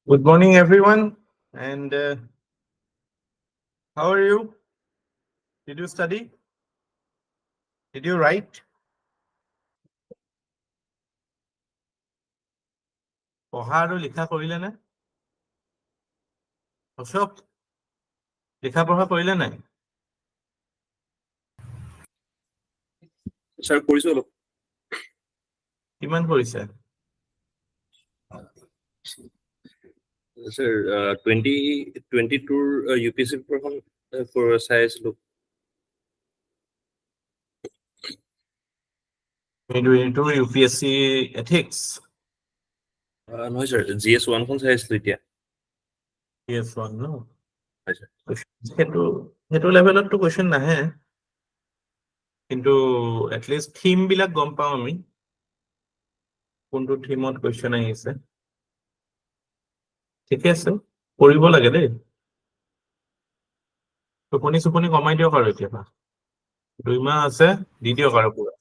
Good morning, everyone. And how are you? Did you study? Did you write? পঢ়া আৰু লিখা কৰিলে নে? অশোক, লিখা পঢ়া কৰিলে নাই? স্যাৰ কৰিছো অলপ। কিমান কৰিছে? স্যাৰ 2022 UPSC পেপাৰখন চাই আছিলো। 2022 UPSC ethics. নহয় স্যাৰ GS 1 খন চাই আছিলো এতিয়া। Yes, one, no? হয় স্যাৰ। সেইটো লেভেলতটো কুৱেশ্যন নাহে। কিন্তু এটলিষ্ট থিম বিলাক গম পাওঁ আমি। কোনটো থিমত কুৱেশ্যন আহিছে। ঠিকে আছে, কৰিব লাগে দেই। টোপনি চোপনি কমাই দিয়ক আৰু এতিয়া 2 মাহ আছে, দি দিয়ক আৰু পুৰা।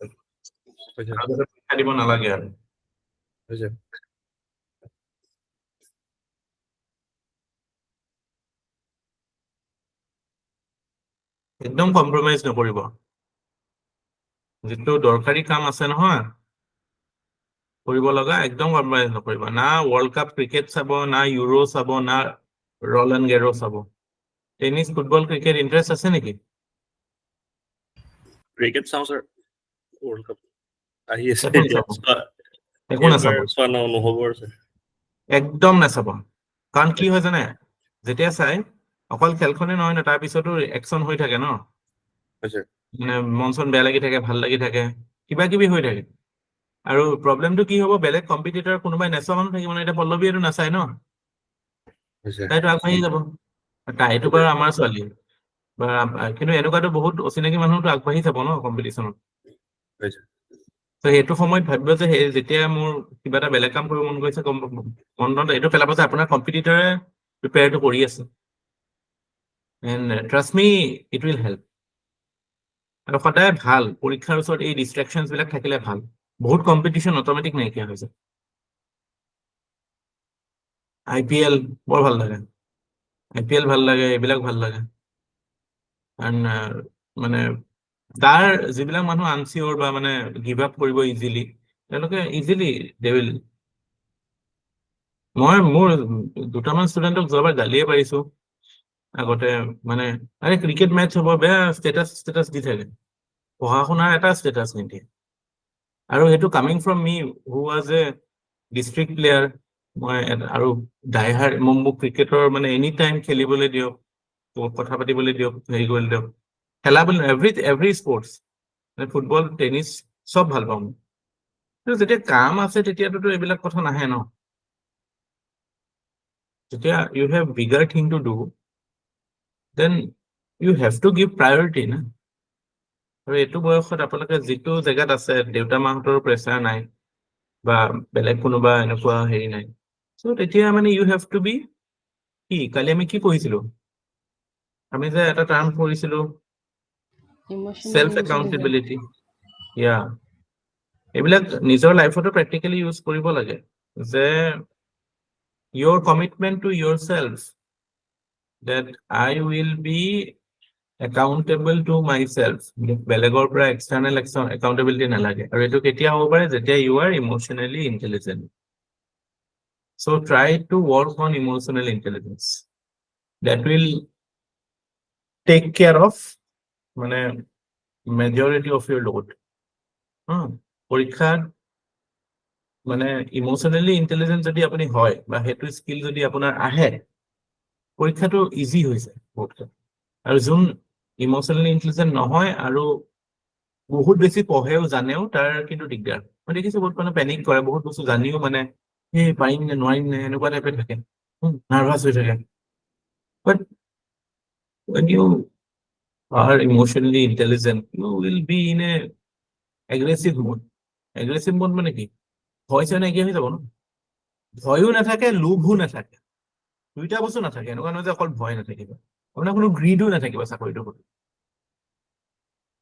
হয় স্যাৰ। পৰীক্ষা দিব নালাগে আৰু। হয় স্যাৰ। একদম কম্প্ৰমাইজ নকৰিব। যিটো দৰকাৰী কাম আছে নহয় কৰিব লগা, একদম কম্প্ৰমাইজ নকৰিব। না ৱৰ্ল্ড কাপ ক্ৰিকেট চাব, না ইউৰো চাব, না ৰলেণ্ড গেৰো চাব। টেনিছ, ফুটবল, ক্ৰিকেট ইণ্টাৰেষ্ট আছে নেকি? ক্ৰিকেট চাওঁ স্যাৰ। ৱৰ্ল্ড কাপ আহি আছে। একো নাচাব, একো নাচাব, চোৱা নহ'ব আৰু স্যাৰ। একদম নাচাব। কাৰণ কি হয় জানে, যেতিয়া চাই অকল খেলখনে নহয় ন, তাৰ পিছতো একচন হৈ থাকে ন। হয় স্যাৰ। মানে মন চন বেয়া লাগি থাকে, ভাল লাগি থাকে, কিবা কিবি হৈ থাকে। আৰু প্ৰব্লেমটো কি হ'ব, বেলেগ কম্পিটিটৰ কোনোবাই নেচোৱা মানুহ থাকিব ন। এতিয়া পল্লৱীয়েটো নাচায় ন, হয় স্যাৰ। তাইতো আগবাঢ়ি যাব। তাইটো বাৰু আমাৰ ছোৱালী, কিন্তু এনেকুৱাতো বহুত অচিনাকি মানুহতো আগবাঢ়ি যাব ন কম্পিটিশ্যনত। হয় স্যাৰ। তো সেইটো সময়ত ভাবিব যে যেতিয়া মোৰ কিবা এটা বেলেগ কাম কৰিব মন গৈছে, মনত এইটো পেলাব যে আপোনাৰ কম্পিটিটৰে প্ৰিপেয়াৰটো কৰি আছে। And trust me, it will help. আৰু সদায় ভাল পৰীক্ষাৰ ওচৰত এই ডিষ্ট্ৰেকশ্যনছ বিলাক থাকিলে ভাল। বহুত কম্পিটিশ্যন অট'মেটিক নাইকিয়া হৈ যায়। IPL বৰ ভাল লাগে, IPL ভাল লাগে, এইবিলাক ভাল লাগে। মানে তাৰ যিবিলাক মানুহ আনচিয়ৰ বা মানে গিভ আপ কৰিব ইজিলি, তেওঁলোকে ইজিলি দে উইল। মই মোৰ দুটামান ষ্টুডেণ্টক যোৱাবাৰ গালিয়ে পাৰিছো আগতে। মানে আৰে ক্ৰিকেট মেটচ হ'ব, বেয়া ষ্টেটাছ দি থাকে, পঢ়া শুনাৰ এটা ষ্টেটাছ নিদিয়ে। আৰু সেইটো coming from me who was a district player. মই আৰু ডাইহাৰ্ড, মোক ক্ৰিকেটৰ মানে এনি টাইম খেলিবলৈ দিয়ক, কথা পাতিবলৈ দিয়ক, হেৰি কৰিবলৈ দিয়ক। খেলা বুলি এভৰি স্পৰ্টছ, ফুটবল, টেনিছ চব ভাল পাওঁ। কিন্তু যেতিয়া কাম আছে তেতিয়াতো এইবিলাক কথা নাহে ন। যেতিয়া you have bigger thing to do, then you have to give priority না। আৰু এইটো বয়সত আপোনালোকে যিটো জেগাত আছে, দেউতা মাহঁতৰো প্ৰেছাৰ নাই বা বেলেগ কোনোবা এনেকুৱা হেৰি নাই, চ' তেতিয়া মানে ইউ হেভ টু বি। কি কালি আমি কি পঢ়িছিলো? আমি যে এটা টাৰ্ম পঢ়িছিলো, চেল্ফ একাউণ্টেবিলিটি। ইয়া, এইবিলাক নিজৰ লাইফতো প্ৰেক্টিকেলি ইউজ কৰিব লাগে যে your commitment to yourself, that I will be accountable to myself. বেলেগৰ পৰা এক্সটাৰ্নেল accountability নালাগে। আৰু এইটো কেতিয়া হ'ব পাৰে, যেতিয়া you are emotionally intelligent. So try to work on emotional intelligence. That will take care of মানে majority of your load. পৰীক্ষাত মানে ইমোশনেলি ইন্টেলিজেন্ট যদি আপুনি হয় বা সেইটো স্কিল যদি আপোনাৰ আহে, পৰীক্ষাটো ইজি হৈছে বহুত। আৰু যোন ইমোশনেলি ইন্টেলিজেন্ট নহয় আৰু বহুত বেছি পঢ়েও জানেও, তাৰ কিন্তু দিগদাৰ। মই দেখিছো বহুত মানুহ পেনিক কৰে, বহুত বস্তু জানিও মানে পাৰিম নে নোৱাৰিম নে এনেকুৱা টাইপে থাকে, নাৰ্ভাছ হৈ থাকে। বাট when you are emotionally intelligent, you will be in a aggressive mode. Aggressive mode মানে কি? ভয় চয় নাইকিয়া হৈ যাব ন। ভয়ো নাথাকে, লোভো নাথাকে, দুইটা বস্তু নাথাকে। এনেকুৱা নহয় যে অকল ভয় নাথাকিব, আপোনাৰ কোনো গ্ৰীডো নাথাকিব চাকৰিটোৰ প্ৰতি।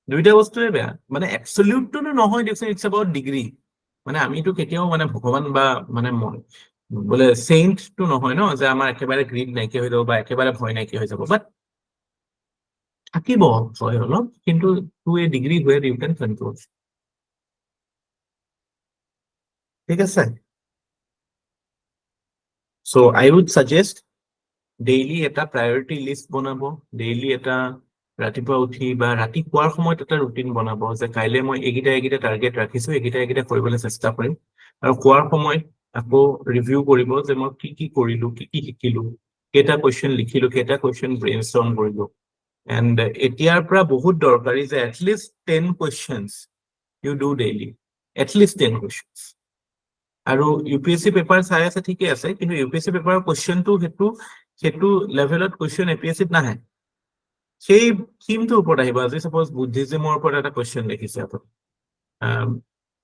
দুইটা বস্তুৱে বেয়া, মানে এবছলিউটটো নহয় দিয়কচোন, ইটছ এবাউট ডিগ্ৰী। মানে আমিতো কেতিয়াও মানে ভগৱান বা মানে বোলে সেইন্ট টু নহয় ন যে আমাৰ একেবাৰে গ্ৰীড নাইকিয়া হৈ যাব বা একেবাৰে ভয় নাইকিয়া হৈ যাব, বাট থাকিব ভয় অলপ, কিন্তু to a degree where you can control. ঠিক আছে, so' I would suggest daily এটা প্ৰায়ৰিটি লিষ্ট বনাব, ডেইলি এটা ৰাতিপুৱা উঠি বা ৰাতি শোৱাৰ সময়ত এটা ৰুটিন বনাব যে কাইলৈ মই এইকেইটা টাৰ্গেট ৰাখিছো, এইকেইটা কৰিবলৈ চেষ্টা কৰিম, আৰু শোৱাৰ সময়ত আকৌ ৰিভিউ কৰিব যে মই কি কৰিলো, কি শিকিলো, কেইটা কুৱেশ্যন লিখিলো, কেইটা কুৱেশ্যন ব্ৰেইনষ্টৰ্ম কৰিলো। এণ্ড এতিয়াৰ পৰা বহুত দৰকাৰী যে at least 10 questions you do daily, at least 10 questions. আৰু UPSC পেপাৰ চাই আছে ঠিকে আছে, কিন্তু UPSC পেপাৰৰ কুৱেশ্যনটো সেইটো লেভেলত কুৱেশ্যন APSCত নাহে, সেই থিমটোৰ ওপৰত আহিব। আজি চাপ'জ বুদ্ধিজিমৰ ওপৰত এটা কুৱেশ্যন দেখিছে আপুনি,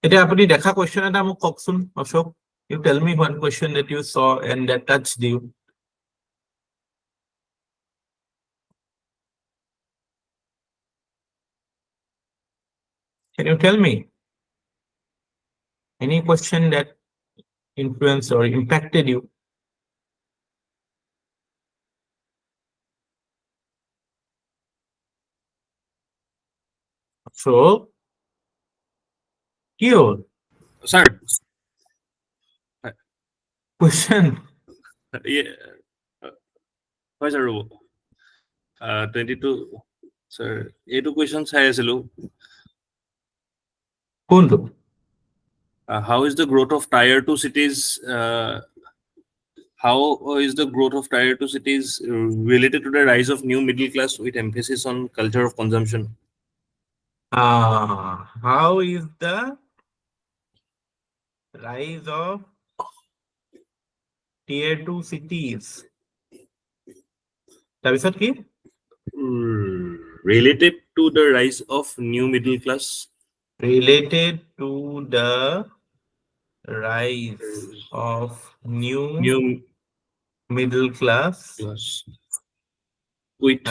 এতিয়া আপুনি দেখা কুৱেশ্যন এটা মোক কওকচোন Ashok, you tell me one question that you saw and that touched you. Can you tell me any question that influenced or impacted you? So, কি হ'ল? Sir. Question. Yeah. Hi, sir. 22. Sir, এইটো question চাই আছিলো। কোনটো? How is the growth of tier 2 cities? How is the growth of tier 2 cities related to the rise of new middle class with emphasis on culture of consumption? How is the rise of tier 2 cities? তাৰপিছত কি? Related to the rise of new middle class. Related to the rise of new middle class with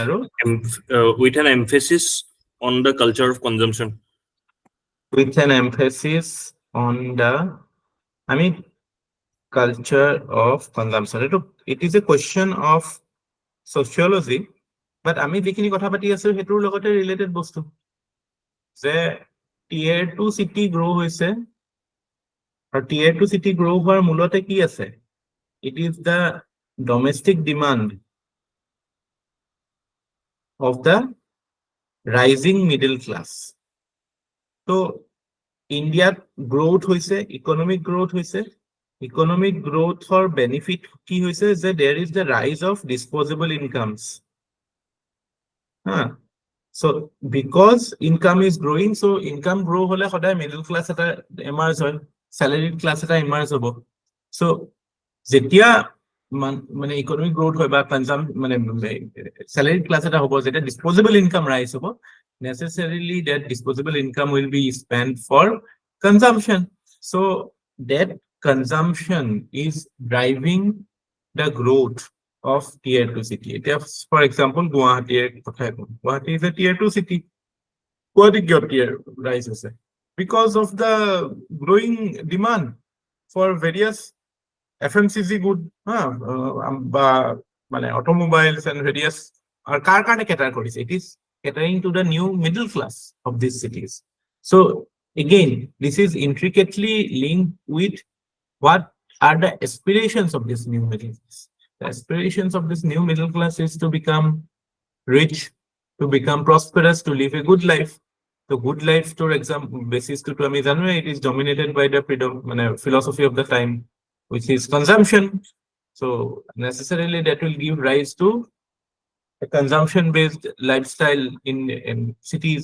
an emphasis on the culture of consumption. With an emphasis on the, culture of consumption. It is a question of sociology, but আমি যিখিনি কথা পাতি আছো সেইটোৰ লগতে related বস্তু, যে tier 2 city গ্ৰ' হৈছে, আৰু tier 2 city গ্ৰ' হোৱাৰ মূলতে কি আছে? It is the domestic demand of the rising middle class. So ইণ্ডিয়াত গ্ৰোথ হৈছে, ইকনমিক গ্ৰোথ হৈছে, ইকনমিক গ্ৰোথৰ বেনিফিট কি হৈছে যে there is the rise of disposable incomes. So because income is growing, so income grow হলে সদায় middle class এটা emerge হয়, salaried class এটা emerge হ'ব. So যেতিয়া মানে ইকনমিক গ্ৰোথ হয় বা salaried class এটা হ'ব, যেতিয়া disposable income rise হ'ব, necessarily that disposable income will be spent for consumption. So that consumption is driving the growth of tier 2 city. For example, Guwahati is a tier 2 city. Guwahati tier rise because of the growing demand for various FMCG good, automobiles and various car categories. It is catering to the new middle class of these cities. So again, this is intricately linked with what are the aspirations of this new middle class. The aspirations of this new middle class is to become rich, to become prosperous, to live a good life. The good life, for example, basis to it is dominated by the philosophy of the time, which is consumption. So necessarily that will give rise to a consumption-based lifestyle in cities,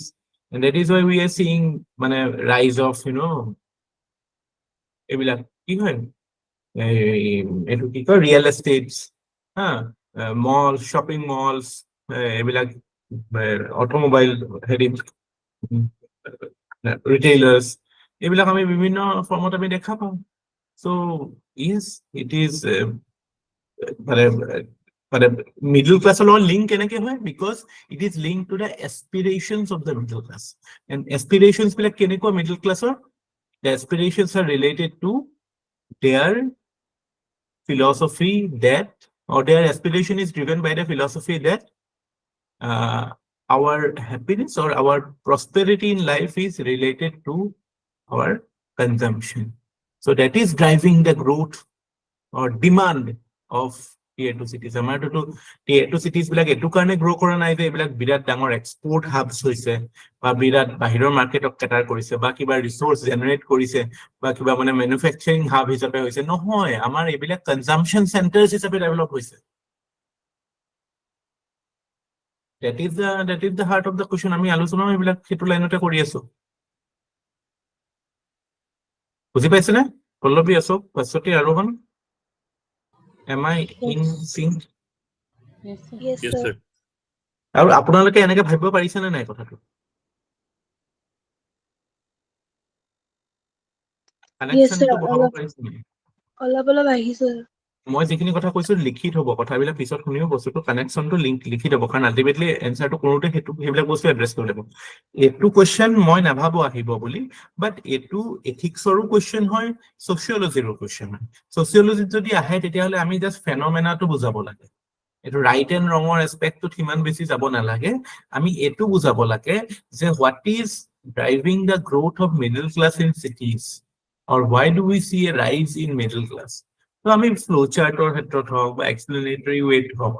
and that is why we are seeing rise of এইবিলাক কি হয়, এইটো কি কয়, real estates, মল, shopping moles, এইবিলাক automobile ৰিটেইলাৰ্ছ, এইবিলাক আমি বিভিন্ন ফৰ্মত আমি দেখা পাওঁ। So yes, it is middle class link কেনেকে হয়, because it is linked to the aspirations of the middle class, and aspirations বিলাক কেনেকুৱা middle class? The aspirations are related to their philosophy that, or their aspiration is driven by the philosophy that our happiness or our prosperity in life is related to our consumption. So that is driving the growth or demand of tier 2 cities. আমাৰতো tier 2 cities বিলাক এটো কাৰণে grow কৰা নাই যে এইবিলাক বিৰাট ডাঙৰ export hubs হৈছে বা বিৰাট বাহিৰৰ মাৰ্কেটক কেটাৰ কৰিছে বা কিবা ৰিসোৰ্স জেনাৰেট কৰিছে বা কিবা মানে ম্যানুফ্যাকচাৰিং হাব হিচাপে হৈছে নহয়, আমাৰ এইবিলাক কনজাম্পশন সেন্টাৰস হিচাপে ডেভেলপ হৈছে। that is the heart of the question। আমি আলোচনা এইবিলাক সেইটো লাইনতে কৰি আছো। বুজি পাইছেনে? পল্লৱী, অশোক, ভাস্বতী, আৰোহণ, am I in sync? Yes, Yes, sir. sir. আৰু আপোনালোকে এনেকে ভাবিব পাৰিছেনে নাই কথাটো? কানেকশনটো বহাব পাৰিছেনে? অলপ আহিছে। মই যিখিনি কথা কৈছো লিখি থব, কথাবিলাক পিছত শুনিও বস্তুটো কানেকশনটো লিখি থব, কাৰণ আলটিমেটলি এনসাৰটো কৰোতে সেইবিলাক বস্তু এড্ৰেছ কৰিব লাগিব। এইটো কোৱেশ্চন মই নাভাবো আহিব বুলি, বাট এইটো এথিক্সৰো কোৱেশ্চন হয়, সোশিয়োলজিৰো কোৱেশ্চন হয়। সোশিয়োলজিত যদি আহে তেতিয়াহ'লে আমি জাষ্ট ফেনমেনাটো বুজাব লাগে, এইটো ৰাইট এণ্ড ৰঙৰ এছপেক্টটোত সিমান বেছি যাব নালাগে। আমি এইটো বুজাব লাগে যে what is driving the growth of middle class in cities, or why do we see a rise in middle class? তো আমি ফ্লো চাৰ্টৰ ক্ষেত্ৰত হওক বা এক্সপ্লেনেটৰী ৱেত হওক,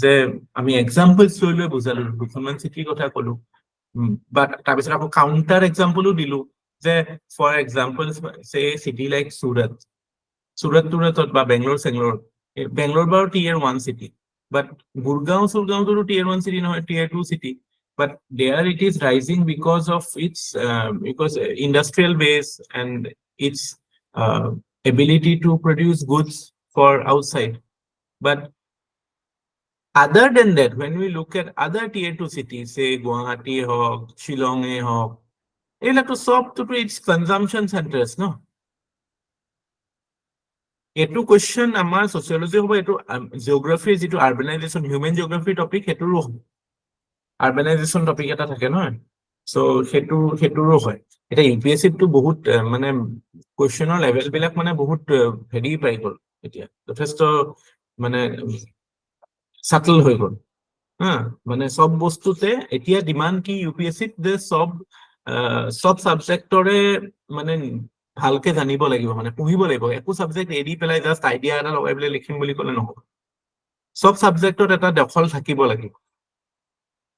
যে আমি এক্সাম্পলছ লৈ বুজালো, দুখনমান চিটিৰ কথা কলো, বাট তাৰপিছত আকৌ কাউণ্টাৰ এক্সাম্পলো দিলো, যে ফৰ এক্সাম্পল চে চিটি লাইক চুৰতত বা বেংগলোৰ, বাৰু tier 1 city, but Gurgaon tier 1 city নহয়, tier 2 city, but there it is rising because of its industrial base and its ability to produce goods for outside. But other than that, when we look at other tier 2 cities, say Guwahati hawk, Shillong hawk, এইবিলাক তো সব তো its consumption centers, no? এইটো question আমাৰ sociology হ'ব, এইটো geography, যিটো আৰবানাইজেশ্যন human geography topic, সেইটোৰো হ'ব। আৰবানাইজেশ্যন টপিক এটা থাকে নহয়, সো সেইটোৰো হয়। এটা ইউপিএসসি তো বহুত মানে কোৱেশ্চনৰ লেভেল বিলাক মানে বহুত হেৰি পাই গ'ল, এতিয়া যথেষ্ট মানে সাটল হৈ গ'ল। মানে সব বস্তুতে এতিয়া ডিমান্ড কি ইউপিএসসিত, যে সব সাবজেক্টৰে মানে ভালকে জানিব লাগিব, মানে পঢ়িব লাগিব। একো সাবজেক্ট এৰি পেলাই জাস্ট আইডিয়া এটা লগাই পেলাই লিখিম বুলি ক'লে নহ'ব, সব সাবজেক্টত এটা দখল থাকিব লাগিব।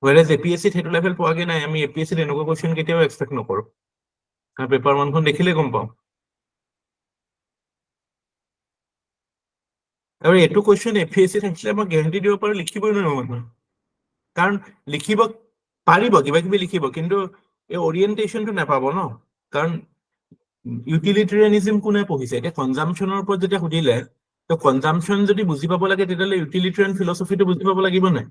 whereas APSC সেইটো লেভেল পোৱাগে নাই। আমি APSC এনেকুৱা কোৱেশ্চন কেতিয়াও এক্সপেক্ট নকৰো, পেপাৰ 1খন দেখিলে গম পাওঁ। আৰু এইটো কোৱেশ্চন APSC থাকিলে মই গ্যাৰান্টি দিব পাৰো লিখিবই নোৱাৰো মানুহ, কাৰণ লিখিব পাৰিব, কিবা কিবি লিখিব, কিন্তু এই অৰিয়েন্টেশনটো নাপাব ন। কাৰণ ইউটিলিটেৰিয়ানিজম কোনে পঢ়িছে? এতিয়া কনজাম্পশনৰ ওপৰত যেতিয়া সুধিলে, তো কনজাম্পশন যদি বুজি পাব লাগে তেতিয়াহ'লে ইউটিলিটেৰিয়ান ফিলচফিটো বুজি পাব লাগিব নাই?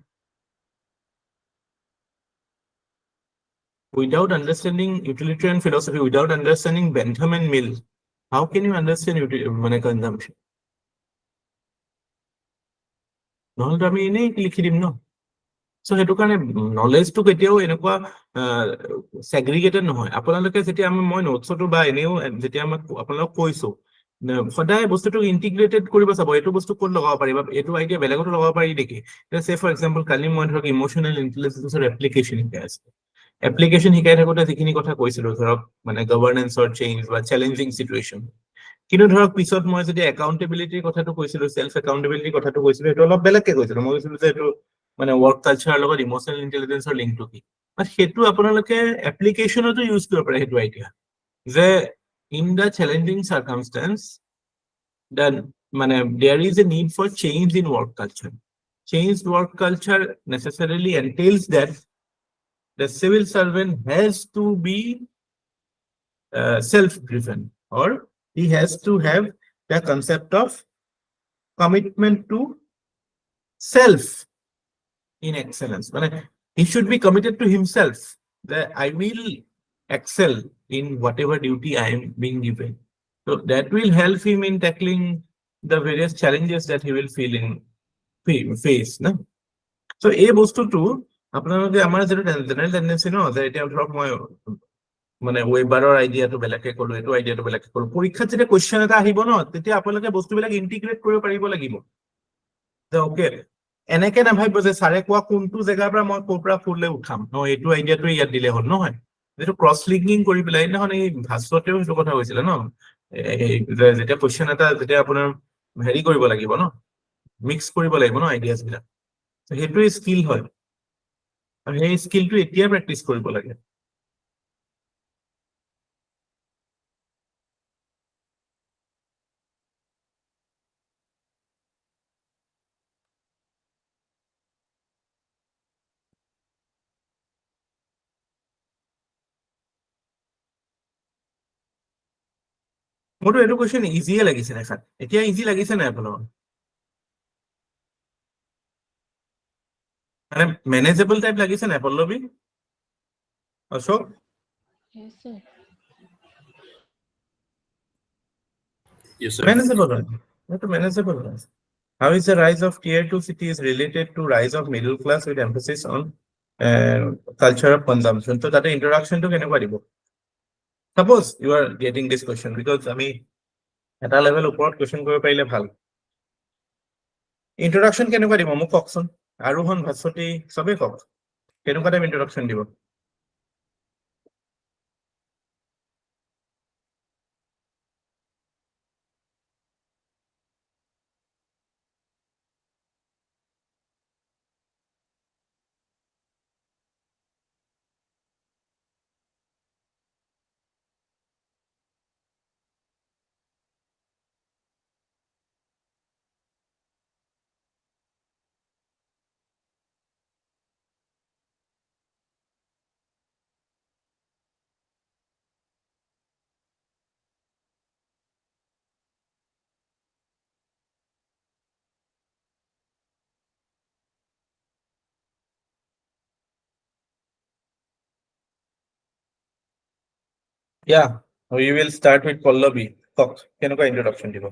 Without understanding utilitarian philosophy, without understanding Bentham and Mill, how can you understand মানে consumption? নহ'লে আমি এনেই লিখি দিম ন। সো সেইটো কাৰণে নলেজটো কেতিয়াও এনেকুৱা সেগ্ৰিগেটেড নহয়। আপোনালোকে যেতিয়া মই নোটছটো বা এনেও যেতিয়া মই আপোনালোকক কৈছো, সদায় বস্তুটো ইন্টিগ্ৰেটেড কৰিব চাব, এইটো বস্তু ক'ত লগাব পাৰিবা, এইটো আইডিয়া বেলেগতো লগাব পাৰি নেকি। সে ফৰ এক্সাম্পল কালি মই ধৰক ইমোচনেল ইন্টেলিজেন্সৰ এপ্লিকেশ্যন শিকাই আছো। এপ্লিকেশ্যন শিকাই থাকোঁতে যিখিনি কথা কৈছিলো, ধৰক মানে গভৰ্নেন্সৰ চেঞ্জ বা চেলেঞ্জিং চিটুৱেশ্যন, কিন্তু ধৰক পিছত মই যদি একাউণ্টেবিলিটিৰ কথাটো কৈছিলো, সেল্ফ একাউণ্টেবিলিটিৰ কথাটো কৈছিলো, সেইটো অলপ বেলেগকে কৈছিলো। মই কৈছিলো যে এইটো মানে ৱৰ্ক কালচাৰৰ লগত ইমোচনেল ইন্টেলিজেন্সৰ লিংকটো কি, সেইটো আপোনালোকে এপ্লিকেশ্যনতো ইউজ কৰিব পাৰে সেইটো আইডিয়া, যে ইন দ্য চেলেঞ্জিং চাৰ্কামষ্টেন্স then মানে there is a need for change in work culture. Changed work culture necessarily entails that the civil servant has to be self-driven, or he has to have the concept of commitment to self in excellence. মানে he should be committed to himself, that I will excel in whatever duty I am being given. So that will help him in tackling the various challenges that he will feel in face, না? So এই বস্তুটো আপোনালোকে আমাৰ যেটা general tendency ন, যে এতিয়া ধৰক মই মানে ওয়েবাৰৰ আইডিয়াটো বেলেগকে ক'লো, এইটো আইডিয়াটো বেলেগকে ক'লো। পৰীক্ষাত যেতিয়া কুৱেশ্যন এটা আহিব ন, তেতিয়া আপোনালোকে বস্তুবিলাক ইন্টিগ্ৰেট কৰিব পাৰিব লাগিব। ওকে, এনেকে নাভাবিব যে ছাৰে কোৱা কোনটো জেগাৰ পৰা মই ক'ৰ পৰা ফুললে উঠাম, ন এইটো আইডিয়াটো ইয়াত দিলে হ'ল, নহয়। যিটো ক্ৰছ লিংকিং কৰি পেলাই, সেইদিনাখন এই ভাস্বতেও সেইটো কথা কৈছিলে ন, যেতিয়া কুৱেশ্যন এটা যেতিয়া আপোনাৰ হেৰি কৰিব লাগিব ন, মিক্স কৰিব লাগিব ন আইডিয়াছ বিলাক, সেইটোৱে স্কিল হয়, আৰু সেই স্কিলটো এতিয়া প্ৰেক্টিচ কৰিব লাগে। মোৰতো এইটো কুৱেশ্যন ইজিয়ে লাগিছে দেখাত, এতিয়া ইজি লাগিছে নাই আপোনালোকৰ? মানে মেনেজেবল টাইপ লাগিছে নাই Pallavi, Ashok? Yes, sir. Yes, sir. Manageable হয়, এইটো manageable হয়। How is the rise of tier 2 cities related to rise of middle class with emphasis on culture of consumption? So তাতে introduction টো কেনেকুৱা দিব? Suppose you are getting this question, because আমি এটা level ওপৰত কুৱেশ্যন কৰিব পাৰিলে ভাল। ইন্ট্ৰডাকশ্যন কেনেকুৱা দিব মোক কওকচোন, আৰোহণ ভাস্বতী চবেই কওক, কেনেকুৱা টাইপ ইন্ট্ৰডাকশ্যন দিব? Yeah, we will start with Pallavi. কওক কেনেকুৱা ইন্ট্ৰডাকশ্যন দিব?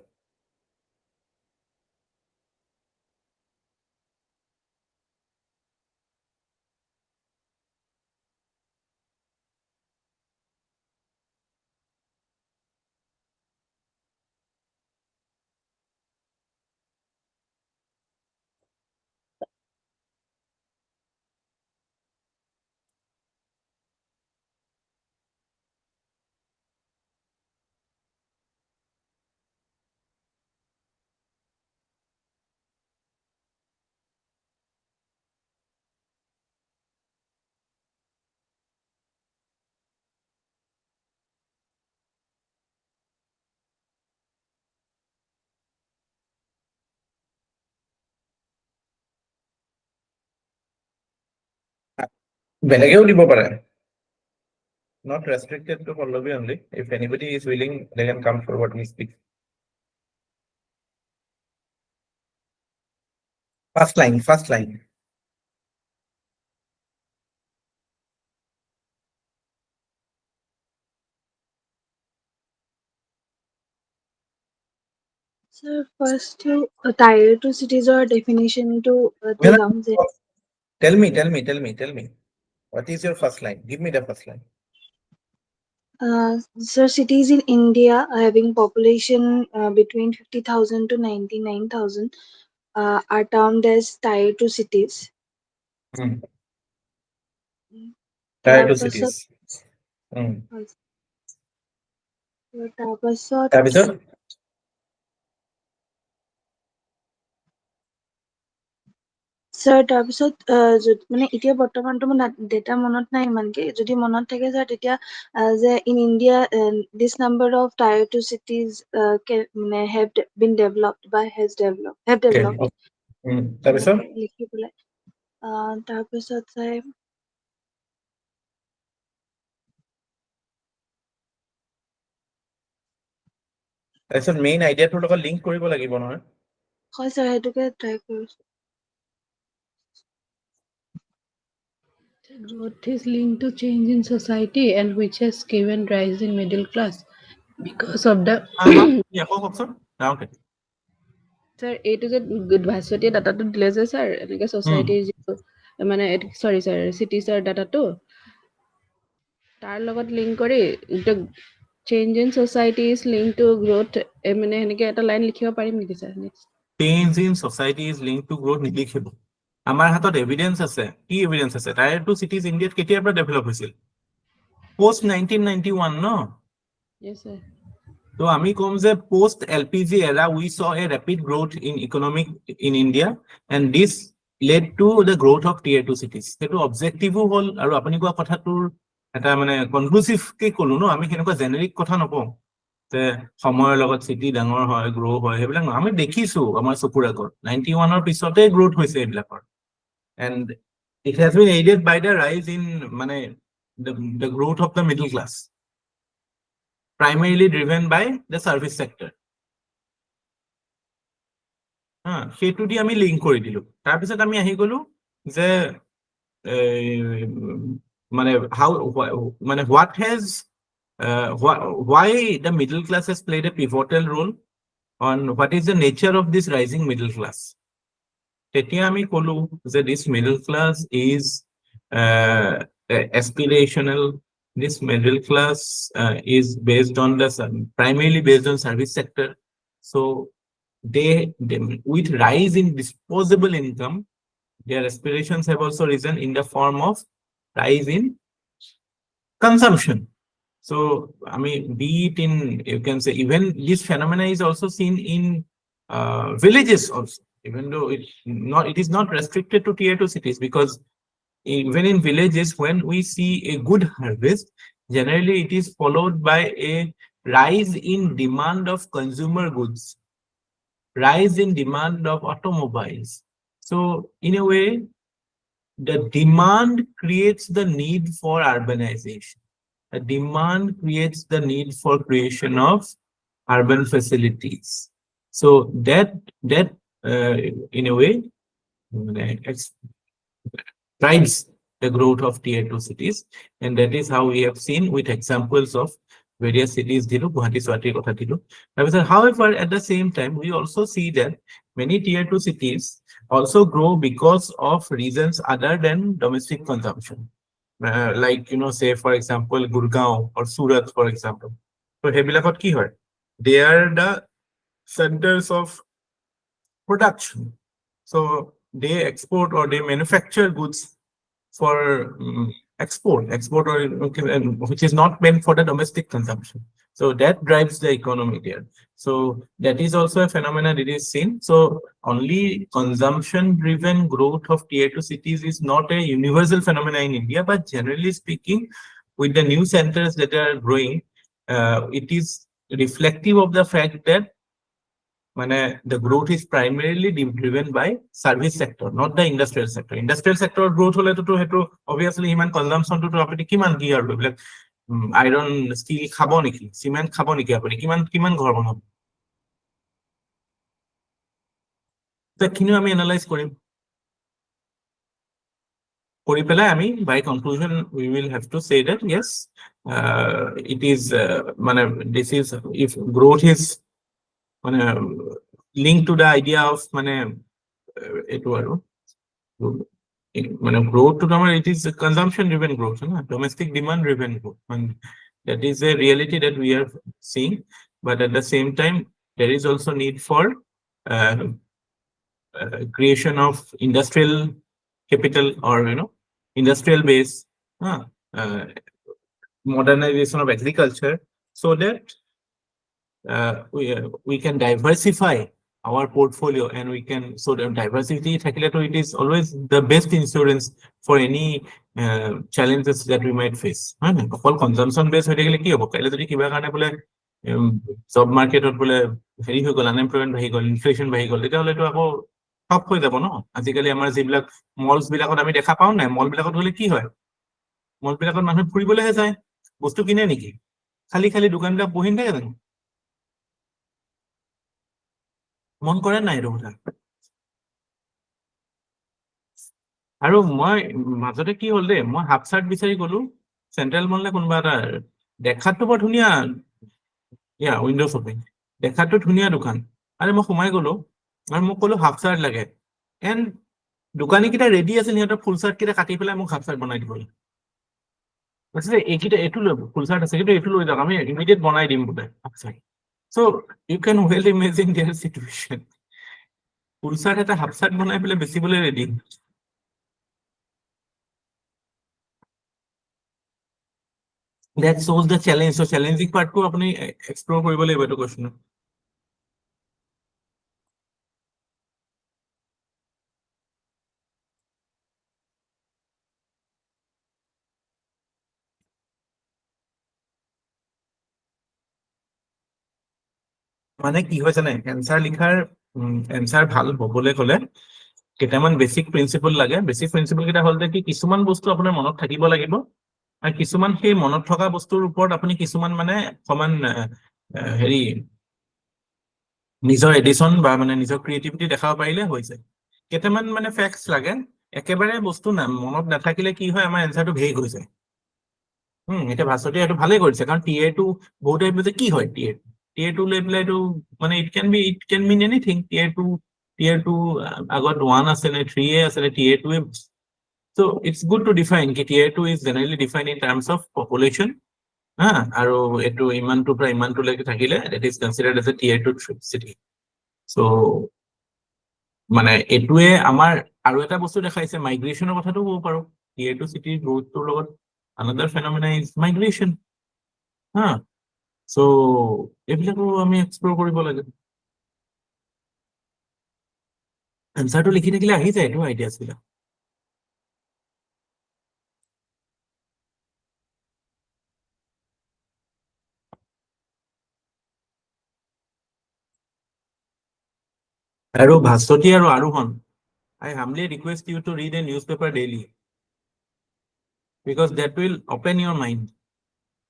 বেলেগেও দিব পাৰে, not restricted to Pallavi only. If anybody is willing, they can come forward and speak. First line, first line. Sir, first to tier 2 cities or definition to Tell me. What is your first line? Give me the first line. Sir, cities in India having population between 50,000 to 99,000 are termed as tier 2 cities. Tier 2 cities. তাৰপিছত sir তাৰপিছত মানে এতিয়া বৰ্তমানটো মোৰ data মনত নাই ইমানকে, যদি মনত থাকে স্যাৰ তেতিয়া যে in India this number of tyre 2 cities মানে have been developed by have developed তাৰপিছত লিখি পেলাই তাৰপিছত চাই তাৰপিছত মেইন আইডিয়াটোৰ লগত লিংক কৰিব লাগিব নহয়। হয় স্যাৰ, সেইটোকে ট্ৰাই কৰিছো। Growth is linked to change in society and which has given rise in middle class because of the কওকচোন। Okay. Sir, A to Z ভাস্বতীয়ে ডাটাটো দিলে যে স্যাৰ এনেকে society মানে sorry sir cities data to তাৰ লগত link কৰি the change in society is linked to growth মানে এনেকে এটা লাইন লিখিব পাৰিম নেকি sir next Change in society is linked to growth নিলিখিব আমাৰ হাতত এভিডেন্স আছে কি এভিডেন্স আছে টায়াৰ 2 cities ইন্ডিয়াত কেতিয়াৰ পৰা ডেভেলপ হৈছিল post 1991 ন yes sir So আমি কম যে post LPG era we saw a rapid growth in economic in India and this led to the growth of tier 2 cities সেইটো অবজেক্টিভ হল আৰু আপুনি কোৱা কথাটোৰ এটা মানে কনক্লুসিভ কে কলো ন আমি কেনেকুৱা জেনেৰিক কথা নকওঁ যে সময়ৰ লগত সিটি ডাঙৰ হয় গ্ৰো হয় হেবিলাক আমি দেখিছো আমাৰ চকুৰ আগত 91 ৰ পিছতে গ্ৰোথ হৈছে এইবিলাকৰ and it has been aided by the rise in মানে the growth of the middle class primarily driven by the service sector সেইটো দি আমি লিংক কৰি দিলো তাৰ পিছত আমি আহি গলো যে মানে how মানে what has why the middle class has played a pivotal role on what is the nature of this rising middle class তেতিয়া আমি কলো যে this middle class is aspirational this middle class is based on the primarily based on service sector so they with rise in disposable income their aspirations have also risen in the form of rise in consumption so I mean be it in you can say even this phenomena is also seen in villages also even though it is not restricted to tier 2 cities because even in villages when we see a good harvest generally it is followed by a rise in demand of consumer goods rise in demand of automobiles so in a way the demand creates the need for urbanization a demand creates the need for creation of urban facilities so that in a way drives the growth of tier 2 cities and that is how we have seen with examples of various cities dilu Guwahati Swati kotha dilu however at the same time we also see that many tier 2 cities also grow because of reasons other than domestic consumption like you know say for example Gurgaon or Surat for example so hebilakot ki hoy they are the centers of production so they export or they manufacture goods for export or which is not meant for the domestic consumption so that drives the economy there so that is also a phenomenon that is seen so only consumption driven growth of tier 2 cities is not a universal phenomenon in India but generally speaking with the new centers that are growing it is reflective of the fact that the growth is primarily driven by service sector not the industrial sector growth hole to hetu obviously human consumption to apni kiman ki aru like iron steel khabo niki cement khabo niki apni kiman ghor banab takinu ami analyze korim kori pelai ami by conclusion we will have to say that yes it is this is if growth is linked to the idea of etu aru growth to it is consumption driven growth domestic demand driven growth and that is a reality that we are seeing but at the same time there is also need for creation of industrial capital or industrial base modernization of agriculture so that we can diversify our portfolio and we can so the diversity it is always the best insurance for any challenges that we might face all consumption based hoye gele ki hobo kaile jodi kiba karone bole job market ot bole heri hoy gol unemployment bahi gol inflation bahi gol eta hole to ako top hoy jabo no ajikali amar jibilak malls bilakot ami dekha paun na mall bilakot hole ki hoy mall bilakot মানুহ ফুৰিবলৈ যায় বস্তু কিনে নেকি খালি খালি দোকানবিলাক বহিন থাকে জানো মন কৰে নাই এটো কথা আৰু মই মাজতে কি হল দে মই হাফ চাৰ্ট বিচাৰি গলো সেন্ট্ৰেল মললে কোনবা এটা দেখাটো বৰ ধুনিয়া উইন্ডো শপিং দেখাটো ধুনিয়া দোকান আৰে মই সোমাই গলো আৰু মোক কলো হাফ চাৰ্ট লাগে এন্ড দোকানী কিটা ৰেডি আছিল সিহঁতৰ ফুল চাৰ্ট কিটা কাটি পেলাই মোক হাফ চাৰ্ট বনাই দিবলে আচ্ছা এইকেইটা এইটো লৈ ফুল চাৰ্ট আছে কিন্তু এইটো লৈ যাওক আমি ইমিডিয়েট বনাই দিম বোলে আচ্ছা so' you can well imagine their situation full chart এটা হাফ চাৰ্ট বনাই পেলাই বেচিবলৈ ready that shows the challenge so challenging part টো আপুনি এক্সপ্ল'ৰ কৰিব লাগিব এইটো কুৱেশ্যনত মানে কি হয় জানে এনচাৰ লিখাৰ এনচাৰ ভাল হ'বলৈ হ'লে কেইটামান বেছিক প্ৰিন্সিপল লাগে বেছিক প্ৰিন্সিপল কেইটা হ'ল যে কি কিছুমান বস্তু আপোনাৰ মনত থাকিব লাগিব আৰু কিছুমান সেই মনত থকা বস্তুৰ ওপৰত আপুনি কিছুমান মানে অকমান হেৰি নিজৰ এডিশ্যন বা মানে নিজৰ ক্ৰিয়েটিভিটি দেখাব পাৰিলে হৈছে কেইটামান মানে ফেক্টছ লাগে একেবাৰে বস্তু মনত নাথাকিলে কি হয় আমাৰ এনচাৰটো ভেগ হৈ যায় এতিয়া ভাস্বতীয়ে এইটো ভালেই কৰিছে কাৰণ টিয়েটো বহুতে যে কি হয় টিয়েটো লৈ পেলাই এইটো মানে ইট কেন মিন এনিথিং টিয়েটো আগত 1 আছে নে 3 আছে নে টিয়েটোৱে so it's good to define ki tier 2 is generally defined in terms of population আৰু এটো ইমানটো পৰা ইমানটো লৈকে থাকিলে that is considered as a tier 2 city so মানে এটোৱে আমাৰ আৰু এটা বস্তু দেখাইছে মাইগ্ৰেচনৰ কথাটো ক'ব পাৰো tier 2 city গ্ৰোথৰ লগত another phenomena is migration so এইবিলাকো আমি এক্সপ্ল'ৰ কৰিব লাগে এনসাৰটো লিখি থাকিলে আহি যায় এইটো আইডিয়াছ বিলাক আৰু ভাস্বতী আৰু আৰোহণ I humbly request you to read a newspaper daily because that will open your mind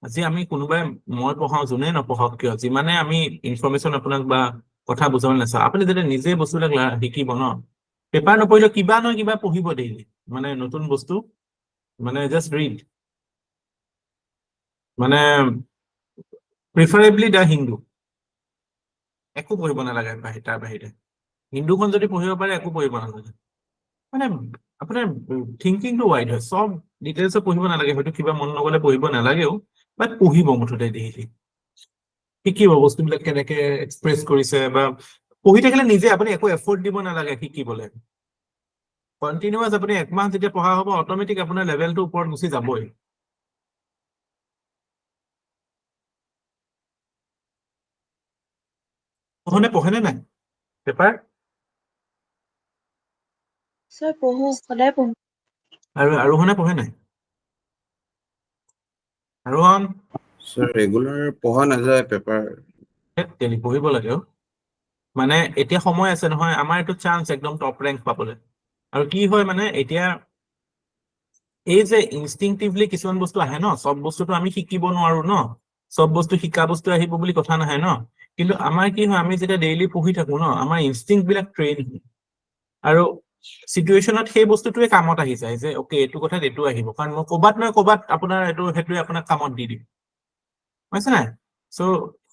আজি আমি কোনোবাই মই পঢ়াও যোনে নপঢ়ক কিয় যিমানে আমি ইনফৰমেশ্যন আপোনাক বা কথা বুজাবলৈ নাচাওঁ আপুনি যেতিয়া নিজে বস্তুবিলাক শিকিব ন পেপাৰ নপঢ়িলেও কিবা নহয় কিবা পঢ়িব ডেইলি মানে নতুন বস্তু মানে জাষ্ট ৰিড মানে প্ৰিফাৰেবলি দ্য হিন্দু একো পঢ়িব নালাগে তাৰ বাহিৰে হিন্দুখন যদি পঢ়িব পাৰে একো পঢ়িব নালাগে মানে আপোনাৰ থিংকিংটো ৱাইড হয় সব ডিটেইলছত পঢ়িব নালাগে হয়তো কিবা মন নগলে পঢ়িব নালাগেও বাট পঢ়িব মুঠতে ডেইলি শিকিব বস্তুবিলাক কেনেকে এক্সপ্ৰেছ কৰিছে বা পঢ়ি থাকিলে নিজে আপুনি একো এফৰ্ট দিব নালাগে শিকিবলৈ কণ্টিনিউৱাছ আপুনি একমাহ যেতিয়া পঢ়া হ'ব অট'মেটিক আপোনাৰ লেভেলটো ওপৰত গুচি যাবই পঢ়েনে নাই পেপাৰ স্যাৰ পঢ়ো সদায় পঢ়ো আৰু আৰোহণে পঢ়ে নাই আৰোহণ স্যাৰ ৰেগুলাৰ পঢ়া নাযায় পেপাৰ তেলি পঢ়িব লাগে মানে এতিয়া সময় আছে নহয় আমাৰ এইটো চান্স একদম টপ ৰেংক পাবলৈ আৰু কি হয় মানে এতিয়া এই যে ইনষ্টিংটিভলি কিছুমান বস্তু আহে ন সব বস্তুটো আমি শিকিব নোৱাৰো ন সব বস্তু শিকা বস্তু আহিব বুলি কথা নাহে ন কিন্তু আমাৰ কি হয় আমি যেতিয়া ডেইলি পঢ়ি থাকো ন আমাৰ ইনষ্টিংক্ট বিলাক ট্ৰেইন হয় আৰু সিচুৱেশ্যনত সেই বস্তুটোৱে কামত আহি যায় যে ওকে এইটো কথাত এইটো আহিব কাৰণ মই ক'বাত নহয় ক'বাত আপোনাৰ এইটো সেইটোৱে আপোনাক কামত দি দিম বুজিছে নাই চ'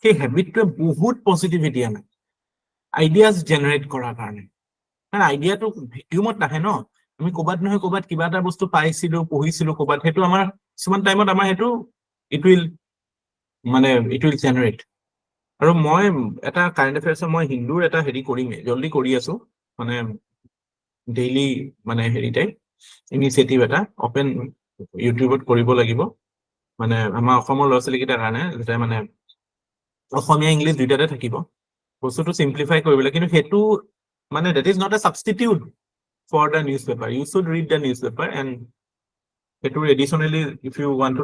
সেই হেবিটটোৱে বহুত পজিটিভিটি আনে আইডিয়াছ জেনেৰেট কৰাৰ কাৰণে কাৰণ আইডিয়াটো ভেকিউমত নাহে ন আমি ক'বাত নহয় ক'বাত কিবা এটা বস্তু পাইছিলো পঢ়িছিলো ক'বাত সেইটো আমাৰ কিছুমান টাইমত আমাৰ সেইটো ইট উইল জেনেৰেট আৰু মই এটা কাৰেণ্ট এফেয়াৰ্ছৰ মই হিন্দুৰ এটা হেৰি কৰিমেই জলদি কৰি আছো মানে ডেইলি মানে হেৰি টাইপ ইনিচিয়েটিভ এটা অপেন ইউটিউবত কৰিব লাগিব মানে আমাৰ অসমৰ ল'ৰা ছোৱালীকেইটাৰ কাৰণে যাতে মানে অসমীয়া ইংলিছ দুইটাতে থাকিব বস্তুটো সিম্পলিফাই কৰিবলৈ কিন্তু সেইটো মানে that is not a substitute for the newspaper you should read the newspaper and সেইটো additionally if you want to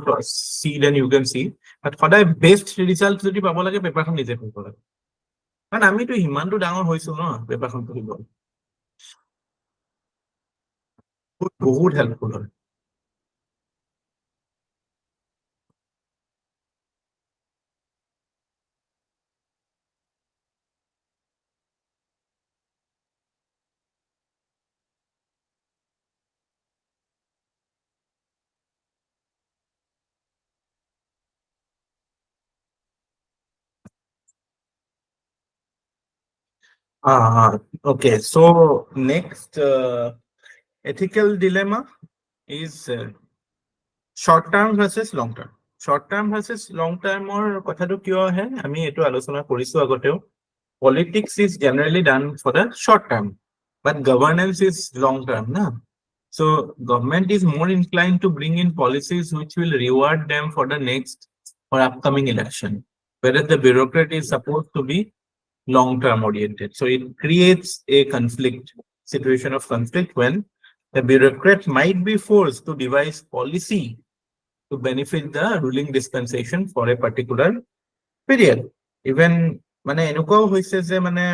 see then you can see but সদায় বেষ্ট ৰিজাল্ট যদি পাব লাগে পেপাৰখন নিজে পঢ়িব লাগে কাৰণ আমিতো ইমানটো ডাঙৰ হৈছো ন পেপাৰখন পঢ়িব বহুত হেল্পফুল হয় Okay, so next ethical dilemma is short term versus long term. Short term versus long term or কথাটো কিয় আহে আমি এটো আলোচনা কৰিছো আগতেও politics is generally done for the short term but governance is long term na. So government is more inclined to bring in policies which will reward them for the next or upcoming election, whereas the bureaucrat is supposed to be long term oriented. So it creates a situation of conflict when the bureaucrat might be forced to devise policy to benefit the ruling dispensation for a particular period. Even মানে এনেকুৱাও হৈছে যে মানে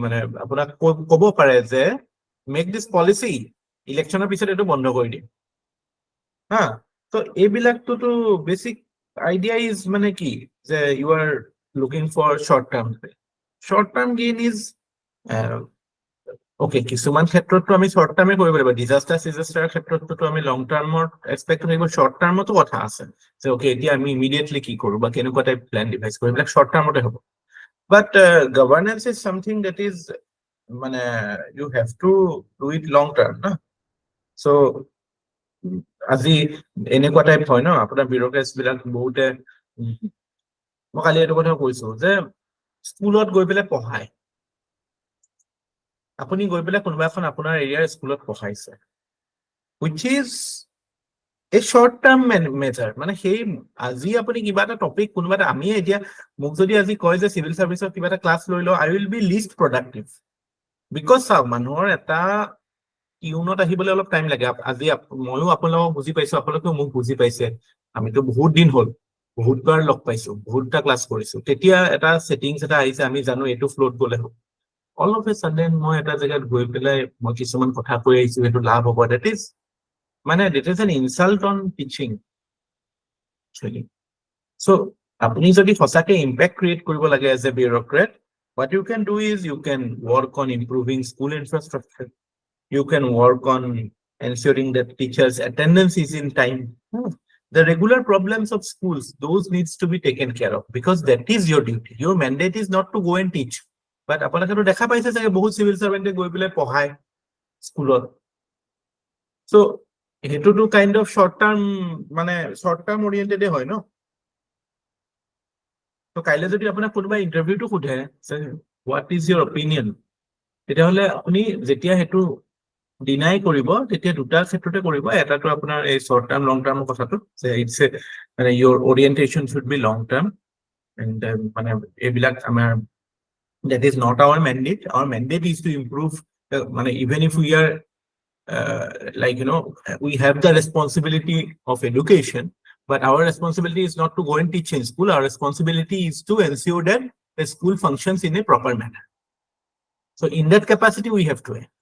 মানে আপোনাক ক'ব পাৰে যে মেক দিছ পলিচি ইলেকশ্যনৰ পিছত এইটো বন্ধ কৰি দিম হা তো এইবিলাকটোতো বেছিক আইডিয়া ইজ মানে কি যে you are looking for short term gain is okay কিছুমান ক্ষেত্ৰতটো আমি short term কৰিব লাগিব ডিজাস্টাৰ ক্ষেত্ৰতটো আমি লং টাৰ্মৰ এক্সপেক্ট কৰিব short termতো কথা আছে যে okay এতিয়া আমি ইমিডিয়েটলি কি কৰো বা কেনেকুৱা টাইপ প্ল্যান ডিভাইস কৰিব এইবিলাক short termতে হ'ব but governance is something that is মানে you have to do it long term না so আজি এনেকুৱা টাইপ হয় ন আপোনাৰ বিউৰোক্ৰেটছ বিলাক বহুতে মই কালি এইটো কথা কৈছো যে স্কুলত গৈ পেলাই পঢ়ায় আপুনি গৈ পেলাই কোনোবা এখন আপোনাৰ এৰিয়াৰ স্কুলত পঢ়াইছে which is a short term measure মানে সেই আজি আপুনি কিবা এটা টপিক কোনোবা এটা আমি এতিয়া মোক যদি আজি কয় যে সিভিল সাৰ্ভিসৰ কিবা এটা ক্লাস লৈ ল I will be least productive because মানুহৰ এটা ইউনত আহিবলৈ অলপ টাইম লাগে আজি ময়ো আপোনালোকক বুজি পাইছো আপোনালোকেও মোক বুজি পাইছে আমিতো বহুত দিন হ'ল বহুতবাৰ লগ পাইছো বহুতটা ক্লাস কৰিছো তেতিয়া এটা সেটিংস এটা আহিছে আমি জানো এটো ফ্লোট গলে হ'ব all of a sudden মই এটা জায়গাত গৈ পেলাই মই কিছুমান কথা কৈ আহিছো এটো লাভ হ'ব that is an insult on teaching actually so আপুনি যদি সঁচাকে impact create কৰিব লাগে as a bureaucrat what you can do is you can work on improving school infrastructure you can work on ensuring that teachers attendance is in time the regular problems of schools those needs to be taken care of because that is your duty your mandate is not to go and teach but আপোনালোকে দেখা পাইছে যে বহুত civil সার্ভেন্টে গৈ পেলাই পঢ়ায় স্কুলত so হেতুটো kind of short term oriented হয় ন তো কাইলে যদি আপোনাক কোনোবা ইন্টারভিউটো খুধে হোয়াট ইজ ইয়োর অপিনিয়ন তেতিয়াহলে আপুনি যেতিয়া হেতু ডিনাই কৰিব তেতিয়া দুটা ক্ষেত্ৰতে কৰিব এটাটো আপোনাৰ এই শৰ্ট টাৰ্ম লং টাৰ্ম কথাটো যে ইটস মানে your orientation should be long term and মানে এইবিলাক আমাৰ that is not our mandate. Our mandate is to improve even if we are we have the responsibility of education but our responsibility is not to go and teach in school our responsibility is to ensure that the school functions in a proper manner so in that capacity we have to act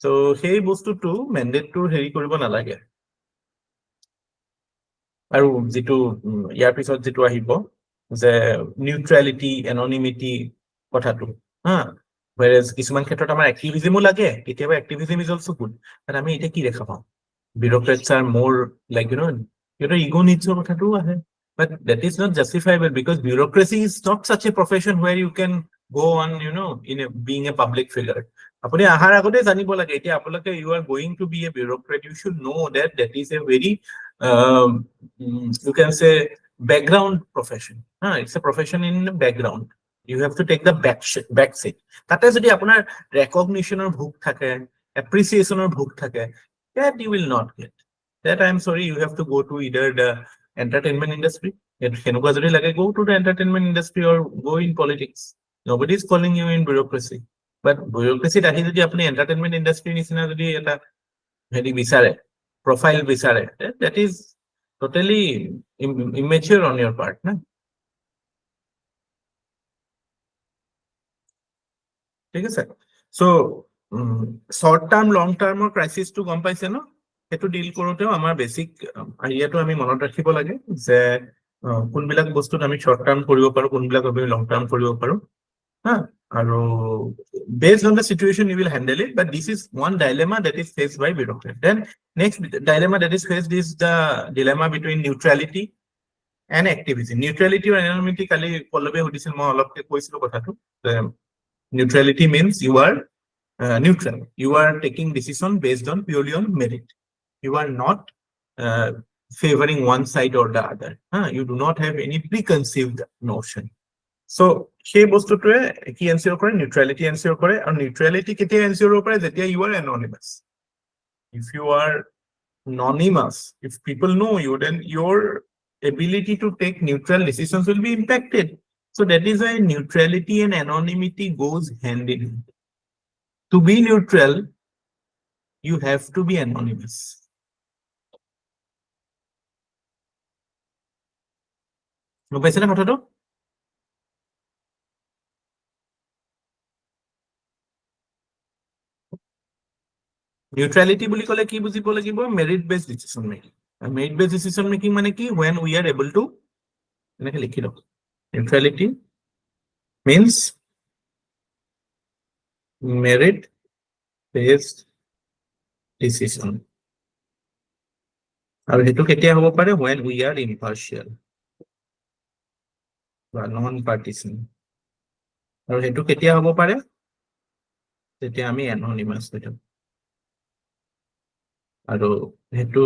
so hey bostu to mandate to heri koribo nalage aru jitu yar pisot jitu ahibo যে neutrality anonymity কথাটো whereas কিছুমান ক্ষেত্ৰত আমাৰ activism লাগে কেতিয়াবা activism is also good but আমি এটা কি দেখা পাওঁ bureaucrats are more like ego needs কথাটো আহে but that is not justifiable because bureaucracy is not such a profession where you can go on in being a public figure আপুনি আহাৰ আগতে জানিব লাগে এতিয়া আপোনালোকে you are going to be a bureaucrat you should know that that is a very you can say background profession it's a profession in background you have to take the back seat তাতে যদি আপোনাৰ recognitionৰ ভোগ থাকে appreciationৰ ভোগ থাকে that you will not get that I am sorry you have to go to either the entertainment industry হেনুকা যদি লাগে go to the entertainment industry or go in politics nobody is calling you in bureaucracy but bureaucracy আহি যদি আপুনি entertainment industry নিচিনা যদি এটা হেৰি বিচাৰে profile বিচাৰে that is totally immature on your part na ঠিক আছে so short term long term crisis to গম পাইছে ন হেতু ডিল কৰোতেও আমাৰ বেসিক আইডিয়াটো আমি মনত ৰাখিব লাগে যে কোনবিলাক বস্তুত আমি short term কৰিব পাৰো কোনবিলাক আমি long term কৰিব পাৰো আৰু based on the situation you will handle it but this is one dilemma that is faced by bureaucrats then next dilemma that is faced is the dilemma between neutrality and activism neutrality or anonymity kali পল্লৱে সুধিছিল মই অলপকে কৈছিলো কথাটো neutrality means you are neutral you are taking decision based on purely on merit you are not favoring one side or the other. You do not have any preconceived notion. So সেই বস্তুটোৱে কি এনচিঅৰ কৰে, neutrality এনচিঅৰ কৰে, আৰু neutrality কেতিয়া এনচিঅৰ হ'ব পাৰে, যেতিয়া you are anonymous. If you are anonymous, if people know you, then your ability to take neutral decisions will be impacted. So that is why neutrality and anonymity goes hand in hand. To be neutral, you have to be anonymous. গম পাইছেনে কথাটো? Neutrality বুলি ক'লে কি বুজিব লাগিব? Merit based decision making. Merit based decision making মানে কি? When we are able to এনেকে লিখি লওক. Neutrality means merit based decision. আৰু সেইটো কেতিয়া হ'ব পাৰে? When we are impartial বা নন পাৰ্টিচিন. আৰু সেইটো কেতিয়া হ'ব পাৰে? যেতিয়া আমি anonymous হৈ থাকো. আৰু সেইটো,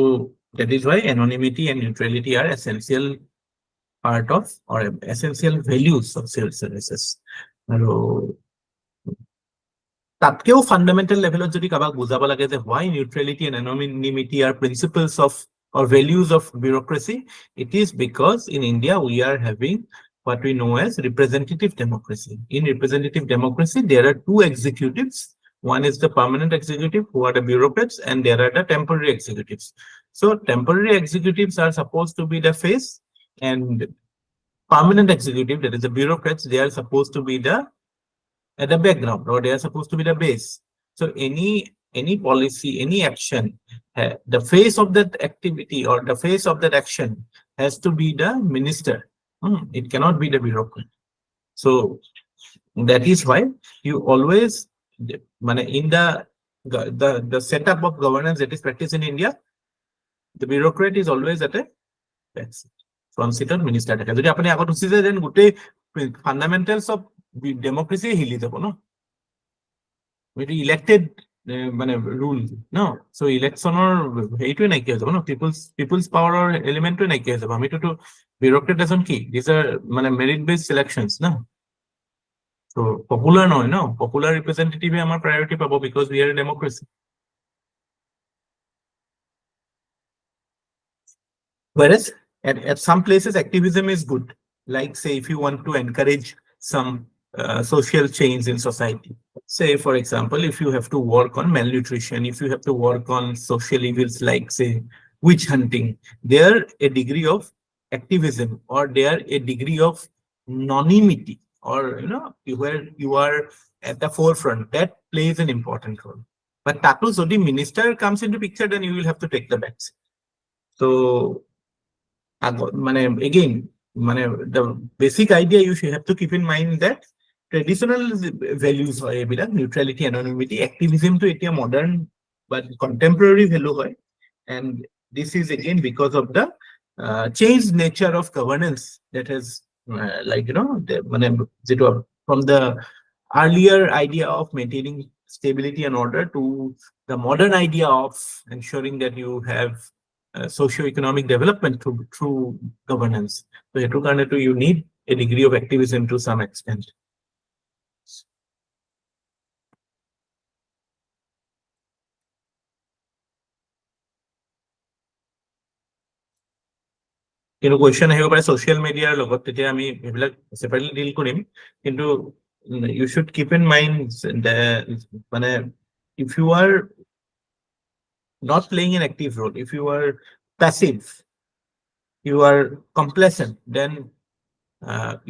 that is why anonymity and neutrality are essential part of or essential values of civil services. আৰু তাতকেও fundamental level যদি কাবাক বুজাব লাগে যে why neutrality and anonymity are principles of or values of bureaucracy, it is because in India we are having what we know as representative democracy. In representative democracy, there are two executives. One is the permanent executive, who are the bureaucrats, and there are the temporary executives. So temporary executives are supposed to be the face, and permanent executive, that is the bureaucrats, they are supposed to be the at the background, or they are supposed to be the base. So any policy, any action, the face of that activity or the face of that action has to be the minister. It cannot be the bureaucrat. So that is why you always, in the setup of governance that is practiced in India, the bureaucrat is always at a backseat. Front seat or minister থাকে. যদি আপুনি আগত উঠি যায়, then গোটেই fundamentals of democracy হিলি যাব ন? It elected rule, no? So electionৰ হেৰিটোৱে নাইকিয়া হৈ যাব ন? People's power or elementটোৱে নাইকিয়া হৈ যাব. আমিতো bureaucrat এজন কি? These are merit based selections, no? So popular নহয় ন? Popular representative আমাৰ priority পাব, because we are a democracy. Whereas at some places activism is good. Like say if you want to encourage some social change in society. Say for example, if you have to work on malnutrition, if you have to work on social evils like say witch hunting, there a degree of activism or there a degree of anonymity, or where you are at the forefront, that plays an important role. But tato jodi minister comes into picture, then you will have to take the backs. So again, the basic idea you should have to keep in mind that traditional values hoy ebila, neutrality, anonymity, activism to etia modern but contemporary value hoy, and this is again because of the changed nature of governance that has from the earlier idea of maintaining stability and order to the modern idea of ensuring that you have socio-economic development through governance. So you need a degree of activism to some extent. কিন্তু question আহিব পাৰে social media লগত, তেতিয়া আমি এইবিলাক separately deal কৰিম. কিন্তু you should keep in mind that if you are not playing an active role, if you are passive, you are complacent, then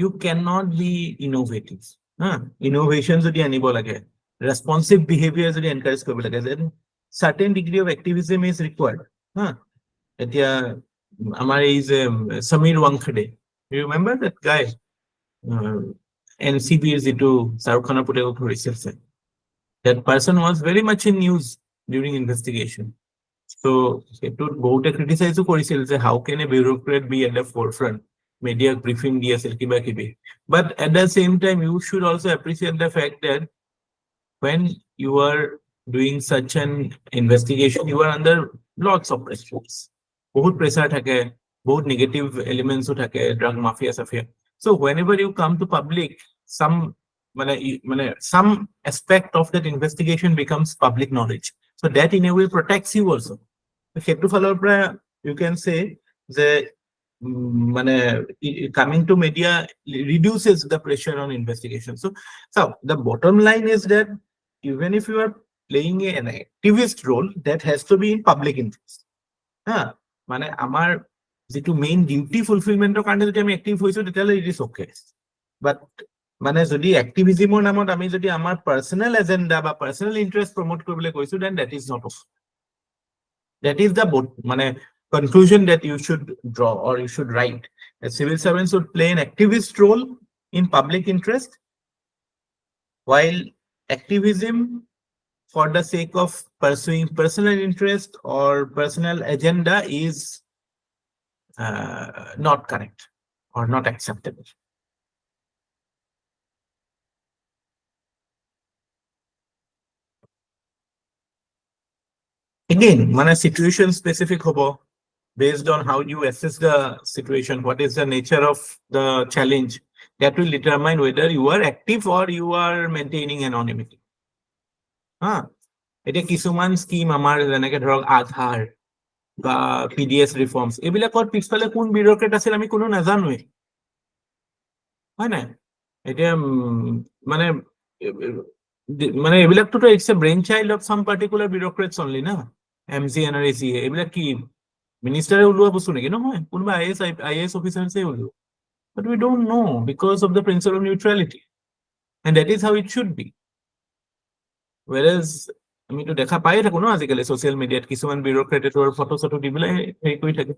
you cannot be innovative. Innovation jodi anibo lage, responsive behavior jodi encourage koribo lage, then certain degree of activism is required. Etia amar is Samir Wankhede, you remember that guy? NCB is to Shahrukh Khaner puteko dhorisil. That person was very much in news during investigation. So etu bohute criticize korisil je how can a bureaucrat be at the forefront, media briefing di asil kiba kibi. But at the same time you should also appreciate the fact that when you are doing such an investigation, you are under lots of pressures. বহুত pressure থাকে, বহুত negative এলিমেণ্টছো থাকে, drug mafia চাফিয়া। So whenever you come to public, some some aspect of that investigation becomes public knowledge. So that in a way protects you also. সেইটো ফালৰ পৰা you can say যে coming to media reduces the pressure on investigation. So the bottom line is that even if you are playing an activist role, that has to be in public interest. মানে আমাৰ যেটো main duty ফুলফিলমেন্টৰ কাৰণে যদি আমি active হৈছো তেতিয়াহ'লে it is okay. বাট মানে যদি এক্টিভিজমৰ নামত আমি যদি আমাৰ পাৰ্সোনেল এজেন্ডা বা পাৰ্সোনেল ইন্টাৰেষ্ট প্ৰমোট কৰিবলৈ কৈছো, then that is not okay. That is the conclusion that you should draw or you should write. A civil servant should play an activist role in public interest, while activism for the sake of pursuing personal interest or personal agenda is not correct or not acceptable. Again, situation specific hobo, based on how you assess the situation, what is the nature of the challenge, that will determine whether you are active or you are maintaining anonymity. এতিয়া কিছুমান scheme আমাৰ যেনেকে ধৰক আধাৰ বা PDS reforms, এইবিলাকত পিছফালে কোন বিউৰক্ৰেট আছিল আমি কোনো নাজানোৱে, হয় নাই? এতিয়া মানে এইবিলাকতো it's a brain child of some particular bureaucrats only না। এমজি এনআৰএসি এইবিলাক কি মিনিষ্টাৰে ওলোৱা বস্তু নেকি? নহয়, কোনোবা আইএএছ অফিচাৰছে ওলোৱা। But we don't know because of the principle of neutrality, and that is how it should be. Whereas আমি তো দেখা পাই থাকো ন আজিকালি ছচিয়েল মিডিয়াত কিছুমান বিউৰক্ৰেটৰ ফটো চটো দি পেলাই হেৰি কৰি থাকে।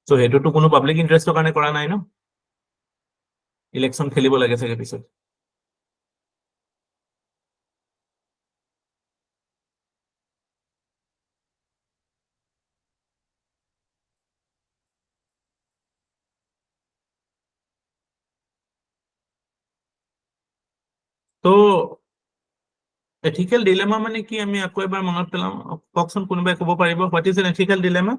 চ' সেইটোতো কোনো পাব্লিক ইণ্টাৰেষ্টৰ কাৰণে কৰা নাই ন, ইলেকশ্যন খেলিব লাগে চাগে পিছত। তো এথিকেল ডিলেমা মানে কি, আমি আকৌ এবাৰ মনত পেলাম, কওকচোন কোনোবাই ক'ব পাৰিব, what is an ethical dilemma?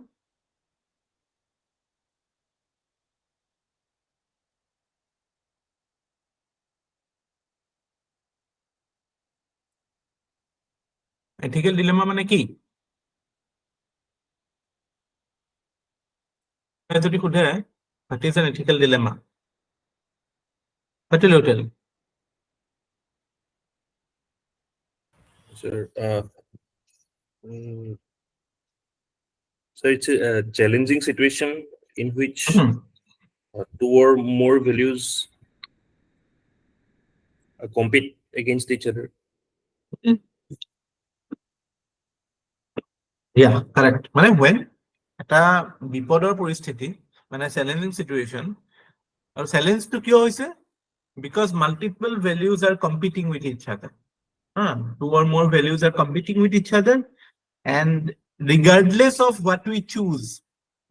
Ethical dilemma মানে কি? যদি সোধে what is an ethical dilemma, what will you tell? Sir, so it's a challenging situation in which two or more values compete against each other. Yeah, correct. মানে when এটা বিপদৰ পৰিস্থিতি, মানে challenging situation, আৰু চ্যালেঞ্জটো কিয় হৈছে? Because multiple values are competing with each other. Two or more values are competing with each other, and regardless of what we choose,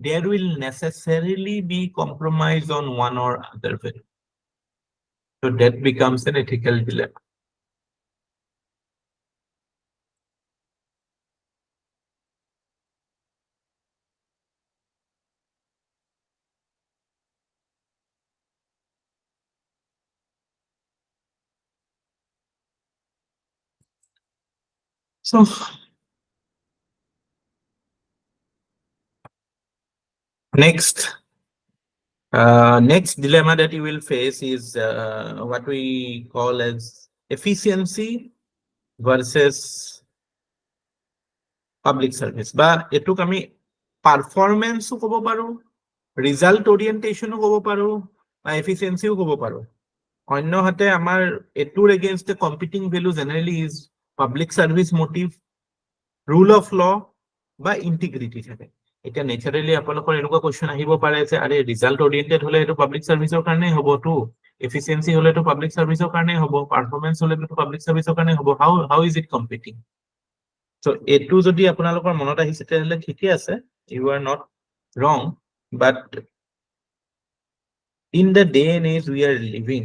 there will necessarily be compromise on one or other value. So that becomes an ethical dilemma. So next dilemma that you will face is what we call as efficiency versus public service, বা এটুক আমি পারফরমেন্সও ক'ব পাৰো, result ওৰিয়েন্টেশনো ক'ব পাৰো, বা এফিচিয়েন্সিও ক'ব পাৰো। অন্যহাতে আমাৰ এটুৰ against competing value generally is public service motive, rule of law বা ইন্টিগ্ৰিটি থাকে। এতিয়া নেচাৰেলি আপোনালোকৰ এনেকুৱা কোৱেশ্চন আহিব পাৰে যে আৰে ৰিজাল্ট ওৰিয়েন্টেড হলে এইটো পাব্লিক সাৰ্ভিসৰ কাৰণে হ'বতো, এফিচিয়েন্সি হলেতো পাব্লিক সাৰ্ভিসৰ কাৰণে হ'ব, পাৰফৰমেন্স হলেতো পাব্লিক সাৰ্ভিসৰ কাৰণে হ'ব, হাউ ইজ ইট কম্পিটিং? So এইটো যদি আপোনালোকৰ মনত আহিছে তেতিয়াহ'লে ঠিকে আছে, you are not wrong, but in the day and age we are living,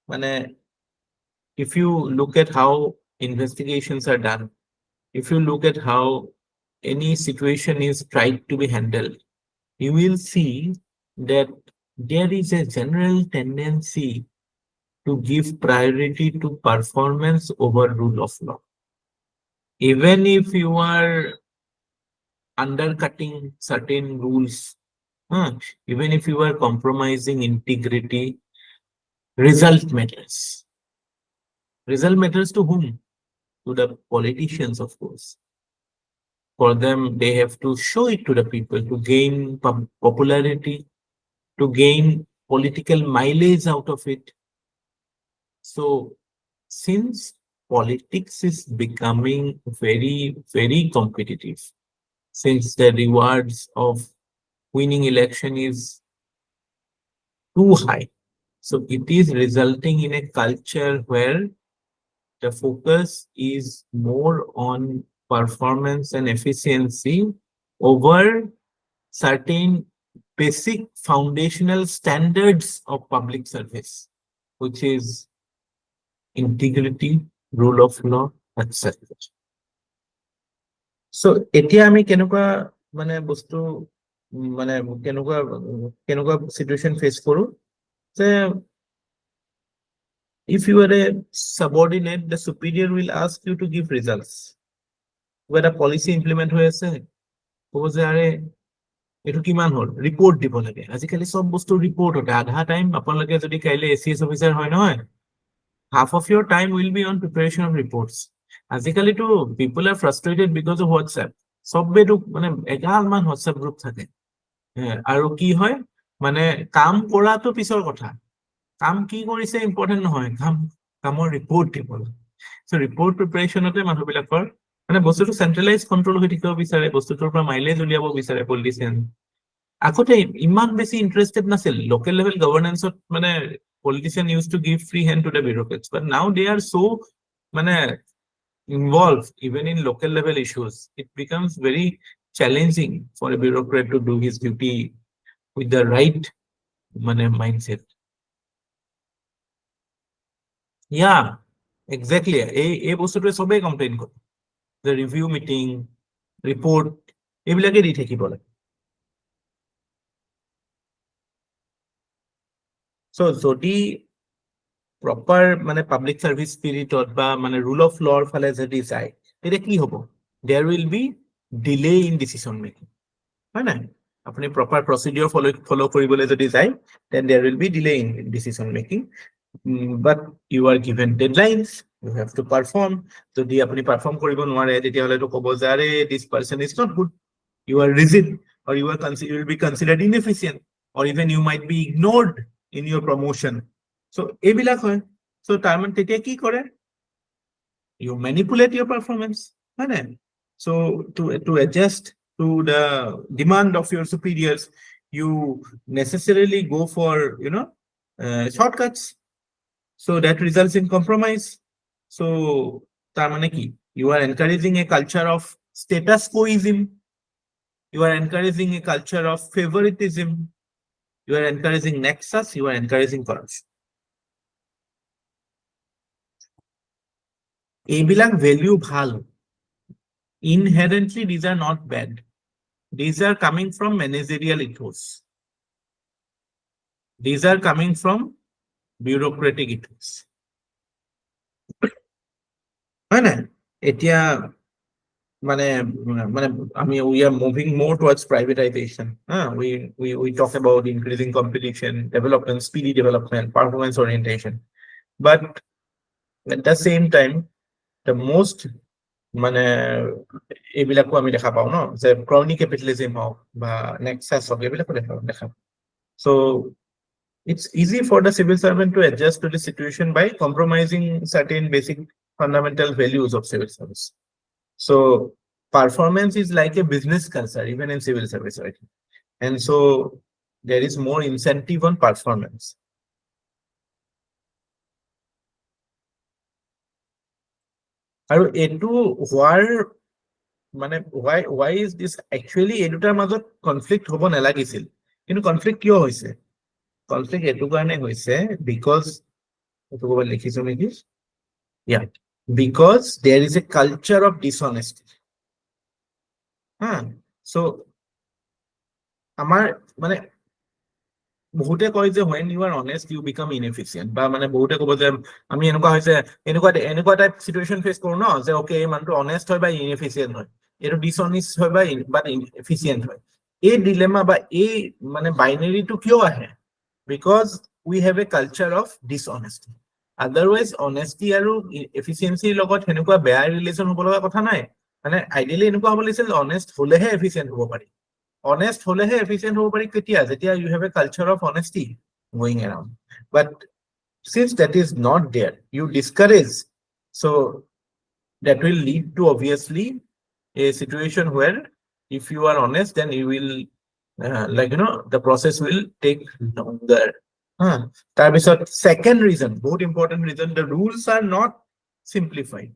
মানে if you look at how investigations are done, if you look at how any situation is tried to be handled, you will see that there is a general tendency to give priority to performance over rule of law. Even if you are undercutting certain rules, even if you are compromising integrity, result matters. Result matters to whom? To the politicians, of course. For them, they have to show it to the people to gain popularity, to gain political mileage out of it. So, since politics is becoming very, very competitive, since the rewards of winning election is too high, so it is resulting in a culture where the focus is more on performance and efficiency over certain basic foundational standards of public service, which is integrity, rule of law, etc. So এতিয়া আমি কেনেকুৱা মানে বস্তু মানে কেনেকুৱা situation face কৰো যে if you are a subordinate, the superior will ask you to give results. Where a policy implement হৈ আছে ক'ব যে আৰে এটো কিমান হল ৰিপৰ্ট দিব লাগে আজিকালি সব বস্তু ৰিপৰ্ট হতে আধা টাইম আপোনালোকে যদি কাইলে এসিএস অফিসাৰ হয় নহয় half of your time will be on preparation of reports. আজিকালি তো people are frustrated because of WhatsApp. সবে তো মানে এগাল মান WhatsApp গ্ৰুপ থাকে আৰু কি হয় মানে কাম কৰাটো পিছৰ কথা কাম কি কৰিছে ইম্পৰ্টেন্ট নহয় কামৰ ৰিপৰ্ট দিব সো ৰিপৰ্ট প্ৰিপাৰেচনতে মানুহবিলাকৰ মানে বস্তুটো সেন্ট্ৰালাইজ কন্ট্ৰোল হৈ থাকিব বিচাৰে বস্তুটোৰ পৰা মাইলেজ উলিয়াব বিচাৰে পলিটিচিয়ান আগতে ইমান বেছি ইন্টাৰেস্টেড নাছিল লোকেল লেভেল গভৰ্নেন্সত মানে politicians used to give free hand to the bureaucrats, but now they are so involved even in local level issues. It becomes very challenging for a bureaucrat to do his duty with the right mindset. Yeah, exactly. এই বস্তুটোৱে সবে complain কৰে the review meeting report এইবিলাকে দি থাকিব লাগে so যদি proper মানে public service spirit বা মানে rule of law ফালে যদি যায় তেতিয়া কি হ'ব there will be delay in decision making হয় না আপুনি proper procedure follow কৰিবলৈ যদি যায় then there will be delay in decision making but you are given deadlines you have to perform যদি আপুনি perform কৰিব নোৱাৰে তেতিয়া হলে তো ক'ব যে আৰে this person is not good you are rigid or you will be considered inefficient or even you might be ignored in your promotion. So এইবিলাক হয় so তাৰমান তেতিয়া কি কৰে you manipulate your performance হয় না so to adjust to the demand of your superiors you necessarily go for shortcuts so that results in compromise so তাৰমানে কি you are encouraging a culture of status quoism you are encouraging a culture of favoritism you are encouraging nexus you are encouraging corruption এইবিলাক value ভাল inherently these are not bad these are coming from managerial ethos these are coming from bureaucratic ethos হয় না এতিয়া মানে we are moving more towards privatization we talk about increasing competition development speedy development performance orientation but at the same time the most মানে এইবিলাকো আমি দেখা পাও ন যে ক্রনি ক্যাপিটালিজম হোক বা নেক্সাস হোক এইবিলাকো দেখা so it's easy for the civil servant to adjust to the situation by compromising certain basic fundamental values of civil service so performance is like a business culture even in civil service right and so there is more incentive on performance আৰু এটো হোৱাৰ মানে why is this actually এডুটাৰ মাজত conflict হ'ব নালাগিছিল কিন্তু conflict কিয় হৈছে কনফ্লিক্ট এটো কাৰণে হৈছে because এটো ক'ব লিখিছো নেকি yeah because there is a culture of dishonesty So আমাৰ মানে বহুতে কয় যে when you are honest you become inefficient বা মানে বহুতে ক'ব যে আমি এনেকুৱা হৈছে এনেকুৱা টাইপ সিচুৱেচন ফেচ কৰো ন যে ওকে এই মানুহটো অনেষ্ট হয় বা ইনএফিচিয়েন্ট হয় এইটো ডিসঅনেষ্ট হয় বা এফিচিয়েন্ট হয় এই ডিলেমা বা এই মানে বাইনাৰীটো কিয় আহে because we have a culture of dishonesty otherwise honesty আৰু efficiency লগত হেনেকুৱা বেয়া ৰিলেচন হ'ব লগা কথা নাই মানে আইডিয়ালি এনেকুৱা হ'ব লাগিছিল honest হলেহে efficient হ'ব পাৰি honest holehe efficient hobo pari ketia jetia you have a culture of honesty going around but since that is not there you discourage so that will lead to obviously a situation where if you are honest then you will like the process will take longer second reason बहुत important reason the rules are not simplified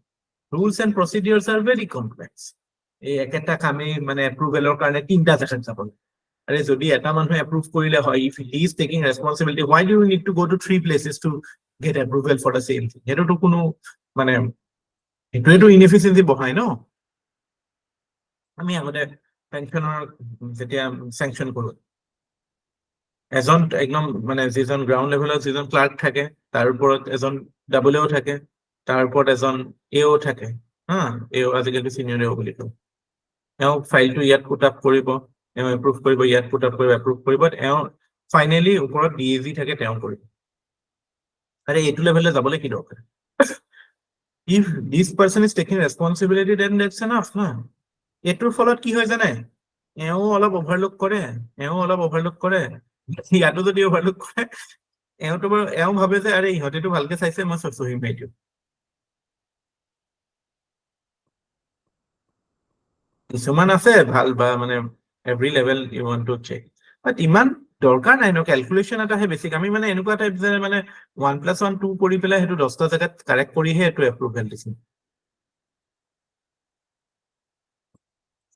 rules and procedures are very complex এই একটা কামে মানে এপ্ৰুভেলৰ কাৰণে তিনটা section চাব আৰে যদি এটা মানুহে এপ্ৰুভ কৰিলে হয় if he is taking responsibility why do you need to go to 3 places to get approval for the same thing এটো তো কোনো মানে এটোটো ইনএফিসিয়েন্সি বহাই ন আমি আগতে পেনশনৰ যেতিয়া স্যাংশন কৰো এজন একদম মানে যিজন গ্ৰাউন্ড লেভেলত যিজন ক্লাৰ্ক থাকে তাৰ ওপৰত এজন ডাবলও থাকে তাৰ ওপৰত এজন এও থাকে এও আজিকালি সিনিয়ৰ এও বুলি কয় এও ফাইলটো ইয়াত পুট আপ কৰিব এও এপ্ৰুভ কৰিব ইয়াত পুট আপ কৰিব এপ্ৰুভ কৰিব এও ফাইনালি ওপৰত ডিএজি থাকে তেও কৰিব আৰে এটো লেভেলে যাবলৈ কি দৰকাৰ if this person is taking responsibility then that's enough না এটোৰ ফলত কি হয় জানে এও অলপ ওভাৰলুক কৰে ইয়াতো যদি ওভাৰলুক কৰে এও ভাবে যে আৰে ইহতেটো ভালকে চাইছে মই সহি মাইটো কিছুমান আছে ভাল বা মানে every level you want to check but ইমান দৰকাৰ নাই ন ক্যালকুলেশন এটা হে বেসিক আমি মানে এনেকুৱা টাইপ যে মানে 1 + 1 2 কৰি পেলাই হেতু 10টা জায়গাত কাৰেক্ট কৰিহে এটো এপ্ৰুভেল দিছে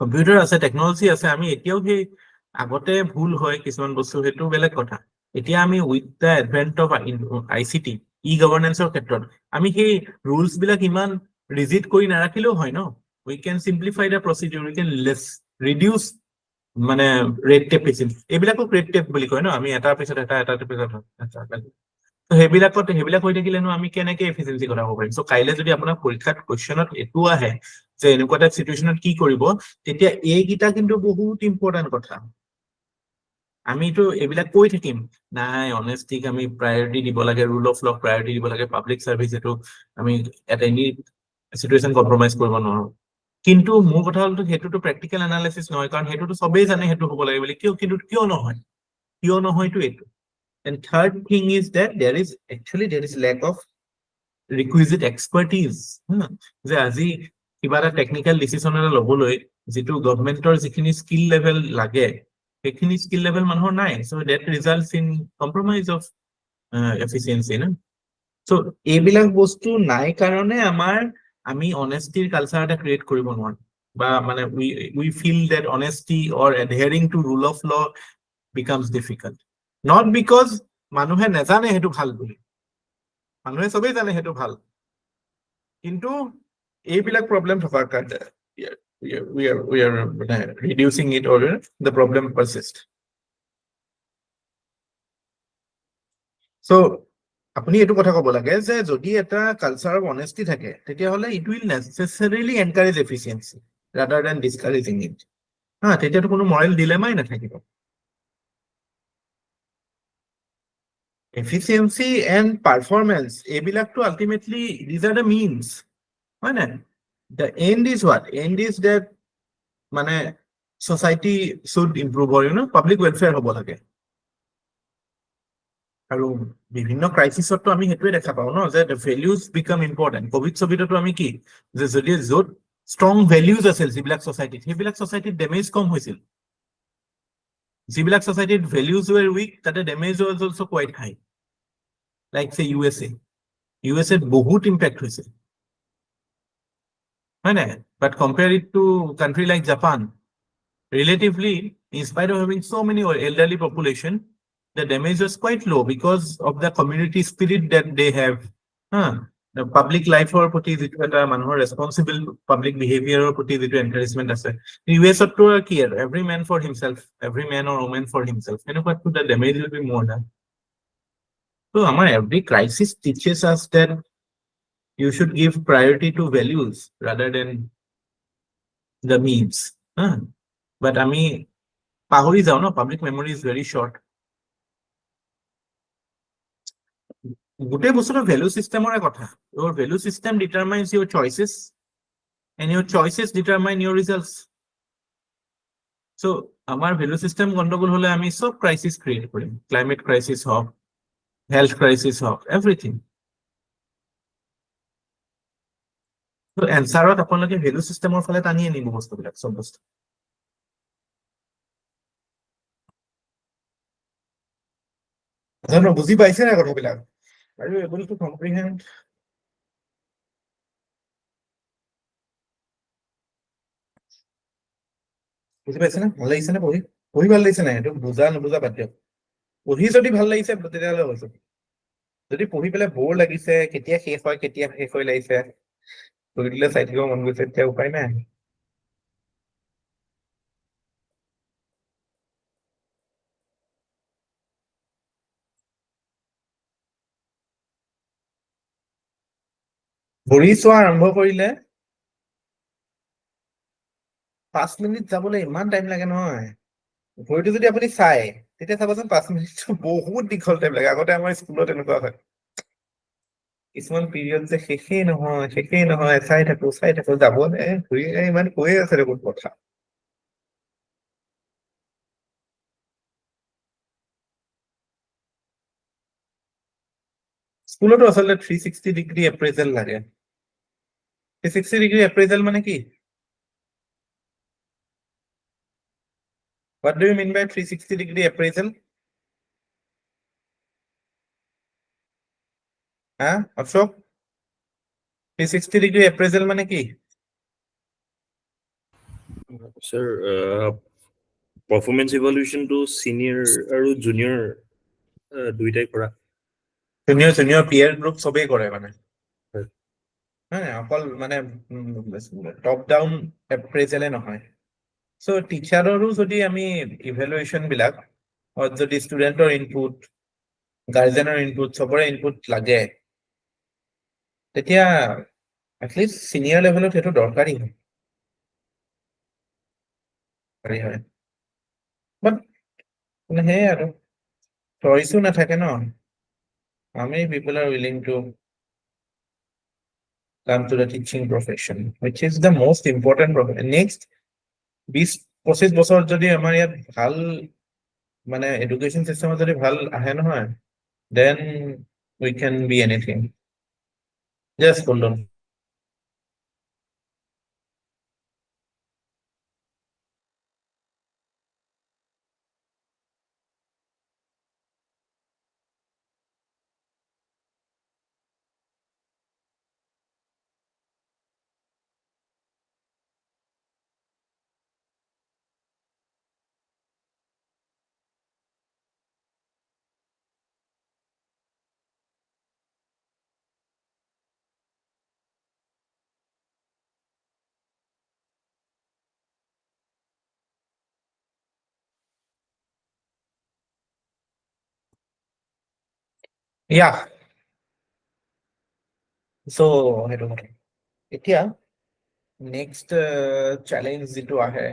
কম্পিউটাৰ আছে টেকনলজি আছে আমি এতিয়াও সেই আগতে ভুল হয় কিছুমান বস্তু হেতু বেলেগ কথা এতিয়া আমি with the advent of ICT e গভৰ্নেন্সৰ ক্ষেত্ৰত আমি সেই ৰুলস বিলাক ইমান ৰিজিড কৰি নাৰাখিলেও হয় ন we can simplify the procedure we can reduce মানে red tape এইবিলাকক red tape বুলি কয় ন আমি এটাৰ পিছত এটা তো হেবিলাক হৈ থাকিলেনো আমি কেনেকে এফিচিয়েন্সি কথা হ'ব পাৰিম সো কাইলে যদি আপোনাৰ পৰীক্ষাত কোৱেশ্চনত এটো আহে যে এনেকুৱা এটা সিচুৱেচনত কি কৰিব তেতিয়া এই গিটা কিন্তু বহুত ইম্পৰ্টেন্ট কথা আমিটো এবিলাক কৈ থাকিম নাই অনেষ্টিক আমি প্ৰায়োৰিটি দিব লাগে ৰুল অফ লক প্ৰায়োৰিটি দিব লাগে পাব্লিক সাৰ্ভিস এটো আমি এট এনি সিচুৱেচন কম্প্ৰমাইজ কৰিব নোৱাৰো কিন্তু মোৰ কথা হলটো হেতুটো প্ৰ্যাকটিক্যাল এনালাইসিস নহয় কাৰণ হেতুটো সবেই জানে হেতু হ'ব লাগে বুলি কিয় নহয়টো এটো and third thing is that there is lack of requisite expertise যে আজি কিবা এটা টেকনিক্যাল ডিসিশন এটা লবলৈ যেটো গভৰ্নমেন্টৰ যিখিনি স্কিল লেভেল লাগে সেইখিনি স্কিল লেভেল মানুহৰ নাই so that results in compromise of efficiency না so এইবিলাক বস্তু নাই কাৰণে আমি honesty কালচাৰ এটা ক্ৰিয়েট কৰিব নোৱাৰো বা মানে we feel that honesty or adhering to rule of law becomes difficult not because মানুহে নেজানে হেতু ভাল বুলি মানুহে সবেই জানে হেতু ভাল কিন্তু এইবিলাক প্ৰবলেম থকাৰ কাৰণে we are reducing it or the problem persists so আপুনি এটো কথা ক'ব লাগে যে যদি এটা কালচাৰ অফ অনেষ্টি থাকে তেতিয়া হলে it will necessarily encourage efficiency rather than discouraging it তেতিয়াটো কোনো moral dilemma নাথাকিব efficiency and performance এইবিলাক তো ultimately these are the means হয় না the end is what end is that মানে society should improve or public welfare হ'ব লাগে আৰু বিভিন্ন ক্ৰাইসিসত আমি হেতুৱে দেখা পাও ন যে the values become important Covid ছবিটো আমি কি যে যদি যত strong values আছিল যিবিলাক society সেইবিলাক society damage কম হৈছিল যিবিলাক society values were weak তাতে damage was also quite high like say USA বহুত impact হৈছে হয় না but compare it to country like Japan relatively in spite of having so many elderly population the damage was quite low because of the community spirit that they have public লাইফৰ প্ৰতি যিটো এটা মানুহৰ ৰেসপন্সিবল public বিহেভিয়াৰৰ প্ৰতি যিটো এনকাৰেজমেন্ট আছে ইউএছতো কি আৰু every man for himself every man or woman for himself এনেকুৱাটো the damage will be more না তো আমাৰ every crisis teaches us that you should give priority to values rather than the means but আমি পাহৰি যাও ন public memory is very short গোটেই বস্তুটো ভ্যালু সিস্টেমৰে কথা your value system determines your choices and your choices determine your results so আমাৰ value system গন্ডগোল হলে আমি সব ক্ৰাইসিস ক্ৰিয়েট কৰিম ক্লাইমেট ক্ৰাইসিস হওক হেলথ ক্ৰাইসিস হওক এভৰিথিং তো এনসাৰত আপোনালোকে ভ্যালু সিস্টেমৰ ফালে টানি আনিব বস্তুবিলাক সব বস্তু জানো বুজি পাইছে না কথাবিলাক are you able to comprehend বুজি পাইছে না ভাল লাগিছে না পঢ়ি পঢ়ি ভাল লাগিছে না এইটো বুজা নুবুজা বাদ দিয়ক পঢ়ি যদি ভাল লাগিছে তেতিয়াহ'লে হৈছে যদি পঢ়ি পেলাই বৰ লাগিছে কেতিয়া শেষ হয় লাগিছে পঢ়ি দিলে চাই থাকিব মন গৈছে তেতিয়া উপায় নাই পঢ়ি চোৱা আৰম্ভ কৰিলে 5 মিনিট যাবলৈ ইমান টাইম লাগে নহয় ঘড়ীটো যদি আপুনি চাই তেতিয়া চাবচোন 5 মিনিটটো বহুত দীঘল টাইম লাগে আগতে আমাৰ স্কুলত এনেকুৱা হয় কিছুমান পিৰিয়ড যে শেষেই নহয় চাই থাকো যাব নে ঘূৰি ইমান কৈয়ে আছে দেখোন কথা স্কুলতো আচলতে 360 ডিগ্ৰী এপ্ৰেজেল লাগে 360 ডিগ্ৰী এপ্ৰেজেল মানে কি what do you mean by 360 degree appraisal Ashok 360 degree appraisal মানে কি Sir, performance evaluation to senior আৰু junior দুইটাই কৰা junior peer group সবেই কৰে মানে হয়। অকল মানে টপ ডাউন এপ্ৰেজেলে নহয় সো টিচাৰৰো যদি আমি ইভ্যালুয়েশন বিলাক যদি ষ্টুডেন্টৰ ইনপুট গাৰ্জেনৰ ইনপুট সবৰে ইনপুট লাগে তেতিয়া এটলিষ্ট সিনিয়ৰ লেভেলত সেইটো দৰকাৰী হয় বাট মানে হে আৰু চইচো নাথাকে ন how many people are willing to come to the teaching profession which is the most important profession next 20-25 বছৰ যদি আমাৰ ইয়াত ভাল মানে এডুকেশন সিস্টেমত যদি ভাল আহে নহয় then we can be anything just hold on yeah so সেইটো কথা এতিয়া next challenge যিটো আহে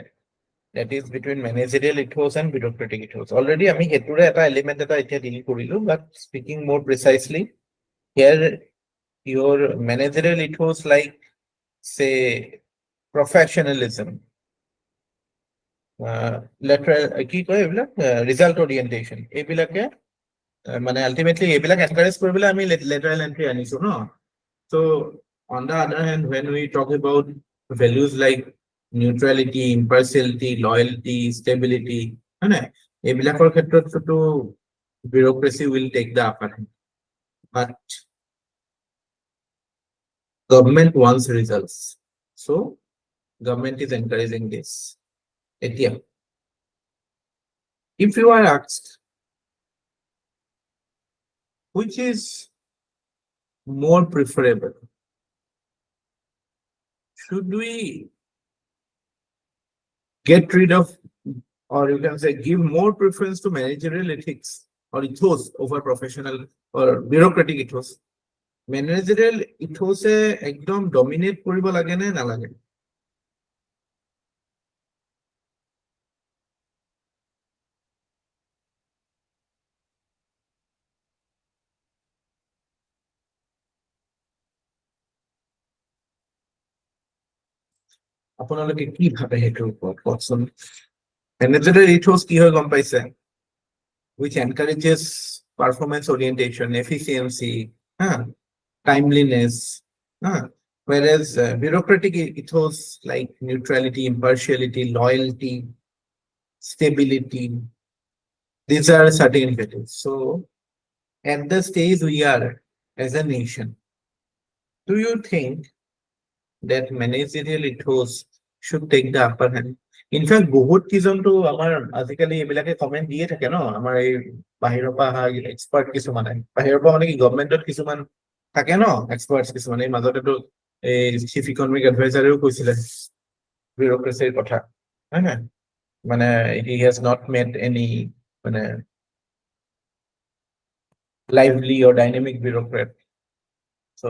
that is between managerial ethos and bureaucratic ethos already আমি হেতুৰে এটা element এটা এতিয়া ডিল কৰিলো but speaking more precisely here your managerial ethos like say professionalism lateral কি কয় এইবিলাক result orientation এইবিলাকে মানে ultimately এইবিলাক encourage কৰিবলৈ আমি lateral entry আনিছো ন so on the other hand when we talk about values like neutrality impartiality loyalty stability হয় না এইবিলাকৰ ক্ষেত্ৰতটো bureaucracy will take the upper hand but government wants results so government is encouraging this এতিয়া if you are asked which is more preferable? Should we get rid of, or you can say give more preference to managerial ethics or ethos over professional or bureaucratic ethos? Managerial ethos একদম dominate কৰিব লাগে নে নালাগে? আপোনালোকে কি ভাবে সেইটোৰ ওপৰত কওকচোন? Managerial ethos কি হয় গম পাইছে? Which encourages performance orientation, efficiency, timeliness. Whereas bureaucratic ethos like neutrality, impartiality, loyalty, stability, these are certain values. So at the stage we are as a nation, do you think that managerial ethos should take the upper hand? In fact, বহুত কিজনটো আমাৰ আজিকালি এইবিলাকে comment দিয়ে থাকে ন, আমাৰ এই বাহিৰৰ পৰা অহা এক্সপাৰ্ট কিছুমানে, বাহিৰৰ পৰা মানে কি গভৰ্ণমেণ্টত কিছুমান থাকে ন এক্সপাৰ্টছ কিছুমান, এই মাজতেতো এই চিফ ইকনমিক এডভাইজাৰেও কৈছিলে বিউৰোক্ৰেচিৰ কথা, হয় নাই? মানে he has not made any মানে lively or dynamic bureaucrat. So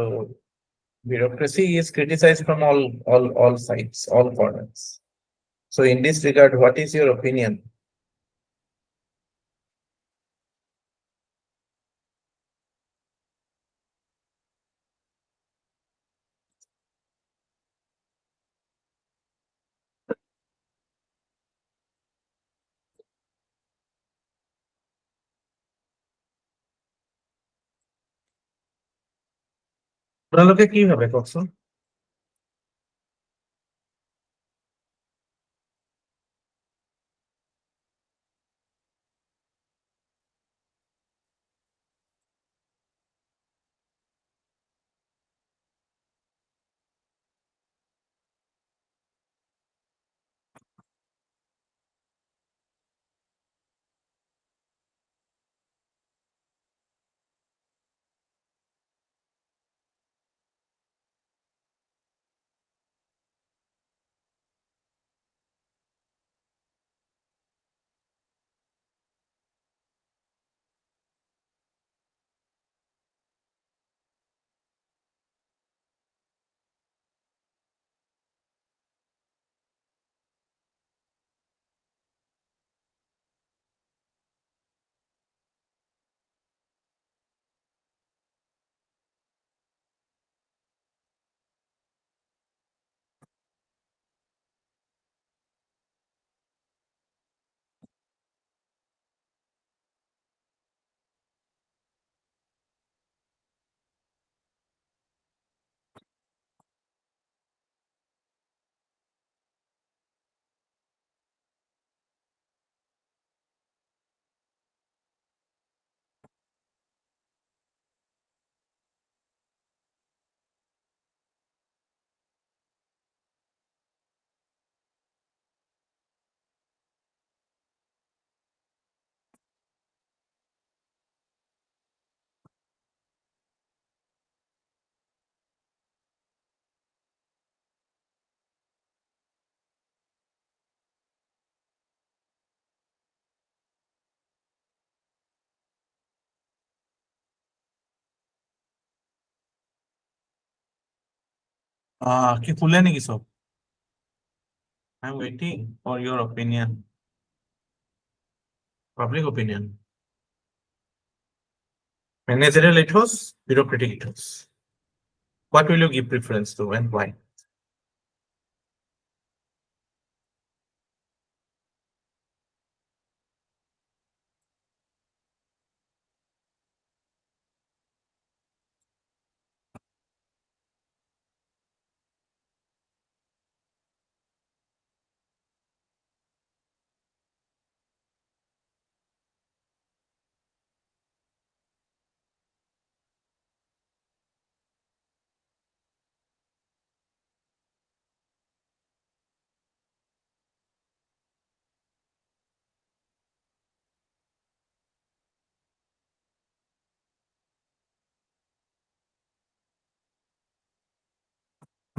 bureaucracy is criticized from all sides, all corners. So in this regard, what is your opinion? আপোনালোকে কি ভাবে কওকচোন? কি ফুলে নেকি সব? I'm waiting for your opinion, public opinion. Managerial ethos, bureaucratic ethos. What will you give preference to and why?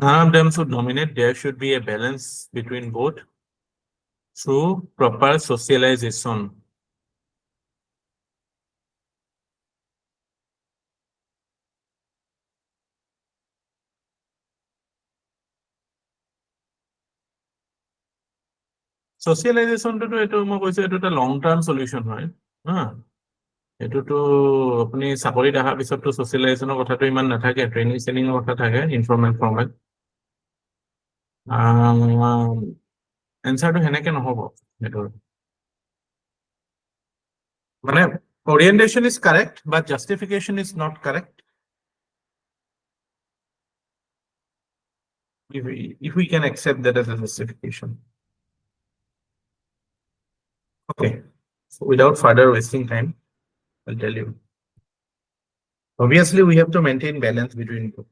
None of them should dominate. There should be a balance between both through proper socialization. Socialization to etu moi koisu etu ta long term solution hoy ha etu to apni sakori daha bisot to socialization kotha to iman nathake training kotha thake informal formal answer to heneke nohobo etu mane orientation is correct but justification is not correct if we can accept that as a justification. Okay, so without further wasting time, I'll tell you. Obviously, we have to maintain balance between both.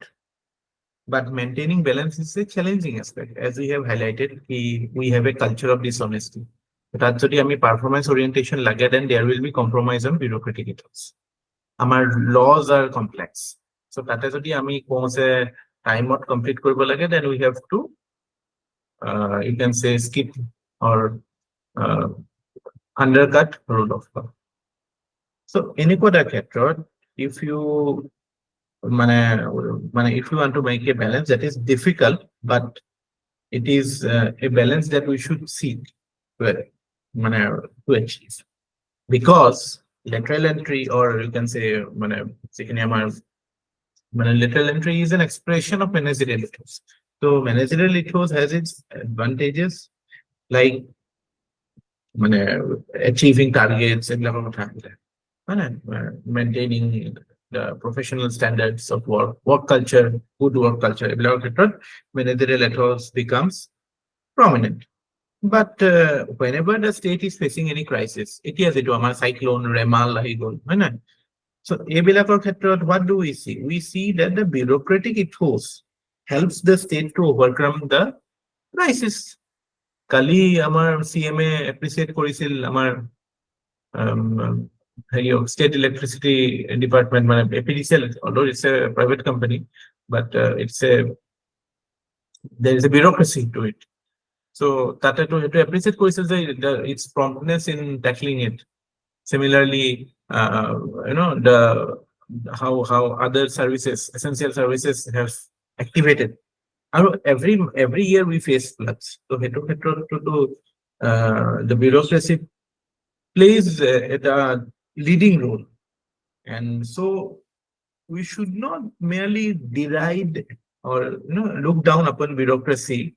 But maintaining balance is a challenging aspect. As we have highlighted, we have a culture of dishonesty. But actually, performance orientation lage, then there will be compromise on bureaucratic ethos. Our laws are complex. So that is a time out complete korbo lage, then we have to you can say skip or undercut rule of law. So এনেকুৱা ক্ষেত্ৰত if you if you want to make a balance that is difficult but it is a balance that we should seek to achieve because lateral entry or you can say lateral entry is an expression of managerial ethos. So managerial ethos has its advantages like achieving targets and maintaining the professional standards of work culture, good work culture, managerial ethos becomes prominent. But whenever the state is facing any crisis, it is a cyclone, remal, so what do we see? We see that the bureaucratic ethos helps the state to overcome the crisis. Kali amar CMA appreciate korisil amar state electricity department, APSC, although it's a private company, but there is a bureaucracy to it. So that to appreciate its promptness in tackling it. Similarly, how other services, essential services, have activated. Every year we face floods. So the bureaucracy plays a leading role, and so we should not merely deride or look down upon bureaucracy,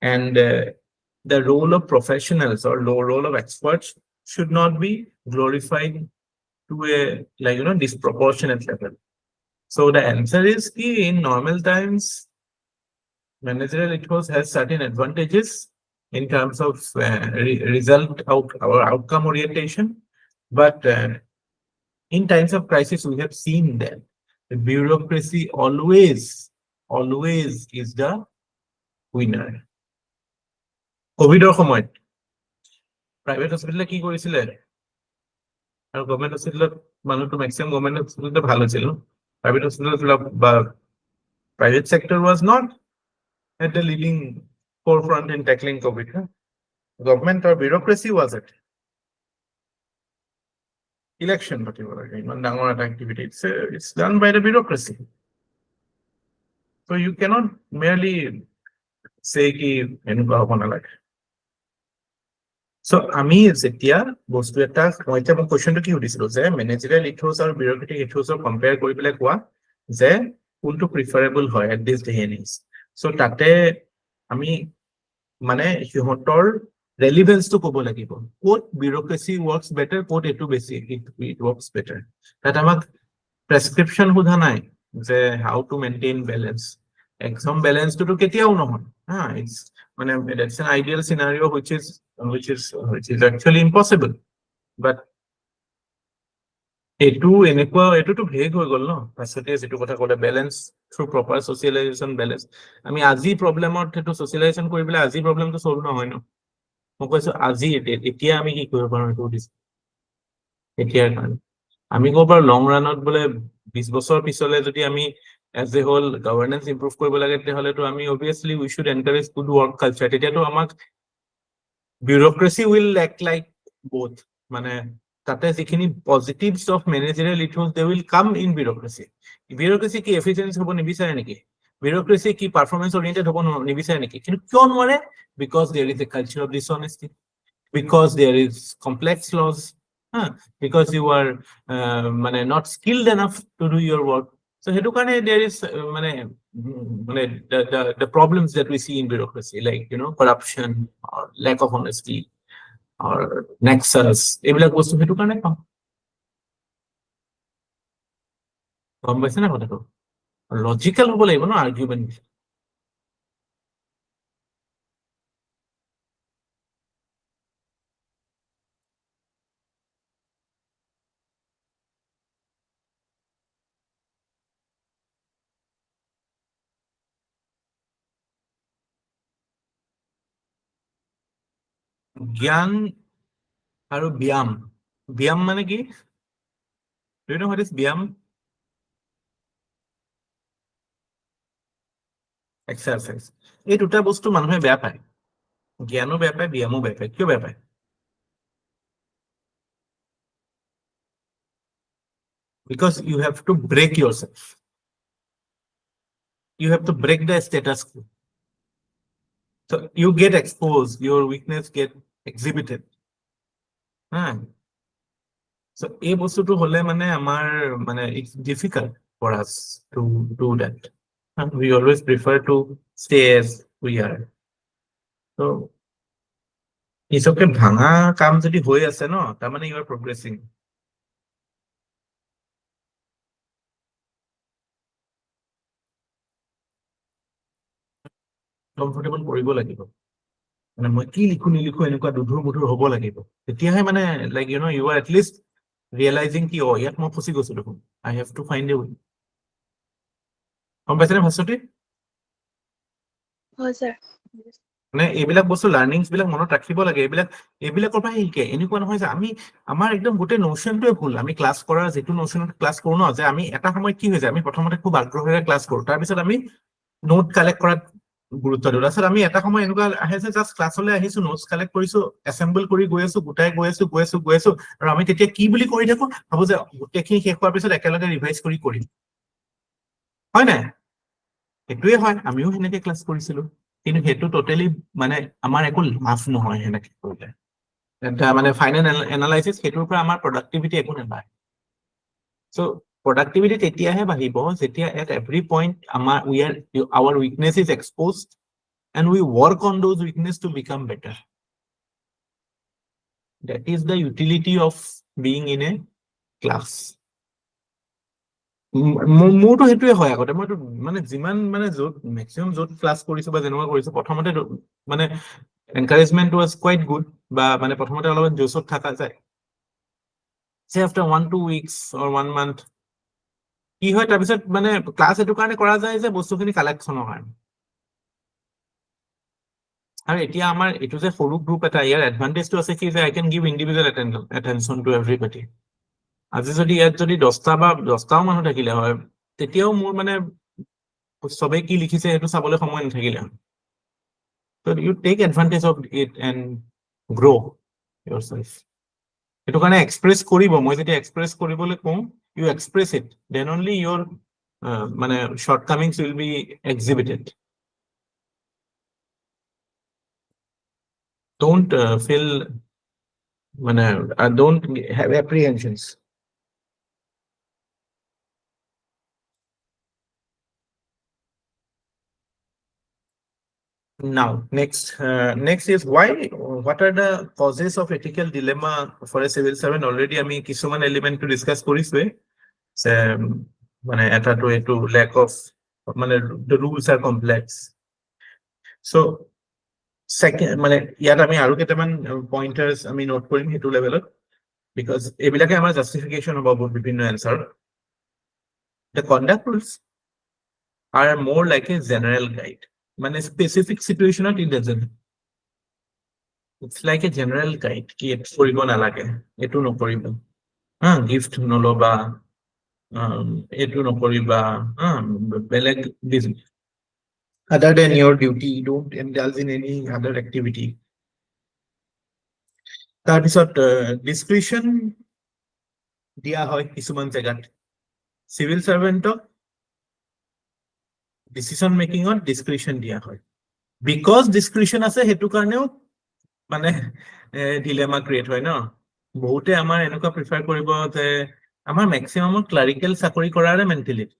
and the role of professionals or role of experts should not be glorified to a disproportionate level. So the answer is in normal times managerial ethos has certain advantages in terms of outcome orientation, but in times of crisis we have seen that the bureaucracy always is the winner. কোভিডৰ সময়ত private হস্পিটেলে কি কৰিছিলে আৰু government হস্পিটেলত মানুহটো maximum government হস্পিটেলতে ভাল হৈছিল প্ৰাইভেট হস্পিটেলত বা private sector was not at the leading forefront in tackling COVID. Government or bureaucracy was it. Election, activity. It's done by the bureaucracy. So you cannot merely say ki enuka hobo nalage. So ami jetia bostu eta moita mon question to ki udisilo je managerial ethos or bureaucratic ethos compare kori pele koa je kuntu preferable hoy at this day and age. So tate ami hihotor relevance to kobo lagibo what bureaucracy works better what etu basic it works better that amak prescription hudha nai je how to maintain balance exam balance to ketiao nohon it's that's an ideal scenario which is actually impossible but etu to vague hoi gol no percentage etu kotha kole balance through proper socialization balance ami aji problem etu socialization koribele aji problem to solve no hoy no মই কৈছো আজি এতিয়া আমি কি কৰিব পাৰো এটো দিছ এতিয়া আমি ক'ব পাৰো লং ৰানত বলে 20 বছৰ পিছলে যদি আমি as a whole governance improve কৰিব লাগে তেতিয়াহ'লেতো আমি obviously we should encourage good work culture তেতিয়াতো আমাক bureaucracy will act like both মানে তাতে যিখিনি positives of managerial ethos they will come in bureaucracy কি efficiency হ'ব নিবিচাৰে নেকি bureaucracy কি performance oriented হ'ব নিবিচাৰে নেকি কিন্তু কিয় নোৱাৰে because there is a culture of dishonesty because there is complex laws because you are not skilled enough to do your work so hetu karone there is the problems that we see in bureaucracy like corruption or lack of honesty or nexus ebilak bostu hetu karone গম পাইছে না কথাটো logical হ'ব লাগিব ন argument জ্ঞান আৰু ব্যায়াম মানে কি do you know what is ব্যায়াম exercise এই দুটা বস্তু মানুহে বেয়া পায় জ্ঞানো বেয়া পায় ব্যায়ামো বেয়া পায় কিয় বেয়া পায় because you have to break yourself you have to break the status quo so you get exposed your weakness get exhibited so এই বস্তুটো হলে মানে আমাৰ মানে it's difficult for us to do that we always prefer to stay as we are so নিজকে ভাঙা কাম যদি হৈ আছে ন তাৰমানে you are progressing কমফৰ্টেবল কৰিব লাগিব মানে মই কি লিখো নিলিখো এনেকুৱা দুধুৰ মুধুৰ হ'ব লাগিব তেতিয়াহে মানে like you are at least realizing কি ইয়াত মই ফচি গৈছো দেখোন I have to find a way গম পাইছেনে ভাস্বতী হয় স্যাৰ মানে এইবিলাক বস্তু লাৰ্নিংছ বিলাক মনত ৰাখিব লাগে এইবিলাকৰ পৰা শিকে এনেকুৱা নহয় যে আমি আমাৰ একদম গোটেই নোশনটোৱে ভুল আমি ক্লাছ কৰাৰ যিটো নোশনত ক্লাছ কৰো ন যে আমি এটা সময় কি হৈ যায় আমি প্ৰথমতে খুব আগ্ৰহেৰে ক্লাছ কৰো তাৰপিছত আমি নোট কালেক্ট কৰাত গুৰুত্ব দিওঁ তাৰপিছত আমি এটা সময় এনেকুৱা আহে যে জাষ্ট ক্লাছলৈ আহিছো নোটছ কালেক্ট কৰিছো এছেম্বল কৰি গৈ আছো গোটাই গৈ আছো আৰু আমি তেতিয়া কি বুলি কৰি থাকো ভাবো যে গোটেইখিনি শেষ হোৱাৰ পিছত একেলগে ৰিভাইজ কৰিম হয় নাই সেইটোৱে হয় আমিও সেনেকে ক্লাছ কৰিছিলো কিন্তু সেইটো টোটেলি মানে আমাৰ একো লাভ নহয় সেনেকে কৰিলে এটা মানে ফাইনেল এনালাইচিছ সেইটোৰ পৰা আমাৰ প্ৰডাক্টিভিটি একো নাপায় so productivity তেতিয়াহে বাঢ়িব যেতিয়া at every point our weakness is exposed and we work on those weakness to become better that is the utility of being in a class মোৰতো সেইটোৱে হয় আগতে মইতো মানে যিমান মানে য'ত মেক্সিমাম য'ত ক্লাছ কৰিছো বা যেনেকুৱা কৰিছো প্ৰথমতে মানে এনকাৰেজমেন্ট ৱাজ কোৱাইট গুড বা মানে প্ৰথমতে অলপ জোচত থকা যায় say after 1-2 weeks or 1 month কি হয় তাৰপিছত মানে ক্লাছ এটো কাৰণে কৰা যায় যে বস্তুখিনি কালেকশ্যনৰ কাৰণে আৰু এতিয়া আমাৰ এটো যে সৰু গ্ৰুপ এটা ইয়াৰ এডভান্টেজটো আছে কি যে I can give individual attention to everybody আজি যদি ইয়াত যদি 10টা বা 10টাও মানুহ থাকিলে হয় তেতিয়াও মোৰ মানে সবে কি লিখিছে এটো চাবলৈ সময় নাথাকিলে so you take advantage of it and grow yourself এটো কাৰণে এক্সপ্ৰেছ কৰিব মই যদি এক্সপ্ৰেছ কৰিবলৈ কওঁ you express it then only your মানে shortcomings will be exhibited don't feel মানে don't have apprehensions now next is what are the causes of ethical dilemma for a civil servant already আমি কিছুমান element to discuss কৰিছোৱে মানে এটা তো এটো lack of মানে the rules are complex so second মানে ইয়াত আমি আৰু কেইটামান পইণ্টাৰ্স আমি নোট কৰিম হেতু লেভেলত বিকজ এবিলাকে আমাৰ জাস্টিফিকেশন হ'ব বিভিন্ন answer the conduct rules are more like a general guide মানে specific situation it doesn't it's like a general guide কি এটো কৰিব নালাগে এটো নকৰিব গিফট নলবা এইটো নকৰিবা বেলেগ other than your duty don't indulge in any other activity তাৰপিছত discretion দিয়া হয় কিছুমান জায়গাত civil servant decision making on discretion দিয়া হয় because discretion আছে হেতু কাৰণেও মানে dilemma create হয় ন বহুতে আমাৰ এনেকুৱা প্ৰিফাৰ কৰিব যে আমাৰ ম্যাক্সিমাম ক্লাৰিকেল চাকৰি কৰাৰে মেন্টালিটি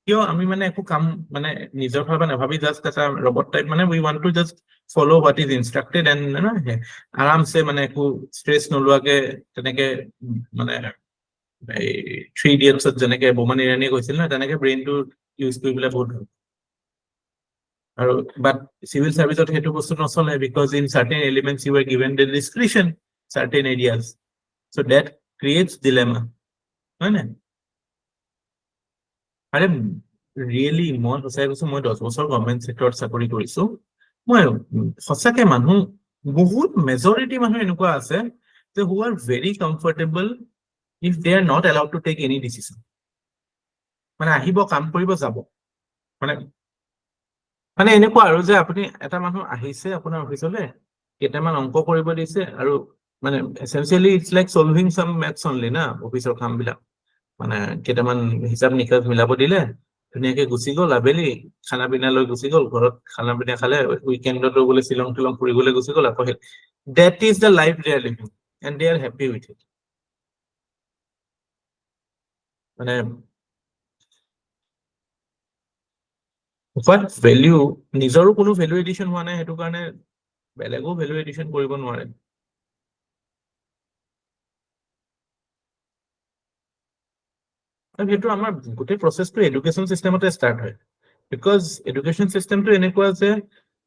কিয় আমি মানে একো কাম মানে নিজৰ ভাবে নাভাবি জাস্ট এটা ৰবট টাইপ মানে we want to just follow what is instructed and আৰামছে মানে একো ষ্ট্ৰেছ নলোৱাকে তেনেকে মানে এই 3 idiots যেনেকে বোমান ইৰাণীয়ে কৈছিল না তেনেকে ব্ৰেইনটো ইউজ কৰিবলৈ বহুত ভাল আৰু but civil service হেতু বস্তু নচলে because in certain elements you are given the discretion certain areas so that creates dilemma হয় না আরে রিয়েলি মই সঁচাই কৈছো মই 10 বছৰ গভৰ্ণমেণ্ট সেক্টৰত চাকৰি কৰিছো মই সঁচাকে মানুহ বহুত মেজৰিটি মানুহ এনেকুৱা আছে যে who are very comfortable if they are not allowed to take any decision মানে আহিব কাম কৰিব যাব মানে মানে এনেকুৱা আৰু যে আপুনি এটা মানুহ আহিছে আপোনাৰ অফিচলে কেইটামান অংক কৰিব দিছে আৰু মানে essentially it's like solving sum maths only না অফিচৰ কামবিলাক মানে কেইটামান হিচাপ নিকাচ মিলাব দিলে ধুনীয়াকে গুচি গ'ল আবেলি খানা পিনা লৈ গুচি গ'ল ঘৰত খানা পিনা খালে উইকেণ্ডতো বোলে শ্বিলং টিলং ফুৰিবলৈ গুচি গ'ল আকৌ that is the life they are living and they are happy with it মানে what value নিজৰো কোনো ভ্যালু এডিশন হোৱা নাই হেতু কাৰণে বেলেগো ভ্যালু এডিশন কৰিব নোৱাৰে হেতু আমাৰ গোটেই প্ৰসেসটো এডুকেশন সিস্টেমতে স্টাৰ্ট হয় because education system to এনেকুৱা যে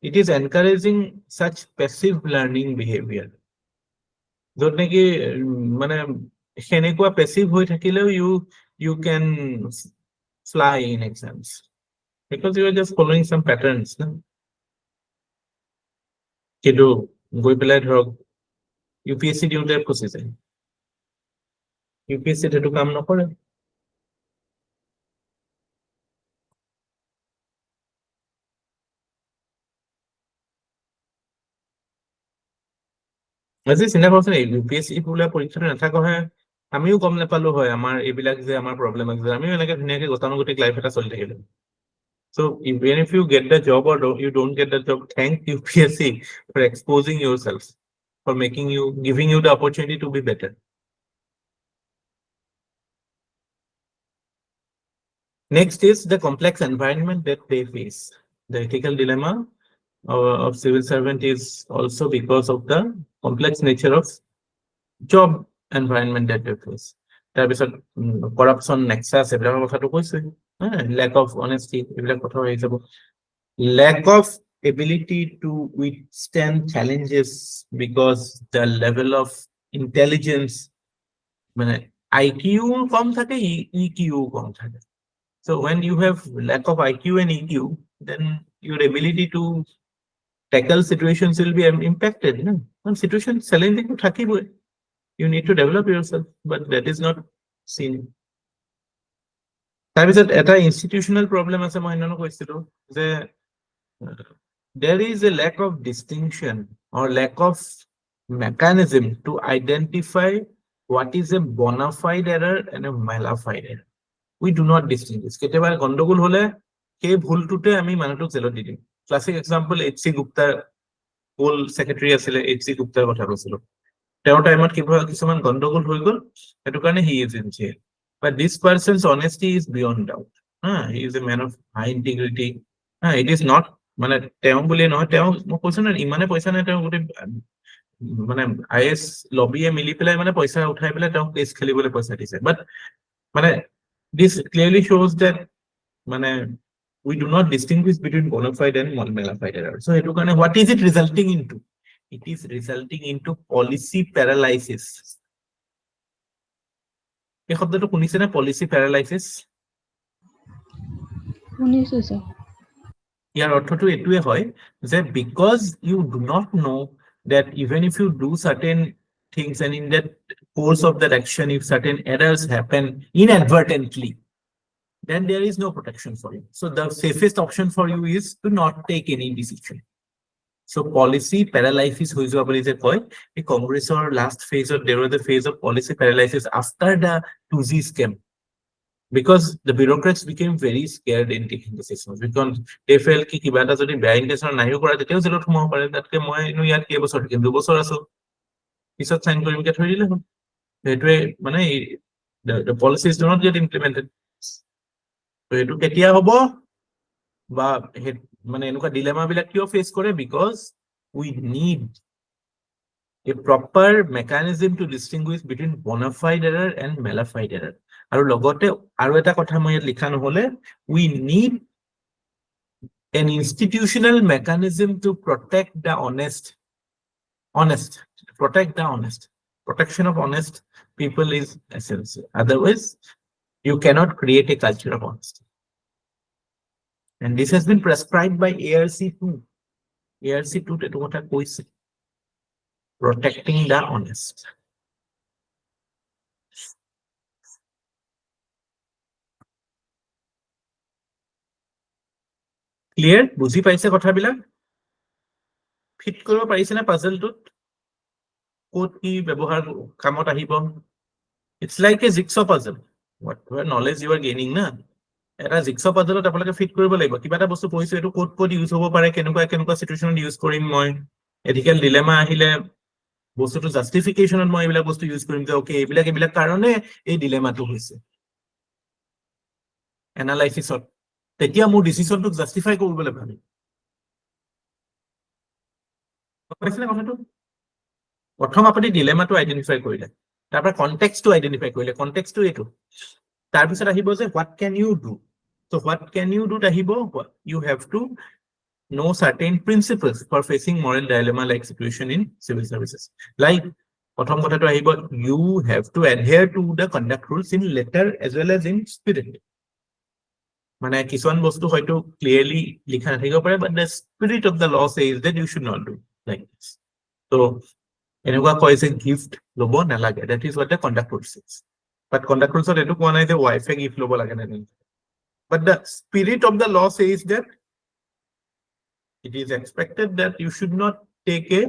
it is encouraging such passive learning behavior যত নেকি মানে সেনেকুৱা passive হৈ থাকিলেও you can fly in exams because you are just following some patterns না কিন্তু গৈ পেলাই ধৰক UPSC দিওঁতে ফচি যায় UPSC হেতু কাম নকৰে আজি চিন্তা কৰকচোন UPSC বোলা পৰীক্ষাটো নাথাকে হয় আমিও গম নাপালো হয় আমাৰ এইবিলাক যে আমাৰ প্ৰবলেম আছে আমিও এনেকে ধুনীয়াকে গতানুগতিক লাইফ এটা চলি থাকিলো so even if you get the job or you don't get the job thank UPSC for exposing yourself for giving you the opportunity to be better next is the complex environment that they face the ethical dilemma of civil servant is also because of the complex nature of job environment that they face তাৰপিছত corruption nexus এইবিলাকৰ কথাটো কৈছে lack of honesty এইবিলাক কথা হৈ যাব lack of ability to withstand challenges because the level of intelligence মানে IQ কম থাকে EQ কম থাকে so when you have lack of IQ and EQ then your ability to tackle situations will be impacted no and situation challenging to থাকিবই you need to develop yourself but that is not seen তাৰপিছত এটা institutional problem আছে মই এনে কৈছিলো যে there is a lack of distinction or lack of mechanism to identify what is a bona fide error and a mala fide error we do not distinguish কেতিয়াবা গন্ডগোল হলে সেই ভুলটোতে আমি মানুহটোক জেলত দি দিম classic example HC Gupta home secretary আছিলে HC গুপ্তাৰ কথা কৈছিলো তেওঁৰ টাইমত কিছুমান গন্ডগোল হৈ গল হেতু কাৰণে he is in jail but this person's honesty is beyond doubt he is a man of high integrity it is not মানে তেওঁ বুলি নহয় তেওঁ মই কৈছো না ইমানে পইচা নাই তেওঁ গোটেই মানে IAS লবিয়ে মিলি পেলাই মানে পইচা উঠাই পেলাই তেওঁ কেছ খেলিবলৈ পইচা দিছে but মানে this clearly shows that মানে we do not distinguish between bona fide and mala fide error so hetu karone what is it resulting into it is resulting into policy paralysis এই শব্দটো শুনিছে না policy paralysis শুনিছো sir ইয়াৰ অৰ্থটো এটোৱে হয় যে because you do not know that even if you do certain things, and in that course of that action, if certain errors happen inadvertently, then there is no protection for you. So the safest option for you is to not take any decision. So policy paralysis হৈ যোৱা বুলি যে কয়, এই কংগ্ৰেছৰ last phase of, there was the phase of policy paralysis after the 2G scam. Because the bureaucrats became very scared in taking decisions, because they felt ki kiba eta jodi beya intention nahiও কৰা তেতিয়াও জেলত সোমাব পাৰে, তাতকে মই ইয়াত কেইবছৰ থাকিম, 2 বছৰ আছো, পিছত সাইন কৰিমকে থৈ দিলে হ'ল। সেইটোৱে মানে the policies do not get implemented. তো এইটো কেতিয়া হ'ব বা মানে এনেকুৱা ডিলেমা বিলাক কিয় ফেচ কৰে, because we need a proper mechanism to distinguish between bona fide error and mala fide error. আৰু লগতে আৰু এটা কথা মই ইয়াত লিখা নহলে, we need an institutional mechanism to protect the honest. Protection of honest people is essential. Otherwise, you cannot create a culture of honesty. And this has been prescribed by ARC2. ARC2 to what I say, protecting the honest. Clear? বুজি পাইছে কথাবিলাক? Fit কৰিব পাৰিছে না পাজলটোত? ক'ত কি ব্যৱহাৰ কামত আহিব? It's like a jigsaw puzzle. Whatever knowledge you are gaining না, এটা jigsaw puzzle আপোনালোকে ফিট কৰিব লাগিব। কিবা এটা বস্তু পঢ়িছো, এইটো ক'ত ইউজ হ'ব পাৰে, কেনেকুৱা সিচুৱেচনত ইউজ কৰিম মই, এথিকেল ডিলেমা আহিলে বস্তুটো জাস্টিফিকেশনত মই এইবিলাক বস্তু ইউজ কৰিম যে ওকে এইবিলাক কাৰণে এই ডিলেমাটো হৈছে এনালাইসিসত, তেতিয়া মোৰ ডিসিশনটোক জাস্টিফাই কৰিবলৈ ভাবি পাইছেনে কথাটো? প্ৰথম আপুনি ডিলেমাটো আইডেন্টিফাই কৰিলে, তাৰপৰা কনটেক্সটটো আইডেন্টিফাই কৰিলে, কনটেক্সটটো এইটো, তাৰপিছত আহিব যে what can you do. So what can you do আহিব, you have to know certain principles for facing moral dilemma like situation in civil services. Like প্ৰথম কথাটো আহিব, you have to adhere to the conduct rules in letter as well as in spirit. মানে কিছুমান বস্তু হয়তো clearly লিখা নাথাকিব পাৰে, but the spirit of the law says that you should not do like this. So এনেকুৱা কয় যে গিফট ল'ব নালাগে, that is what the conduct rules says. But conduct rules এইটো কোৱা নাই যে ৱাইফে গিফট ল'ব লাগে নে নাই। But the spirit of the law says that it is expected that you should not take a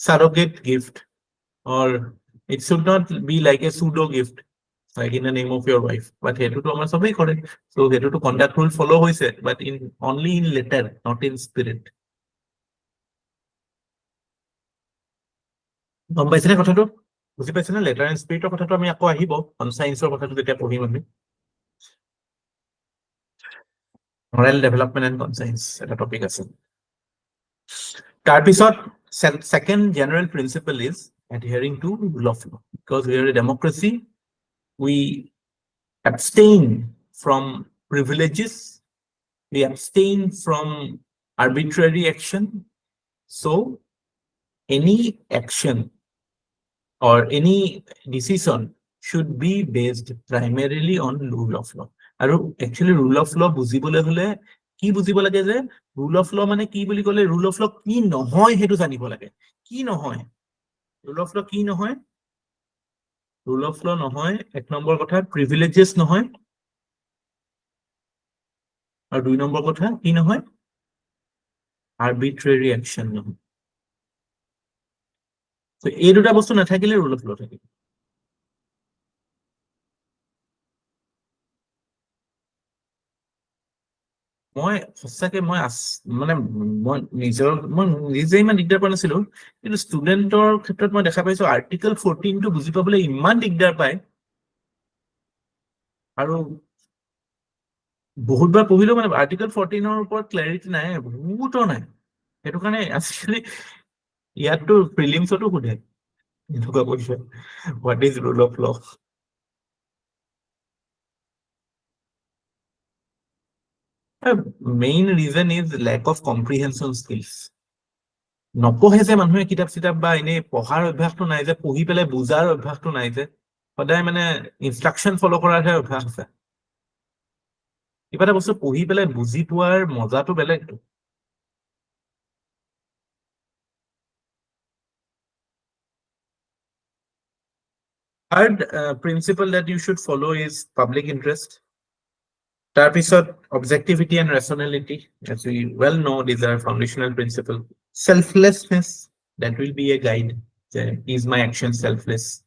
surrogate gift, or it should not be like a pseudo gift, like in the name of your wife. But here to our sabai kore, so here to conduct rule follow hoise, but in only in letter, not in spirit. গম পাইছেনে কথাটো? বুজি পাইছেনে? Letter and স্পিৰিটৰ কথাটো আমি আকৌ আহিব কনসাইন্সৰ কথাটো যেতিয়া পঢ়িম আমি। Moral development and conscience, এটা টপিক আছে। তাৰপিছত second general principle is adhering to rule of law. Because we are a democracy, we abstain from privileges, we abstain from arbitrary action. So any action or any decision should be based primarily on rule of law. আৰু actually rule of law বুজিবলৈ হলে কি বুজিব লাগে যে rule of law মানে কি বুলি ক'লে, rule of law কি নহয় হেতু জানিব লাগে। কি নহয় rule of law? কি নহয় rule of law? নহয় এক নম্বৰ কথা privileges নহয়, আৰু দুই নম্বৰ কথা কি নহয় arbitrary action নহয়। তো এই দুটা বস্তু নাথাকিলে rule of law থাকিব। মই সঁচাকে মানে মই নিজে ইমান দিগদাৰ পোৱা নাছিলো, কিন্তু ষ্টুডেণ্টৰ ক্ষেত্ৰত মই দেখা পাইছো আৰ্টিকল 14টো বুজি পাবলৈ ইমান দিগদাৰ পায়, আৰু বহুতবাৰ পঢ়িলেও মানে আৰ্টিকল 14ৰ ওপৰত ক্লেৰিটি নাই, বহুতৰ নাই। সেইটো কাৰণে আজিকালি ইয়াততো প্ৰিলিমছতো সোধে এনেকুৱা কৈছে, what is rule of law? Main reason is lack of comprehension skills. নপঢ়ে যে মানুহে কিতাপ চিতাপ, বা এনেই পঢ়াৰ অভ্যাসটো নাই যে, পঢ়ি পেলাই বুজাৰ অভ্যাসটো নাই যে, সদায় মানে ইনষ্ট্ৰাকশ্যন ফলো কৰাৰহে অভ্যাস আছে। কিবা এটা বস্তু পঢ়ি পেলাই বুজি পোৱাৰ মজাটো বেলেগটো। Third principle that you should follow is public interest. Tarpisot, objectivity and rationality. As we well know, these are foundational principles. Selflessness, that will be a guide. Is my action selfless?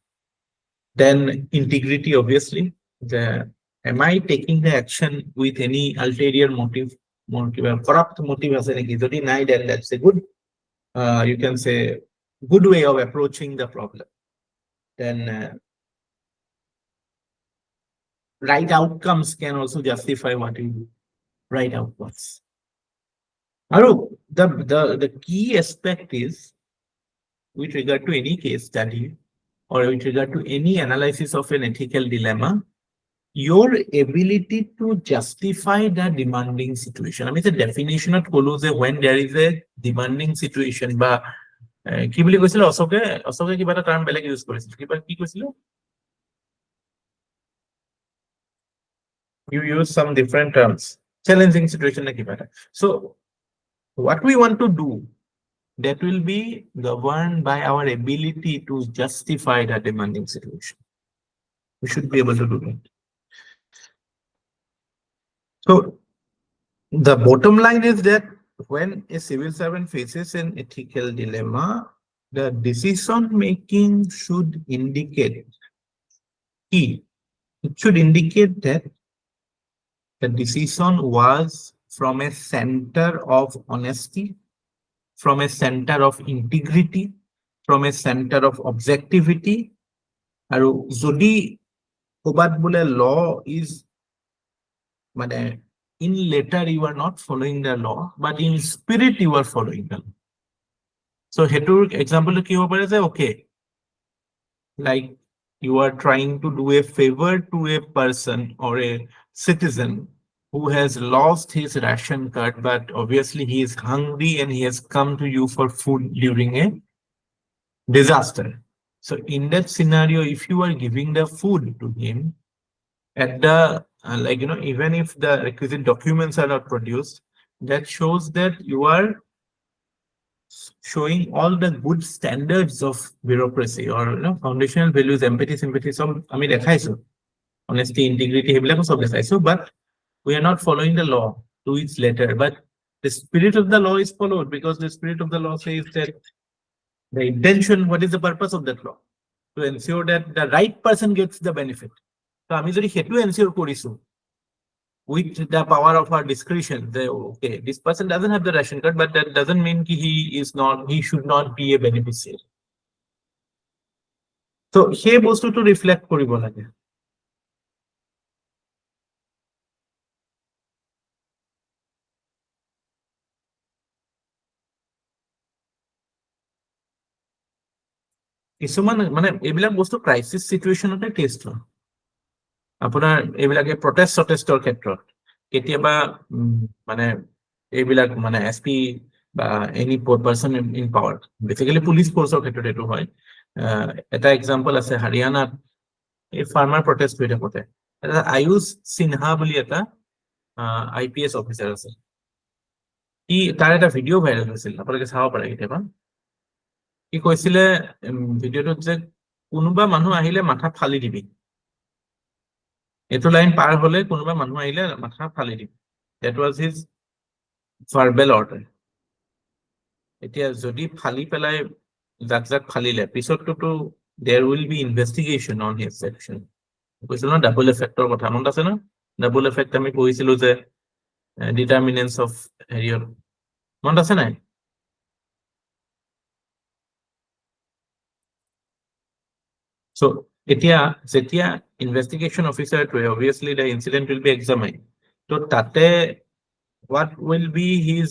Then integrity, obviously. Am I taking the action with any ulterior motive, corrupt motive? Then that's a good, you can say, good way of approaching the problem. Then right outcomes can also justify what you do. Right outcomes. Aru, the key aspect is, with regard to any case study or with regard to any analysis of an ethical dilemma, your ability to justify the demanding situation. I mean, the definition of kolo je when there is a demanding situation, ba ki boli koisile Asoke kiba eta term beleg use korisil, kiba ki koisile? You use some different terms. Challenging situation na kiba eta. So what we want to do, that will be governed by our ability to justify the demanding situation. We should be able to do that. So the bottom line is that when a civil servant faces an ethical dilemma, the decision making should indicate it should indicate that the decision was from a center of honesty, from a center of integrity, from a center of objectivity. Aru jodi kobat bole law is mane in letter you are not following the law, but in spirit you are following the law. So hetur example ki hobo pare je, okay, like you are trying to do a favor to a person or a citizen who has lost his ration card, but obviously he is hungry and he has come to you for food during a disaster. So in that scenario, if you are giving the food to him at the like, you know, even if the requisite documents are not produced, that shows that you are showing all the good standards of bureaucracy, or you know, foundational values, empathy, sympathy, some I mean dekhaiso, honesty, integrity, hebilako sob dekhaiso, but we are not following the law to its letter. But the spirit of the law is followed, because the spirit of the law says that the intention, what is the purpose of that law? To ensure that the right person gets the benefit. So আমি যদি সেটু ensure করিছো with the power of our discretion, okay, this person doesn't have the ration card, but that doesn't mean he should not be a beneficiary. So সেই বস্তুটো reflect কৰিব লাগে. কিছুমান মানে এইবিলাক বস্তু ক্ৰাইচিছ সিচুৱেচনতে টেষ্ট হয়। আপোনাৰ এইবিলাকে প্ৰটেষ্টৰ ক্ষেত্ৰত কেতিয়াবা মানে এইবিলাক মানে এসপি বা any person in power, basically police ফোৰ্সৰ ক্ষেত্ৰত এটো হয়। এটা এক্সাম্পল আছে হাৰিয়ানাত, এই ফাৰ্মাৰ প্ৰটেষ্ট হৈ থাকোতে এটা আয়ুষ সিনহা বুলি এটা IPS অফিচাৰ আছে, তাৰ এটা ভিডিঅ' ভাইৰেল হৈছিল, আপোনালোকে চাব পাৰে কেতিয়াবা। কি কৈছিলে ভিডিঅ'টোত যে কোনোবা মানুহ আহিলে মাথা ফালি দিবি, এইটো লাইন পাৰ হলে কোনোবা মানুহ আহিলে মাথা ফালি দিবি। That was his verbal order. এতিয়া যদি ফালি পেলাই যাক ফালিলে, পিছততো there will be investigation on his action. কৈছিল ন ডাবল এফেক্টৰ কথা, মনত আছে ন? ডাবল এফেক্ট আমি পঢ়িছিলো যে ডিটাৰমিনেন্স অফ হেৰিয়ৰ, মনত আছে নাই? So যেতিয়া investigation officer to obviously the incident will be examined. So tate what will be his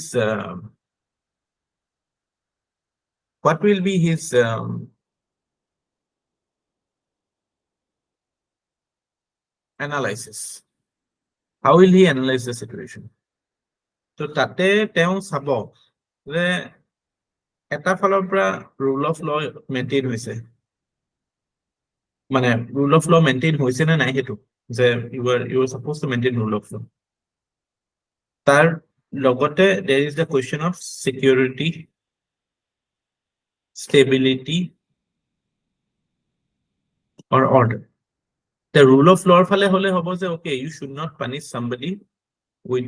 analysis? How will he analyze the situation? So tate teo sabo je eta falor pra rule of law maintain hoise, মানে rule of law maintain hoise na nai hetu যে you are supposed to maintain rule of law. Tar logote there is the question of security, stability, or order. The rule of law ফলে হলে হব যে okay, you should not punish somebody with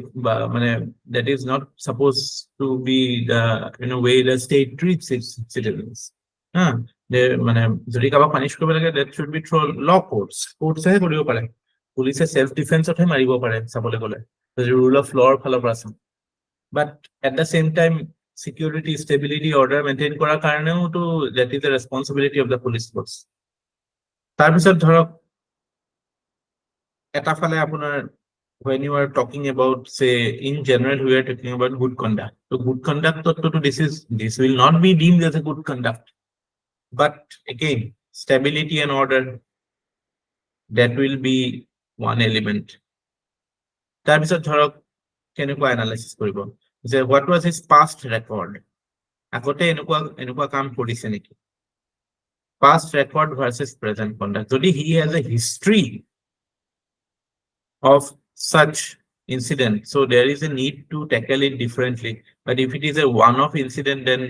মানে that is not supposed to be the way the state treats its citizens. মানে যদি কাবাক punish কৰিব লাগে, that should be through law courts. কোৰ্টছে কৰিব পাৰে, পুলিচে self defense-হে মাৰিব পাৰে চাবলৈ গ'লে, rule of law ফালৰ পৰা আছে। But at the same time, security, stability, order maintain কৰাৰ কাৰণেও তো that is the responsibility of the police force. তাৰপিছত ধৰক এটা ফালে আপোনাৰ when you are talking about, say, in general, we are talking about good conduct. So good conduct, this will not be deemed as a good conduct. But again, stability and order, that will be one element. তাৰপিছত ধৰক কেনেকুৱা analysis কৰিব যে what was his past record, আগতে এনেকুৱা কাম কৰিছে নেকি, past record versus present conduct. যদি he has a history of such incident, so there is a need to tackle it differently. But if it is a one-off incident, then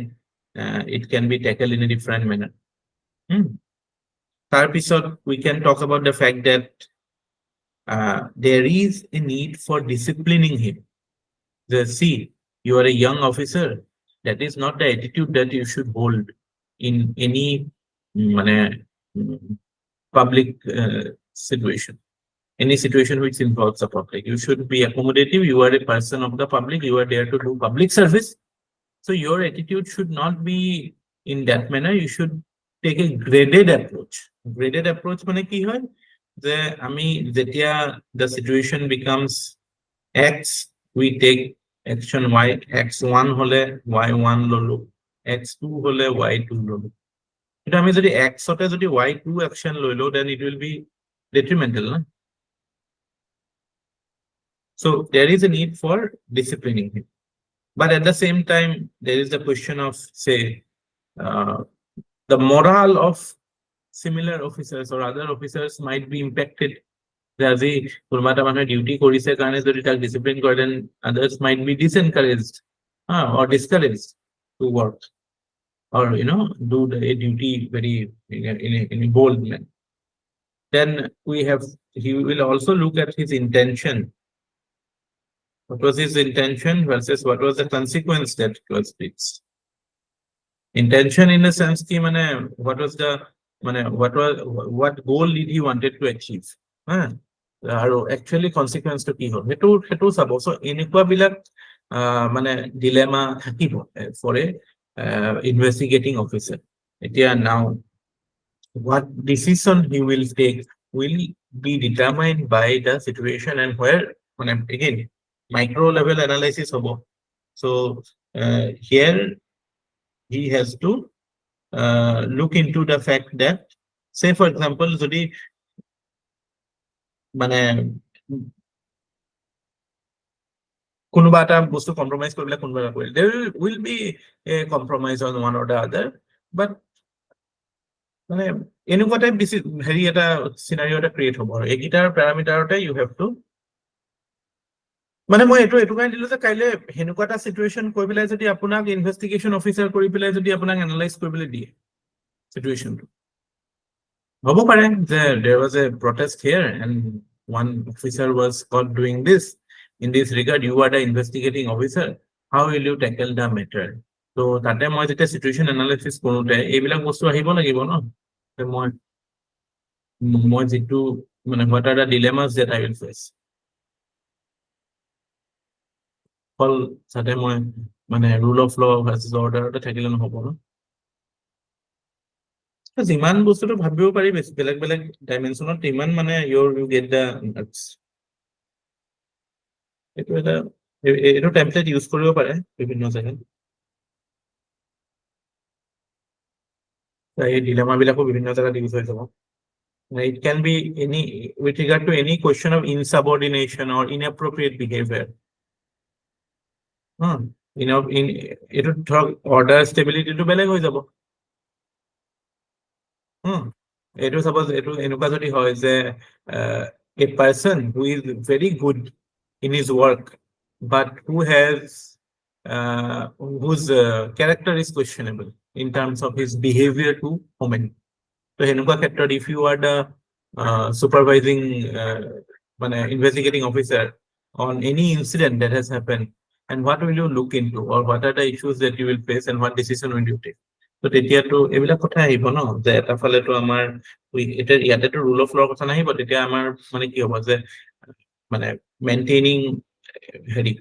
it can be tackled in a different manner. Tarpisot, we can talk about the fact that there is a need for disciplining him. See, you are a young officer. That is not the attitude that you should hold in any public situation. Any situation which involves the public. You should be accommodative. You are a person of the public. You are there to do public service. So your attitude should not be in that manner. You should take a graded approach. Graded approach মানে কি হয় যে আমি যেতিয়া the situation becomes X, we take action Y. X1 হলে Y1 ললো, X2 হলে Y2 ললো। কিন্তু আমি যদি X-তে যদি Y2 action লৈ লও, then it will be detrimental, না? So there is a need for disciplining him. But at the same time, there is the question of, say, the morale of similar officers or other officers might be impacted. As কোনোবাটা মানুহে duty কৰিছে কাৰণে যদি তাক discipline কৰে, then others might be disencouraged or discouraged to work or do the duty very in a bold manner. Then he will also look at his intention. What was his intention versus what was the consequence that was reached? Intention in a sense ki what was the what goal did he wanted to achieve? Actually consequence to ki hol hetu sabo. So enekwa bilak dilemma thakibo for a investigating officer. Now what decision he will take will be determined by the situation and where again micro level analysis hobo. So here he has to look into the fact that, say for example, jodi কোনোবা এটা বস্তু compromise কৰিলে কোনোবা কৰিলে, there will be a compromise on one or the other, but এনেকুৱা type হেৰি এটা scenario এটা create হ'ব আৰু এইকেইটাৰ parameterতে you have to মই এটো কাৰণে দিলো যে কাইলে হেনেকুৱা এটা situation কৈ পেলাই যদি আপোনাক ইনভেষ্টিগেশন অফিচাৰ কৰি পেলাই যদি আপোনাক এনালাইজ কৰিবলৈ দিয়ে সিচুৱেশনটো, হ'ব পাৰে যে there was a protest here and one officer was caught doing this. In this regard, you are the investigating officer. How will you tackle the matter? So তাতে মই যেতিয়া situation analysis কৰোতে এইবিলাক বস্তু আহিব লাগিব ন, মই যেটো what are the dilemmas that I will face? All সাথে মই rule of law versus order তে থাকিলে নহব ন। যিমান বস্তুটো ভাবিব পাৰি বেলেগ বেলেগ ডাইমেনশনত ইমান you get the এইটো টেমপ্লেট ইউজ কৰিব পাৰে বিভিন্ন জায়গাত। এই ডিলেমা বিলাকো বিভিন্ন জায়গাত ইউজ হৈ যাব। It can be any with regard to any question of insubordination or inappropriate behavior. এইটো ধৰক order stability টো বেলেগ হৈ যাব। এইটো suppose এইটো এনেকুৱা যদি হয় যে a person who is very good in his work but whose character is questionable in terms of his behavior to women, তো হেনেকুৱা ক্ষেত্ৰত if you are the supervising মানে investigating officer on any incident that has happened, and what will you look into, or what are the issues that you will face, and what decision will you take? তো তেতিয়াতো এইবিলাক কথা আহিব ন, যে এটা ফালেতো আমাৰ এতিয়া ইয়াতেতো ৰুল অফ লৰ কথা নাহিব, তেতিয়া আমাৰ মানে কি হ'ব যে মানে মেইনটেইনিং হেৰি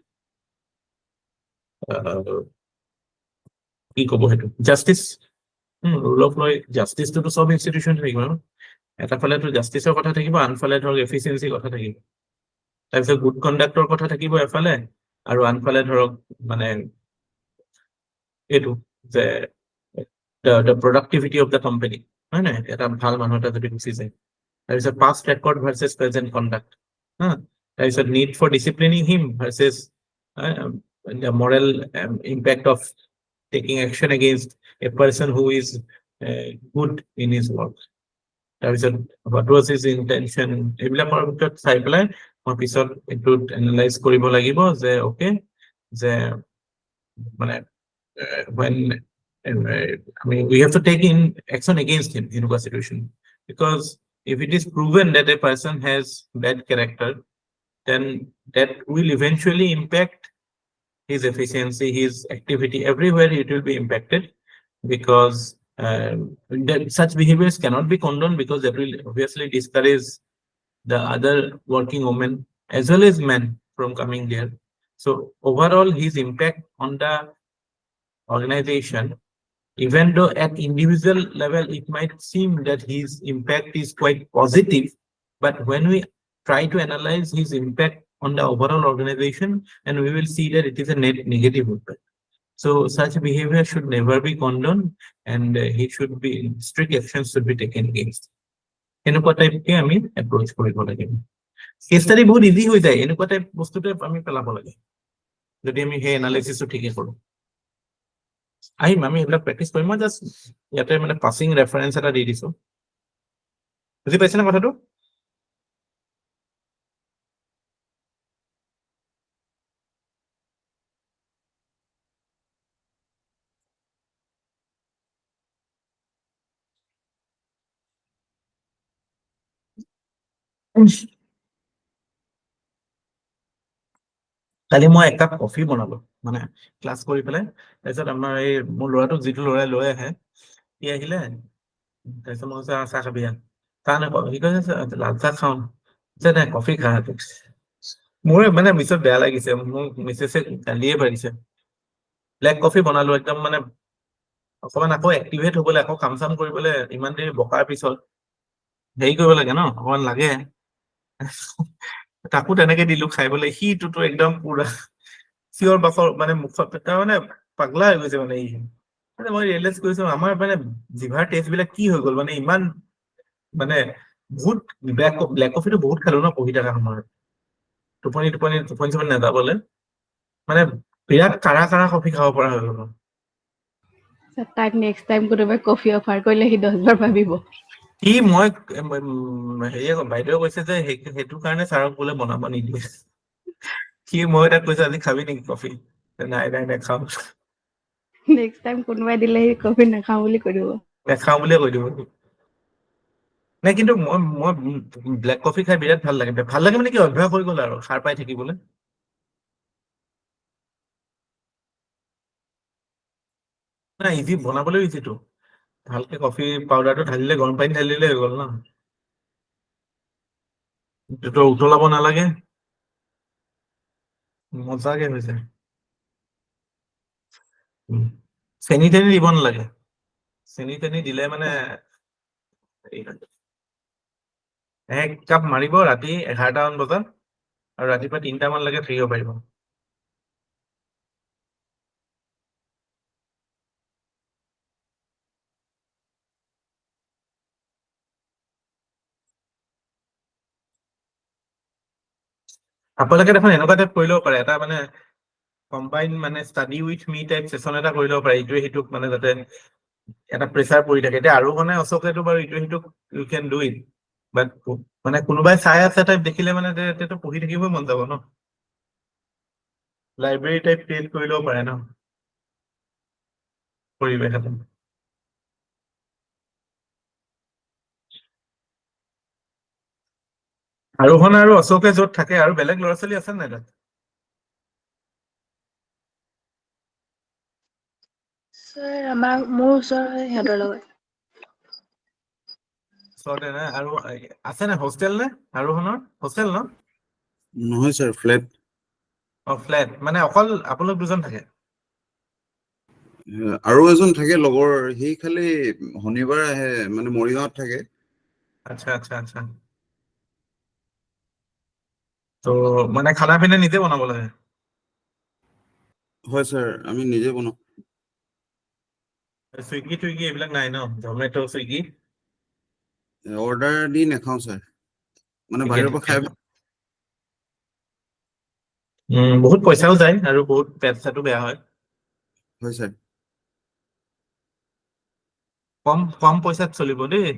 কি ক'ব সেইটো জাষ্টিচ, ৰুল অফ ল, জাষ্টিছটোতো চব ইনষ্টিটিউচন থাকিব ন, এটা ফালেতো জাষ্টিছৰ কথা থাকিব, আনফালে ধৰক এফিচিয়েঞ্চিৰ কথা থাকিব, তাৰপিছত গুড কণ্ডাক্টৰ কথা থাকিব এফালে, আৰু আনফালে ধৰক মানে এইটো যে the productivity of the company, হয় নাই, এটা ভাল মানুহ এটা যদি গুচি যায়, তাৰপিছত past record versus present conduct, তাৰপিছত need for disciplining him versus the moral impact of taking action against a person who is good in his work. তাৰপিছত what was his intention, এইবিলাকৰ ভিতৰত চাই পেলাই মই পিছত এইটো এনালাইজ কৰিব লাগিব যে ওকে, যে মানে when I mean we have to take in action against him in a situation, because if it is proven that a person has bad character, then that will eventually impact his efficiency, his activity, everywhere it will be impacted, because that such behaviors cannot be condoned, because that will obviously discourage the other working women as well as men from coming there. So overall his impact on the organization, even though at individual level it might seem that his impact is quite positive, but when we try to analyze his impact on the overall organization, and we will see that it is a net negative impact. So such behavior should never be condoned, and he should be, strict actions should be taken against. এনেকুৱা টাইপকে আমি approach কৰিব লাগিব। Cash study বহুত easy হৈ যায়, এনেকুৱা type বস্তুতে আমি পেলাব লাগে যদি আমি সেই এনালাইচিছটো ঠিকে কৰোঁ। আহিম, আমি এইবিলাক প্ৰেক্টিচ কৰিম। মই জাষ্ট ইয়াতে মানে পাছিং ৰেফাৰেঞ্চ এটা দি দিছো, বুজি পাইছেনে কথাটো? কালি মই একাপ কফি বনালো, মানে ক্লাছ কৰি পেলাই, তাৰপিছত আমাৰ এই মোৰ ল'ৰাটোক যিটো ল'ৰাই লৈ আহে, সি আহিলে, তাৰপিছত মই কৈছো চাহ খাবি, চাহ নাপাওঁ, সি কৈছে লাল চাহ খাওঁ, যে নাই কফি খা। মোৰ মানে মিছত বেয়া লাগিছে, মোক মিছেছে গালিয়ে পাৰিছে। ব্লেক কফি বনালো, একদম মানে অকমান আকৌ এক্টিভেট হবলৈ, আকৌ কাম চাম কৰিবলৈ, ইমান দেৰি বকাৰ পিছত হেৰি কৰিব লাগে ন, অকমান লাগে। তাকো তেনেকে দিলো খাইবলৈ, সিটোতো একদম পুৰা চিঞৰ বাখৰ, মানে মুখত তাৰ মানে পাগলা হৈ গৈছে মানে ই। মানে মই ৰিয়েলাইজ কৰিছো আমাৰ মানে জিভাৰ টেষ্ট বিলাক কি হৈ গ'ল, মানে ইমান মানে বহুত ব্লেক কফিটো বহুত খালো ন পঢ়ি থকা সময়ত, টোপনি চোপনি নাযাবলে, মানে বিৰাট কাৰা কফি খাব পৰা হৈ গ'ল। তাক নেক্সট টাইম কোনোবাই কফি অফাৰ কৰিলে সি 10 বাৰ ভাবিব। সি মই হেৰিয়ে বাইদেৱে কৈছে যে সেইটো কাৰণে ছাৰক বোলে বনাব নিদিয়ে। সি মই তাক কৈছো আজি খাবি নেকি কফি, নাই নাখাওঁ। নেক্সট টাইম কোনোবাই দিলে সি কফি নাখাওঁ বুলি কৈ দিব। নাখাওঁ বুলিয়ে কৈ দিব। নাই কিন্তু মই ব্লেক কফি খাই বিৰাট ভাল লাগে। ভাল লাগে মানে কি, অভ্যাস হৈ গ'ল আৰু সাৰ পাই থাকিবলৈ। নাই ইজি, বনাবলৈ ইজিটো। ভালকে কফি পাউডাৰটো ঢালিলে, গৰম পানী ঢালিলে হৈ গ'ল ন, এইটো উতলাব নালাগে, মজাকে হৈ যায়। চেনি তেনি দিব নালাগে, চেনি তেনি দিলে মানে এক কাপ মাৰিব ৰাতি 11টা মান বজাত, আৰু ৰাতিপুৱা 3টা মানলৈকে থাকিব পাৰিব। আপোনালোকে দেখোন এনেকুৱা টাইপ কৰি ল'ব পাৰে, এটা মানে কম্বাইন মানে study with me type session এটা কৰি ল'ব পাৰে, ইটোৱে সিটোক মানে যাতে এটা প্ৰেচাৰ পৰি থাকে। এতিয়া আৰু মানে অচকেতো বাৰু ইটোৱে সিটোক ইউ কেন ডু ইট, বাট মানে কোনোবাই চাই আছে টাইপ দেখিলে মানে তেতিয়াতো পঢ়ি থাকিবই মন যাব ন। লাইব্ৰেৰী টাইপ ক্ৰিয়েট কৰি ল'ব পাৰে ন পৰিৱেশ এটা। আৰোহণ আৰু অশোকে য'ত থাকে আৰু বেলেগ ল'ৰা ছোৱালী আছে নাই তাত? স্যাৰ মোৰ ওচৰ হয় সিহঁতৰ লগত। ওচৰতে নে? আৰু আছে নে হোষ্টেল নে আৰোহণৰ? হোষ্টেল ন? নহয় ছাৰ, ফ্লেট। ফ্লেট মানে অকল আপোনালোক দুজন থাকে? আৰু এজন থাকে লগৰ, সি খালি শনিবাৰ আহে, মানে মৰিগাঁৱত থাকে। আচ্ছা আচ্ছা আচ্ছা। তো মানে খানা পিনা নিজে বনাব লাগে? হয় ছাৰ, আমি নিজে বনাওঁ। চুইগি টুইগি এইবিলাক নাই ন? জমেট' চুইগি? অৰ্ডাৰ দি নাখাওঁ ছাৰ, মানে ঠিকে বাহিৰৰ পৰা ঠিকে। খাই বহুত পইচাও যায় আৰু বহুত পেট চেটো বেয়া হয়। হয় ছাৰ। কম পইচাত চলিব দেই।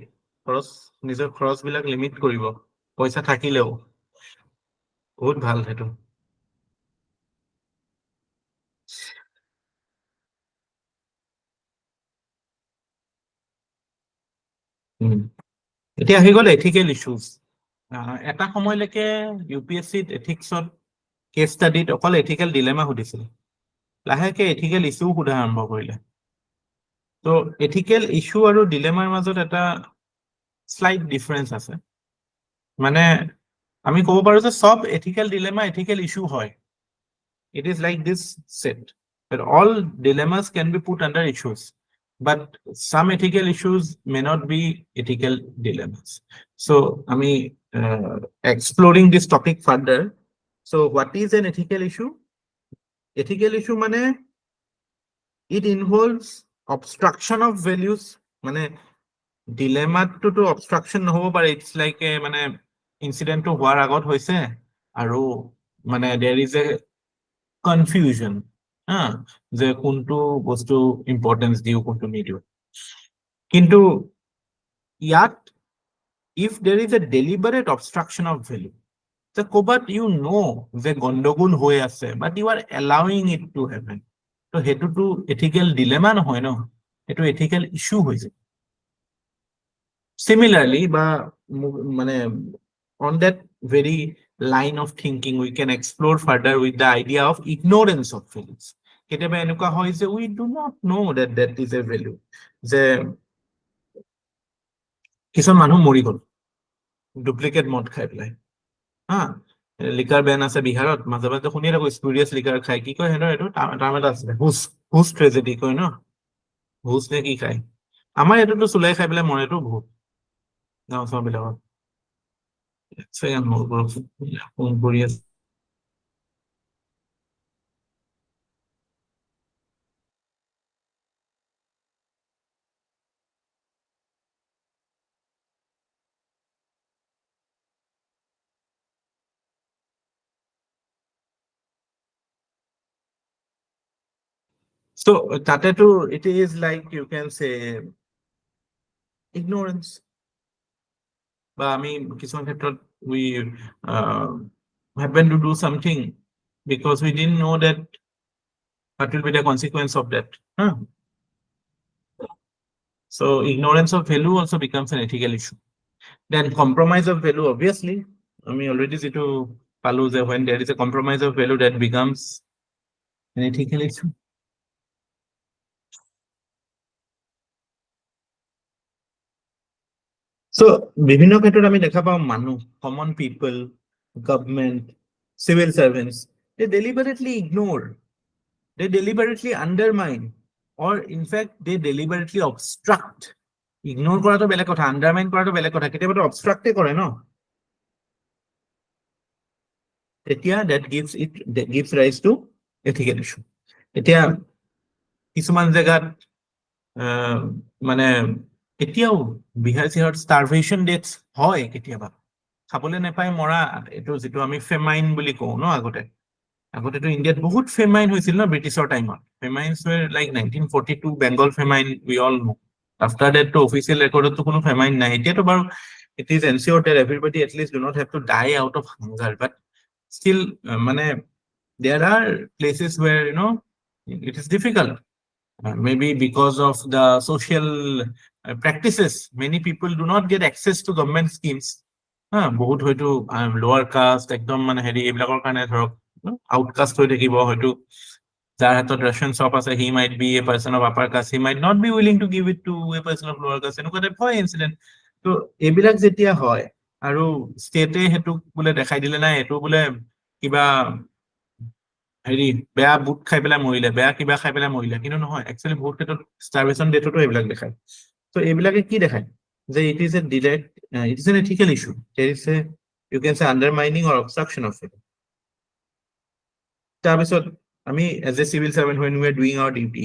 নিজৰ খৰচ বিলাক লিমিট কৰিব, পইচা থাকিলেও। বহুত ভাল সেইটো। এতিয়া আহি গ'ল এথিকেল ইছ্যুজ। এটা সময়লৈকে UPSCত এথিক্সত কেছ ষ্টাডিত অকল এথিকেল ডিলেমা সুধিছিল। লাহেকে এথিকেল ইছ্যুও সোধা আৰম্ভ কৰিলে। তো এথিকেল ইছ্যু আৰু ডিলেমাৰ মাজত এটা স্লাইট ডিফাৰেঞ্চ আছে। মানে আমি ক'ব পাৰো যে সব এথিকেল ডিলেমা এথিকেল ইছ্যু হয়। It is like this set that all dilemmas can be put under issues, but some ethical issues may not be ethical dilemmas. So exploring this topic further. So what is an ethical issue? Ethical issue মানে it involves obstruction of values. মানে ডিলেমাটোতো অবষ্ট্ৰাকশন নহ'ব পাৰে। It's like মানে ইনচিডেন্টটো হোৱাৰ আগত হৈছে আৰু মানে দেৰ ইজ এ কনফিউজন, যে কোনটো বস্তু ইম্পৰ্টেন্স দিও কোনটো নিদিও। কিন্তু ইয়াত if there is a deliberate obstruction of value, যে ক'বাত যে গণ্ডগোল হৈ আছে but you are allowing it to happen, তো সেইটোতো এথিকেল ডিলেমা নহয় ন, সেইটো এথিকেল ইস্যু হৈ যায়। Similarly, on that very line of thinking, we can explore further with the idea of ignorance of values. We do not know that that is a value. যে কিছু মানুহ মৰি গ'ল duplicate মদ খাই পেলাই, লিকাৰ বেন আছে বিহাৰত, মাজে মাজে শুনি থাকো স্পুৰিয়াছ লিকাৰ খাই, কি কয় সিহঁতৰ এইটো টাৰ্ম এটা আছিলে, হুচ ট্ৰেজেডি কয় ন, হুচ নে কি খায়। আমাৰ এইটোতো চুলাই খাই পেলাই মৰেতো বহুত গাঁও চাওঁ বিলাকত। ফোন কৰি আছে। So tatetu it is like you can say ignorance. But I mean, we happen to do something because we didn't know that what will be the consequence of that. So ignorance of value also becomes an ethical issue. Then compromise of value, obviously. I mean, already to Paluza, when there is a compromise of value, that becomes an ethical issue. So বিভিন্ন ক্ষেত্ৰত আমি দেখা পাওঁ মানুহ, common people, government, civil servants, they deliberately ignore, they deliberately undermine, or in fact they deliberately obstruct. Ignore কৰাটো বেলেগ কথা, undermine কৰাটো বেলেগ কথা, কেতিয়াবাটো obstruct কৰে ন, তেতিয়া that gives rise to ethical issue. এতিয়া কিছুমান জেগাত মানে এতিয়াও বিহাৰ চিহাৰত starvation deaths হয় কেতিয়াবা, খাবলৈ নাপায় মৰা, এইটো যিটো আমি ফেমাইন বুলি কওঁ ন। আগতেতো ইণ্ডিয়াত বহুত ফেমাইন হৈছিল ন ব্ৰিটিছৰ টাইমত। ফেমাইনছ were like 1942 Bengal ফেমাইন, we all know. After that তো অফিচিয়েল ৰেকৰ্ডতো কোনো ফেমাইন নাই। এতিয়াতো বাৰু it is ensured that everybody at least do not have to die out of hunger, but still মানে there are places where it is difficult. Maybe because of the social practices, many people do not get access to government schemes. বহুত হয়তো লোৱাৰ caste একদম মানে হেৰি এইবিলাকৰ কাৰণে ধৰক আউটকাষ্ট হৈ থাকিব হয়তো যাৰ হাতত ৰেচন শ্বপ আছে he might be a person of upper caste he might not be willing to give it to a person of lower caste এনেকুৱা টাইপ হয় ইনচিডেণ্ট তো এইবিলাক যেতিয়া হয় আৰু ষ্টেটে সেইটো বোলে দেখাই দিলে নাই এইটো বোলে কিবা হেৰি বেয়া বুট খাই পেলাই মৰিলে বেয়া কিবা খাই পেলাই মৰিলে কিন্তু নহয় একচুৱেলি বহুত ক্ষেত্ৰত ষ্টাৰভেশ্যন ডেটতো এইবিলাক দেখায় তো এইবিলাকে কি দেখায় যে it is a direct it is an ethical issue there is a you can say undermining or obstruction of it তাৰপিছত আমি as a civil servant when we are doing our duty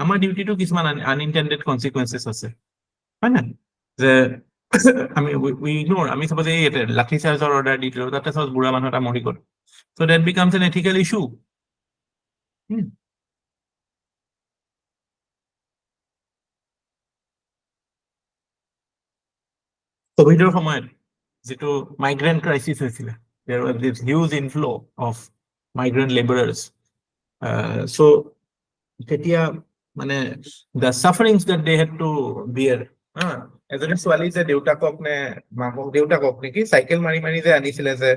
আমাৰ ডিউটিটো কিছুমান আনইনটেণ্ডেড কনচিকুৱেঞ্চেছ আছে হয় নাই যে আমি উই ইগনোৰ আমি চাপ'জ এই লাঠি চাৰ্জৰ অৰ্ডাৰ দি দিলোঁ তাতে চাপ'জ বুঢ়া মানুহ এটা মৰি গ'ল so' that because an ethical issue কোভিডৰ সময়ত যিটো মাইগ্ৰেণ্ট ক্ৰাইচিছ হৈছিলে there was this huge inflow' of migrant labourers so' তেতিয়া মানে the sufferings that they had to bear এজনী ছোৱালী যে দেউতাকক নে মাকক দেউতাকক নেকি চাইকেল মাৰি মাৰি যে আনিছিলে যে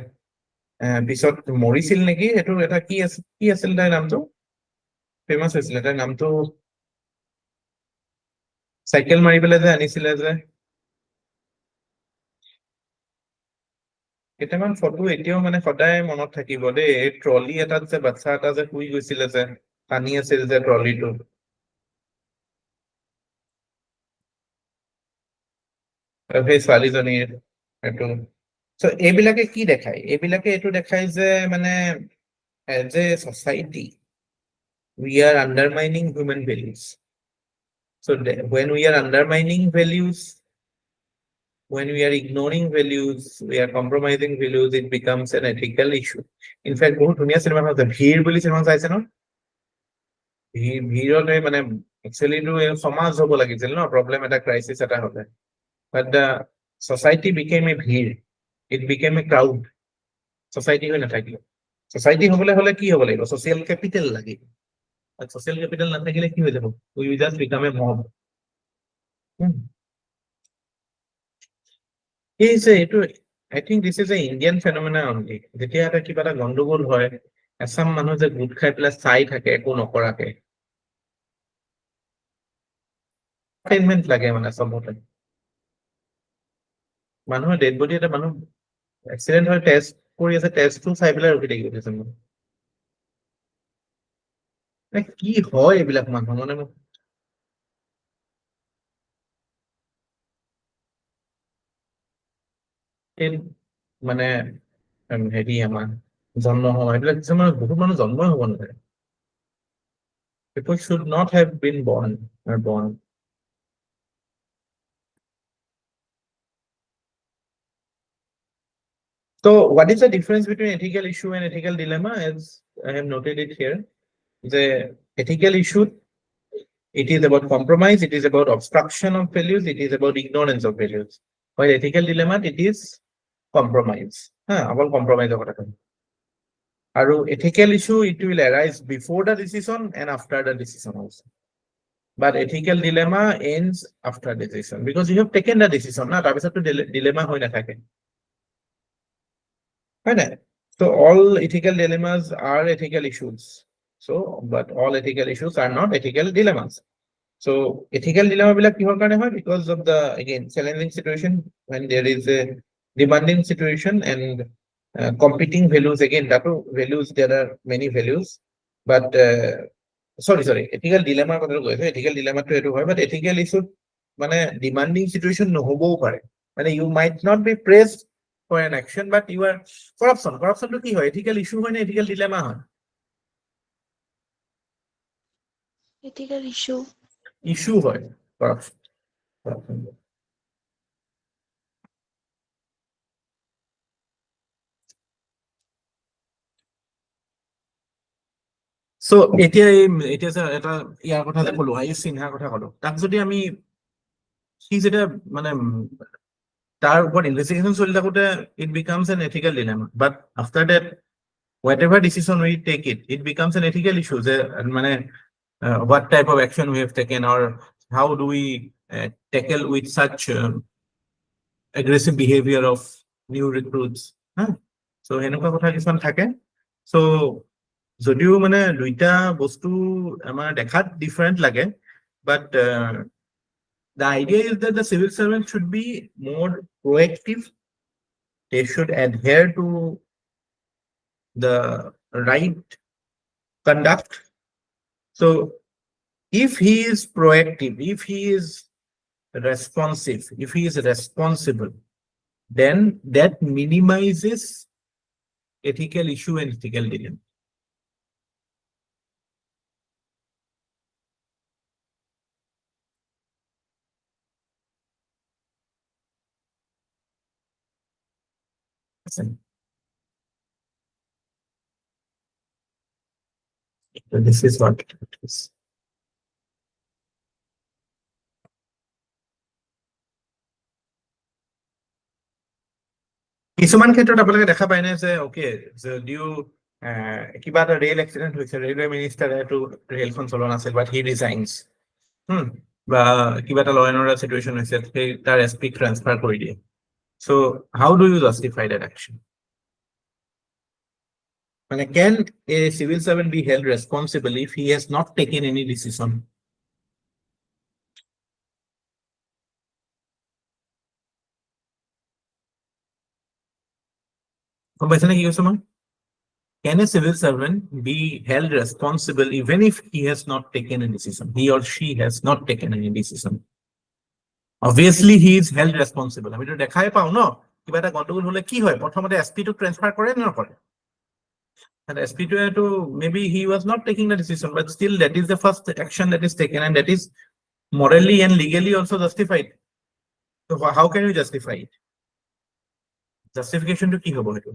পিছত মৰিছিল নেকি সেইটো এটা কি আছিল তাইৰ নামটো ফেমাছ হৈছিলে তাইৰ নামটো চাইকেল মাৰি পেলাই যে আনিছিলে যে কেইটামান ফটো এতিয়াও মানে সদায় মনত থাকিব দেই এই ট্ৰলি এটাত যে বাচ্ছা এটা যে শুই গৈছিলে যে টানি আছিল যে ট্ৰলিটো সেই ছোৱালীজনীৰ এইটো চ' এইবিলাকে কি দেখায় এইবিলাকে এইটো দেখায় যে মানে as a society we are undermining human values so when we are undermining values when we are ignoring values we are compromising values it becomes an ethical issue in fact বহুত ধুনীয়া চিনেমা আছে ভিৰ বুলি cinema চাইছে ন ভিৰতে মানে একচুৱেলিটো সমাজ হ'ব লাগিছিল ন প্ৰব্লেম এটা ক্ৰাইচিছ এটা হ'লে but the society became a ভিৰ it became a crowd society হৈ নাথাকিলে society হ'বলৈ হ'লে কি হ'ব লাগিব social capital লাগিব আৰু social capital নাথাকিলে কি হৈ যাব we will just become a mob এইটো I think this is a Indian phenomena only যেতিয়া এটা কিবা এটা গণ্ডগোল হয় এছাম মানুহ যে গোট খাই পেলাই চাই থাকে একো নকৰাকে এণ্টাৰটেইনমেণ্ট লাগে মানে চবতে মানুহৰ ডেড বডি এটা মানুহ এক্সিডেণ্ট হৈ টেষ্ট কৰি আছে টেষ্টটো চাই পেলাই ৰখি থাকিব কি হয় এইবিলাক মানুহ মানে মানে হেৰি আমাৰ জন্ম হোৱা এইবিলাক কিছুমান বহুত মানুহ জন্মই হ'ব নালাগে people should not have been born or born so what is the difference between ethical issue and ethical dilemma as I have noted it here the ethical issue it is about compromise it is about obstruction of values it is about ignorance of values while ethical dilemma it is compromise about compromise of কথা আৰু ethical issue it will arise before the decision and after the decision also but ethical dilemma ends after decision because you have taken the decision না তাৰপিছত তো dilemma হৈ নাথাকে হয় না so all ethical dilemmas are ethical issues so but all ethical issues are not ethical dilemmas so ethical dilemma বিলাক কিহৰ কাৰণে হয় because of the again challenging situation when there is a demanding situation and competing values again that values there are many values but sorry ethical dilemma কথাটো কৈছো ethical dilemma to এটো হয় but ethical issue মানে demanding situation নহবও পাৰে মানে you might not be praised for an action but you are corruption to কি হয় ethical issue হয় না ethical dilemma হয় ethical issue হয় corruption So এতিয়া যে এটা ইয়াৰ কথা যে ক'লো আয়ুষ সিনহাৰ কথা ক'লো তাক যদি আমি সি যেতিয়া মানে তাৰ ওপৰত ইনভেষ্টিগেশ্যন চলি থাকোঁতে it becomes an ethical dilemma but after that whatever decision we take it becomes an ethical issue যে মানে what type of action we have taken or how do we tackle with such aggressive behavior of new recruits. So এনেকুৱা কথা কিছুমান থাকে. So যদিও মানে দুইটা বস্তু আমাৰ দেখাত ডিফাৰেণ্ট লাগে, but the idea is that the civil servant should be more proactive. They should adhere to the right conduct. So if he is proactive, if he is responsive, if he is responsible, then that minimizes ethical issue and ethical dilemma. So this is what it is. কিছুমান ক্ষেত্ৰত আপোনালোকে দেখা পায় নে যে okay যদিও কিবা এটা ৰেল এক্সিডেণ্ট হৈছে, ৰেলৱে মিনিষ্টাৰে এইটো ৰেলখন চলোৱা নাছিল, বাট হি ৰিজাইনছ, বা কিবা এটা ল এণ্ড অৰ্ডাৰ চিটুৱেশ্যন হৈছে, সেই তাৰ এছপিক ট্ৰান্সফাৰ কৰি দিয়ে। So' how do you justify that action? মানে can a civil servant be held responsible if he has not taken any decision? গম পাইছে নে কি কৈছো মই? Can a civil servant be held responsible even if he has not taken a decision? He or she has not taken any decision. Obviously, he is held responsible. আমি তো দেখাই পাও ন, কিবা এটা গণ্ডগোল হলে কি হয়, প্ৰথমতে এছপি টোক ট্ৰান্সফাৰ কৰে নে নকৰে? And SP to maybe he was not taking the decision, but still that is the first action that is taken, and that is morally and legally also justified. So how can you justify it? Justification to ki hobo etu?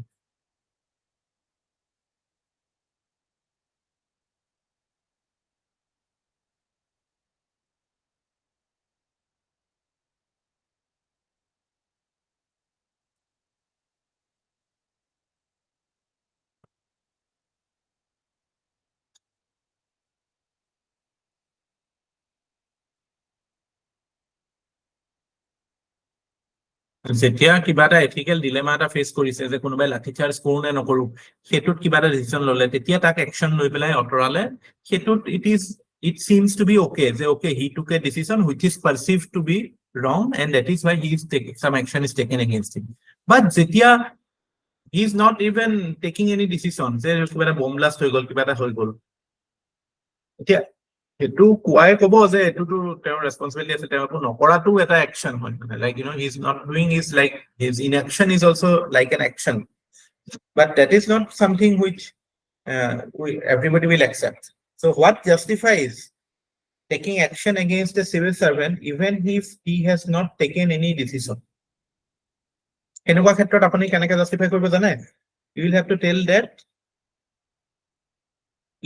যেতিয়া কিবা এটা ethical dilemma এটা face কৰিছে যে কোনোবাই লাঠি charge কৰো নে নকৰো, সেইটোত কিবা এটা ডিসিশন ললে, তেতিয়া তাক একশন লৈ পেলাই অতৰালে, সেইটোত it seems to be okay, যে okay, he took a decision which is perceived to be wrong, and that is why he is taking some action is taken against him. But যেতিয়া he is not even taking any decision, যে কিবা এটা বম blast হৈ গল, কিবা এটা হৈ গল, এতিয়া সেইটো কোৱাই কব যে এটোটো তেওঁৰ ৰেসপন্সিবিলিটি আছে, তেওঁটো নকৰাটো এটা একশন হয়, মানে like he is not doing is like his inaction is also like an action, but that is not something which everybody will accept. So what justifies taking action against a civil servant even if he has not taken any decision? এনেকুৱা ক্ষেত্ৰত আপুনি কেনেকৈ justify কৰিব জানে? You will have to tell that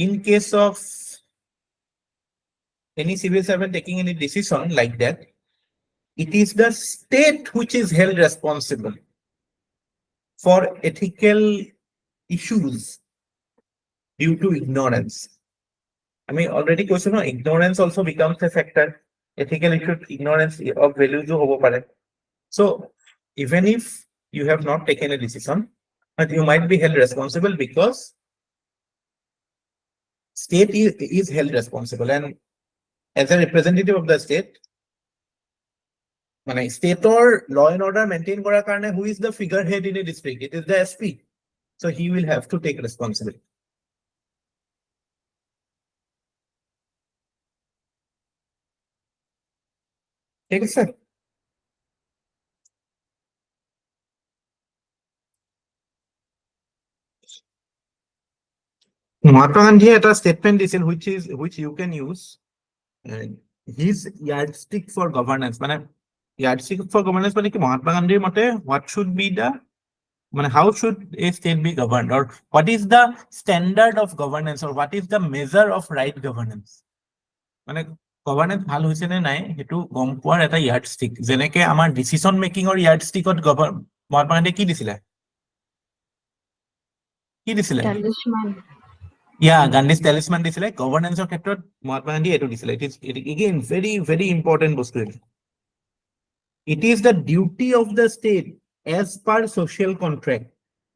in case of any civil servant taking any decision like that, it is the state which is held responsible for ethical issues due to ignorance. I mean, already question, no, ignorance also becomes a factor. Ethical issue, ignorance of values hobo pare. So even if you have not taken a decision, but you might be held responsible because state is held responsible, and as a representative of the state, মানে স্টেটৰ ল and order maintain কৰাৰ কাৰণে who is the figurehead in a district? It is the SP. So he will have to take responsibility. ঠিক আছে? মহাত্মা গান্ধীয়ে এটা statement দিছিল which you can use his yardstick for governance. মানে yardstick for governance মানে কি, মহাত্মা গান্ধীৰ মতে what should be the, মানে how should a state be governed, or what is the standard of governance, or what is the measure of right governance? মানে governance ভাল হৈছে নে নাই হেতু গম পোৱাৰ এটা ইয়াৰ্ডষ্টিক, যেনেকে আমাৰ ডিসিশন মেকিংৰ ইয়াৰ্ডষ্টিকত মহাত্মা গান্ধীয়ে কি দিছিলে? কি দিছিলে? Talisman. গান্ধীজ টেলিসমান দিছিলে। গভৰ্নেন্সৰ ক্ষেত্ৰত মহাত্মা গান্ধী এটো দিছিলে। It is again very very important বস্তু। It is the duty of the state as per social contract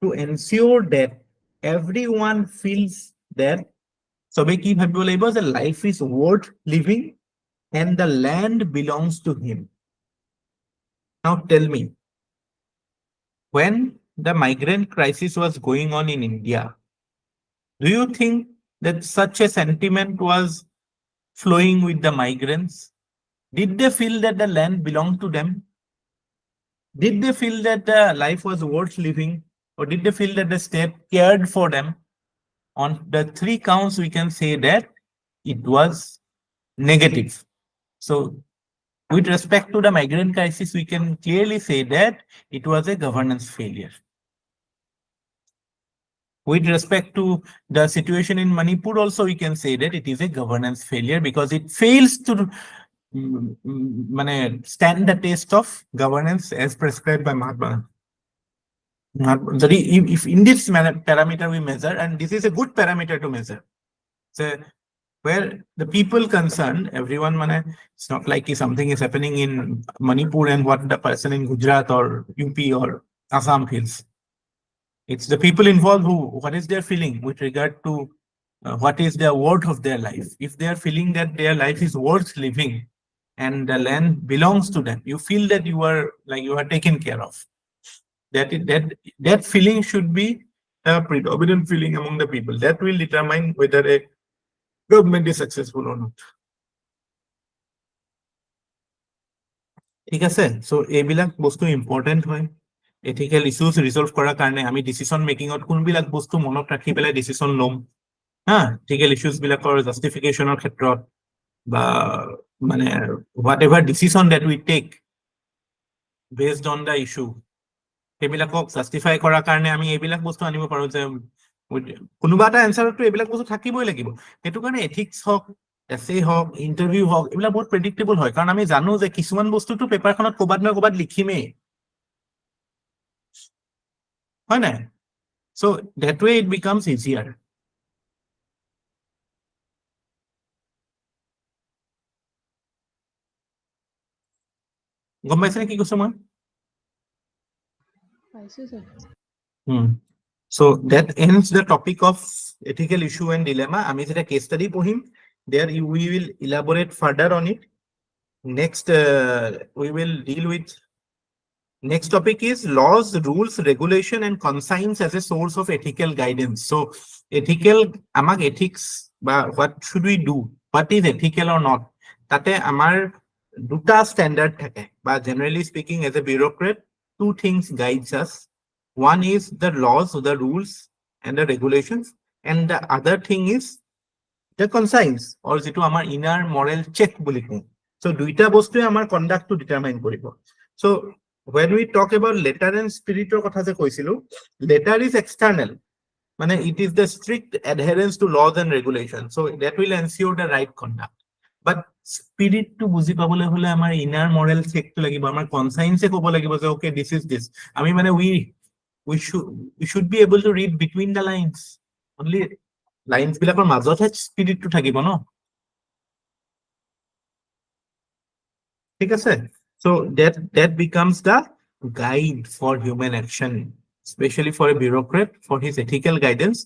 to ensure that everyone feels that সবে কি ভাবিব লাগিব যে life is worth living and the land belongs to him. Now tell me, when the migrant crisis was going on in India, do you think that such a sentiment was flowing with the migrants? Did they feel that the land belonged to them? Did they feel that the life was worth living? Or did they feel that the state cared for them? On the three counts, we can say that it was negative. So with respect to the migrant crisis, we can clearly say that it was a governance failure. With respect to the situation in Manipur, also we can say that it is a governance failure because it fails to stand the test of governance as prescribed by Mahatma. If in this parameter we measure, and this is a good parameter to measure, so where the people concerned, everyone, it's not like something is happening in Manipur and what the person in Gujarat or UP or Assam feels. It's the people involved who, what is their feeling with regard to what is the worth of their life. If they are feeling that their life is worth living and the land belongs to them, you feel that you are taken care of. That feeling should be a predominant feeling among the people. That will determine whether a government is successful or not. ঠিক আছে, so এইবিলাক বস্তু important হয় ethical issues resolve কৰাৰ কাৰণে। আমি decision মেকিঙত কোনবিলাক বস্তু মনত ৰাখি পেলাই ডিচিশ্যন ল'ম, এথিকেল ইছ্যুজ বিলাকৰ জাষ্টিফিকেশ্যনৰ ক্ষেত্ৰত বা whatever decision that we take based on the issue, সেইবিলাকক জাষ্টিফাই কৰাৰ কাৰণে আমি এইবিলাক বস্তু আনিব পাৰো যে কোনোবা এটা এনচাৰতো এইবিলাক বস্তু থাকিবই লাগিব। সেইটো কাৰণে এথিক্স হওক, এছে হওক, ইণ্টাৰভিউ হওক, এইবিলাক বহুত প্ৰেডিক্টেবল হয়, কাৰণ আমি জানো যে কিছুমান বস্তুটো পেপাৰখনত ক'ৰবাত নহয় ক'ৰবাত লিখিমেই, হয় নাই? চ' that way it becomes easier. গম পাইছে নে কি কৈছো মই? পাইছো sir. So that ends the topic of ethical issue and dilemma. আমি যেটা case study পঢ়িম, there we will elaborate further on it. Next we will deal with, next topic is laws, rules, regulation and conscience as a source of ethical guidance. So ethical, among ethics, what should we do, what is ethical or not, tate amar duta standard thake, but generally speaking as a bureaucrat, two things guides us. One is the laws, the rules and the regulations, and the other thing is the conscience or jitu amar inner moral check boli ko. So duita bostu amar conduct to determine koribo. So when we talk about letter and spirit or kotha je koisilu, letter is external, it is the strict adherence to laws and regulations, so that will ensure the right conduct. But spirit to buzi pabole hole amar inner moral check to lagibo, amar conscience e kobo lagibo je okay this is this. Ami we should be able to read between the lines. Only lines bilakor majot spirit to thakibo no, ঠিক আছে? So that becomes the guide for human action, especially for a bureaucrat, for his ethical guidance.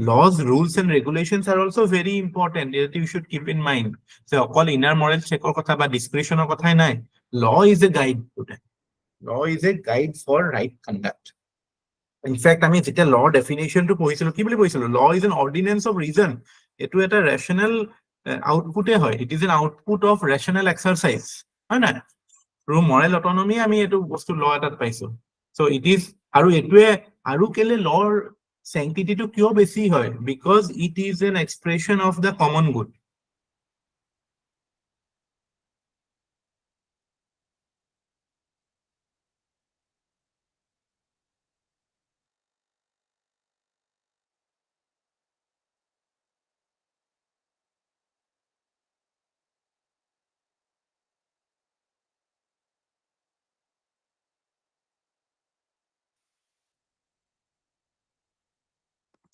Laws, rules and regulations are also very important that you should keep in mind. So all inner moral check or kotha ba discretion or kotha nai, law is a guide to that. Law is a guide for right conduct. In fact, আমি যেটা law definition to পঢ়িছিলো কি বুলি পঢ়িছিলো, law is an ordinance of reason. এটো এটা rational output এ হয়, it is an output of rational exercise, হয় না? Through moral autonomy আমি এটো বস্তু law এটাত পাইছো। So it is, আৰু এটোৱে আৰু কেলে law sanctity to কিয় বেছি হয়, because it is an expression of the common good.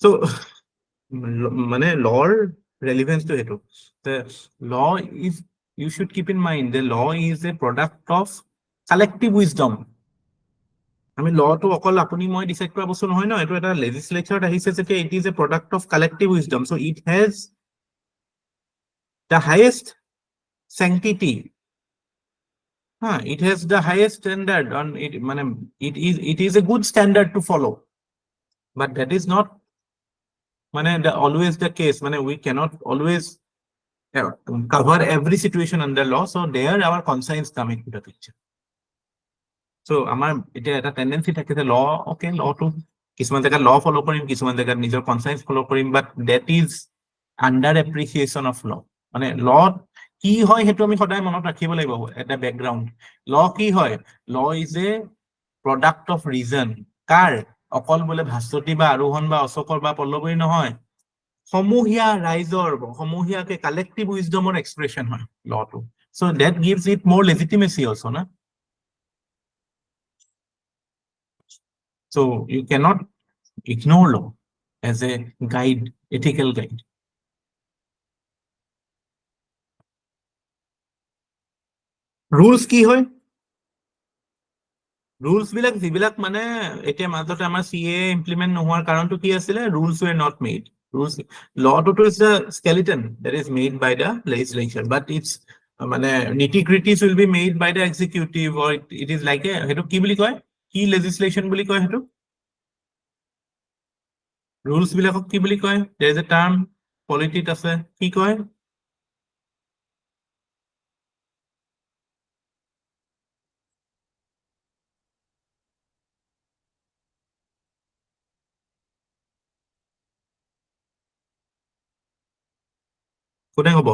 So law relevance to it, the law is, you should keep in mind, the law is a product of collective wisdom. আমি লটো অকল আপুনি মই decide কৰা বস্তু নহয় ন, এইটো এটা লেজিসলেচাৰত আহিছে যেতিয়া it is a product of collective wisdom, so' it has the highest sanctity. It has the highest standard on it. It is a good standard to follow, but that is not always the case. We cannot always cover every situation under law, so there our conscience come into the picture. So আমাৰ এতিয়া এটা tendency থাকে যে ল okay লটো কিছুমান জেগাত law follow কৰিম, কিছুমান জেগাত নিজৰ কনসাইন্স ফলো কৰিম, but that is under appreciation of law. মানে ল কি হয় সেইটো আমি সদায় মনত ৰাখিব লাগিব এটা বেকগ্ৰাউণ্ড। ল কি হয়? Law is a product of reason. কাৰ? অকল বোলে ভাস্বতী বা আৰোহণ বা অশোকৰ বা পল্লৱীৰ নহয়, সমূহীয়া ৰাইজৰ, সমূহীয়াকে কালেক্টিভ উইজডমৰ এক্সপ্ৰেছন হয় লটো। চ' দ্যাট গিভছ ইট মোৰ লেজিটিমেচি অলছ' না। So you cannot ignore law as a guide, ethical guide. Rules কি হয়? Rules বিলাক যিবিলাক মানে এতিয়া মাজতে আমাৰ CA ইমপ্লিমেন্ট নোহোৱাৰ কাৰণটো কি আছিলে? Rules were not made. Rules law to is a skeleton that is made by the legislature, but its মানে nitty-gritties will be made by the executive, or it is like a হেতু কি বুলি কয়? কি legislation বুলি কয় হেতু? Rules বিলাকক কি বুলি কয়? There is a term পলিটিত আছে, কি কয়? কোনে হ'ব?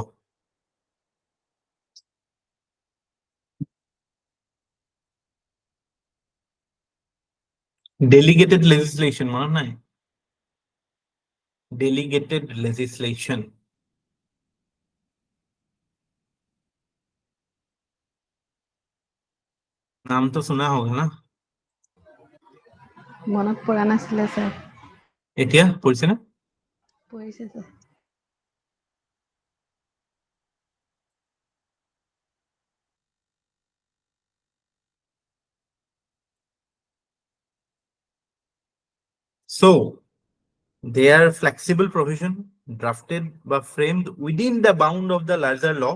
Delegated legislation মনত নাই? Delegated legislation. নাম তো শুনা হোগা না? মনত পৰা নাছিলে স্যাৰ। এতিয়া পৰিছে না? পৰিছে sir. So they are flexible provision drafted but framed within the bound of the larger law,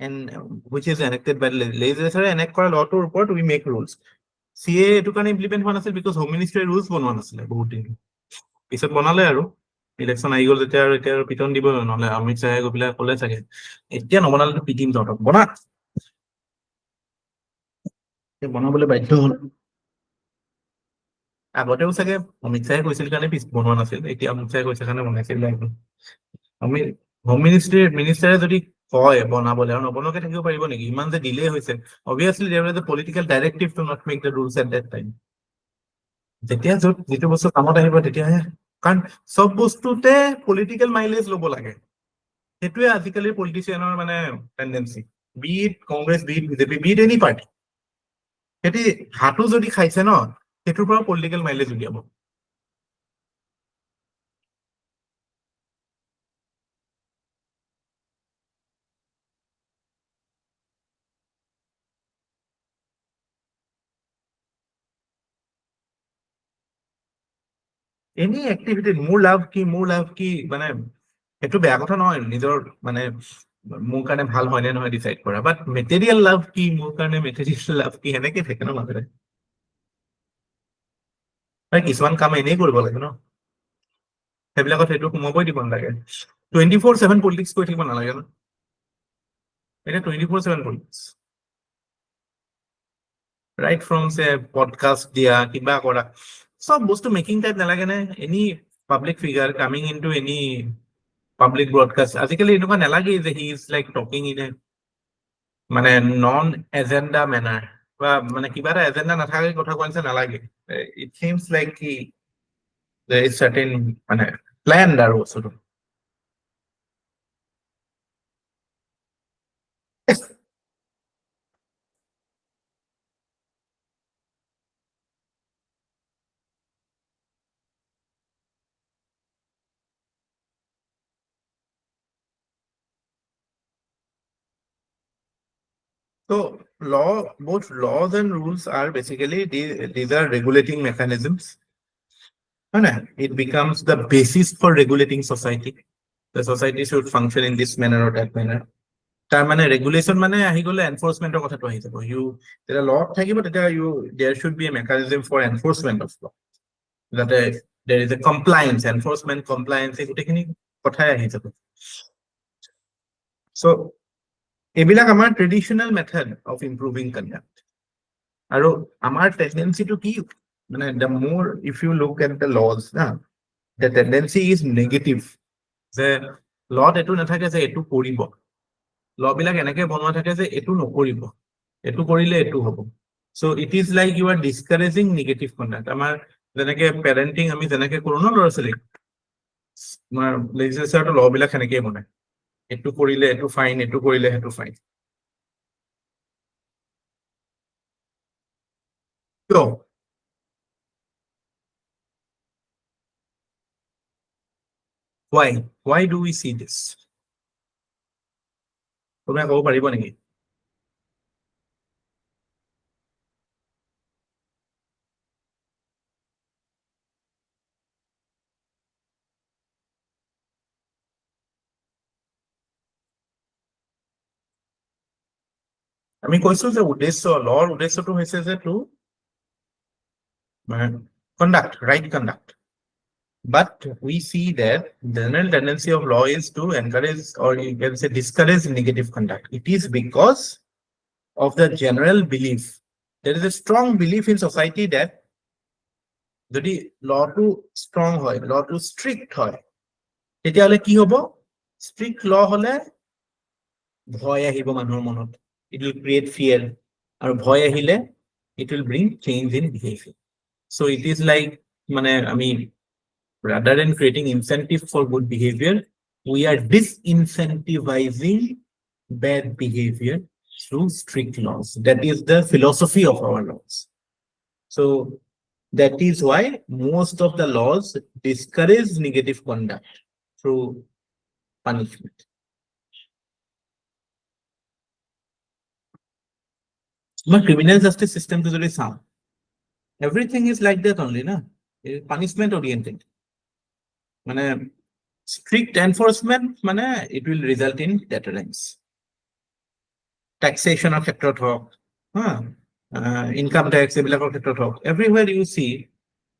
and which is enacted by the legislature. Enact কৰা law to report we make rules. CA এটো কাৰণে implement হোৱা নাছিল because home মিনিষ্ট্ৰীয়ে rules বনোৱা নাছিলে বহুত দিন। পিছত বনালে আৰু ইলেকশ্যন আহি গ'ল যেতিয়া, আৰু এতিয়া আৰু পিটন দিব, নহ'লে অমিত শ্বাহে গৈ পেলাই ক'লে চাগে এতিয়া নবনালে পিটিম তহঁতক, বনা। বনাবলৈ বাধ্য হ'ল। আগতেও চাগে অমিত শ্বাহে কৈছিল কাৰণে পিছ বনোৱা নাছিল, এতিয়া অমিত শ্বাহে কৈছে কাৰণে বনাইছিল। আমি হোম মিনিষ্টাৰে যদি কয় বনাবলৈ, আৰু নবনোৱাকে থাকিব পাৰিব নেকি? ইমান যে ডিলে হৈছে, obviously there is a political directive to not make the rules at that time. যেতিয়া য'ত যিটো বস্তু কামত আহিব তেতিয়াহে, কাৰণ চব বস্তুতে পলিটিকেল মাইলেজ ল'ব লাগে, সেইটোৱে আজিকালিৰ পলিটিচিয়ানৰ মানে tendency. Be it Congress, be it BJP, be it any party, সিহঁতি হাতো যদি খাইছে ন, সেইটোৰ পৰা পলিটিকেল মাইলেজ উলিয়াব। এনি এক্টিভিটিত মোৰ লাভ কি, মোৰ লাভ কি, মানে সেইটো বেয়া কথা নহয়, নিজৰ মানে মোৰ কাৰণে ভাল হয় নে নহয় ডিচাইড কৰা, বাট মেটেৰিয়েল লাভ কি, মোৰ কাৰণে মেটেৰিয়েল লাভ কি, সেনেকে থাকে ন মাজতে। কিছুমান কাম এনেই কৰিব লাগে ন, সেইবিলাকত সেইটো সোমাবই দিব নালাগে। 24/7 পলিটিক্স কৰি থাকিব নালাগে ন, এতিয়া 24/7 পলিটিক্স, ৰাইট ফ্ৰম চে পডকাষ্ট দিয়া, কিবা কৰা, সব বস্তু মেকিং টাইপ নালাগে নে? Any public figure coming in to any public broadcast আজিকালি এনেকুৱা নালাগেই যে he is like talking in a মানে নন এজেণ্ডা মেনাৰ, বা মানে কিবা এটা এজেণ্ডা নাথাকে কথা কোৱা নিচিনা নালাগে। ইট চিমছ লাইক কি there is certain মানে প্ল্যান আৰু বস্তুটো। So both laws and rules are basically these are regulating mechanisms. And it becomes the basis for regulating society. The society should function in this manner or that manner. তাৰ মানে regulation মানে আহি গলে এনফোৰ্সমেন্টৰ কথাটো আহি যাব ইউ তেতিয়া law থাকিব তেতিয়া you there should be a mechanism for enforcement of law যাতে there is a compliance enforcement compliance এই গোটেইখিনি কথাই আহি যাব সো এইবিলাক আমাৰ traditional method of improving conduct আৰু আমাৰ টেন্ডেন্সিটো কি মানে the more if you look at the laws the tendency is negative যে লত এটো নাথাকে যে এটো কৰিব law বিলাক এনেকে বনোৱা থাকে যে এটো নকৰিব এটো কৰিলে এটো হ'ব so it is like you are discouraging negative conduct আমাৰ যেনেকে পেৰেন্টিং আমি যেনেকে কৰো ন ল'ৰা ছোৱালী আমাৰ লেজিসলেচাৰটো law বিলাক এনেকে বনায় এটো কৰিলে এটো ফাইন এটো কৰিলে হেটো fine so why do we see this তোমৰা ক'ব পাৰিব নেকি আমি কৈছো যে উদ্দেশ্য লৰ উদ্দেশ্যটো হৈছে যে two conduct right conduct but we see that the general tendency of law is to encourage or you can say discourage negative conduct it is because of the general belief there is a strong belief in society that যদি লটো strong হয় লটো strict হয় তেতিয়াহলে কি হ'ব strict law হলে ভয় আহিব মানুহৰ মনত it will create fear আৰু ভয় আহিলে it will bring change in behavior so it is like মানে আমি rather than creating incentive for good behavior we are disincentivizing bad behavior through strict laws that is the philosophy of our laws so that is why most of the laws discourage negative conduct through punishment but criminal justice system to the sound everything is like that only na punishment oriented মানে strict enforcement মানে it will result in deterrence taxation of ক্ষেত্ৰত হওক income tax এইবিলাকৰ ক্ষেত্ৰত হওক everywhere you see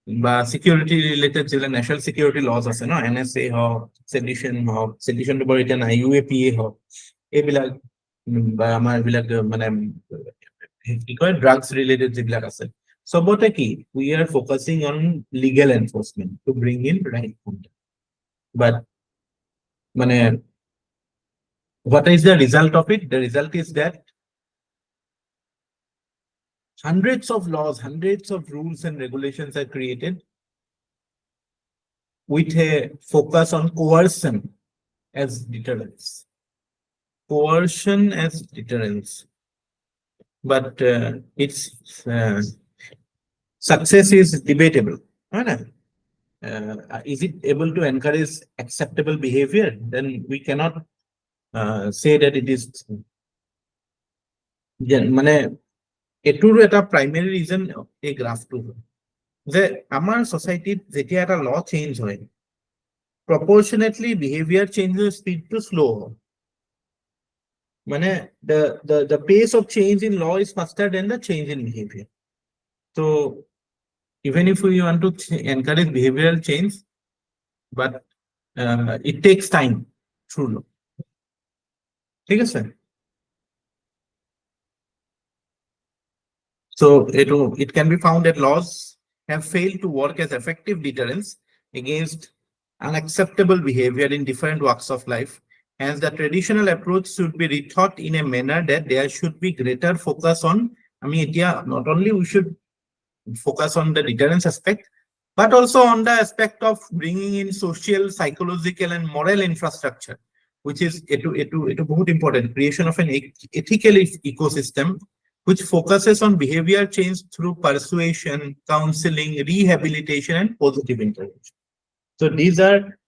বা security related যিবিলাক national security laws আছে ন NSA হওক sedition to বাৰু এতিয়া নাই UAPA হওক এইবিলাক বা আমাৰ এইবিলাক মানে কি কয় drugs related যিবিলাক আছে সবতে কি we are focusing on legal enforcement to bring in right conduct but মানে what is the result of it the result is that hundreds of laws hundreds of rules and regulations are created with a focus on coercion as deterrence but its success is debatable is it able to encourage acceptable behavior then we cannot say that it is মানে এটুৰ এটা primary reason এই গ্ৰাফটো যে আমাৰ সোসাইটিত যেতিয়া এটা law change হয় proportionately behavior changes speed to slow মানে the pace of change in law is faster than the change in behavior so even if we want to encourage behavioral change but it takes time through law ঠিক আছে so it can be found that laws have failed to work as effective deterrence against unacceptable behavior in different walks of life hence the traditional approach should be rethought in a manner that there should be greater focus on not only we should focus on the deterrence aspect but also on the aspect of bringing in social psychological and moral infrastructure which is very important creation of an ethical ecosystem which focuses on behavior change through persuasion counseling rehabilitation and positive intervention so these are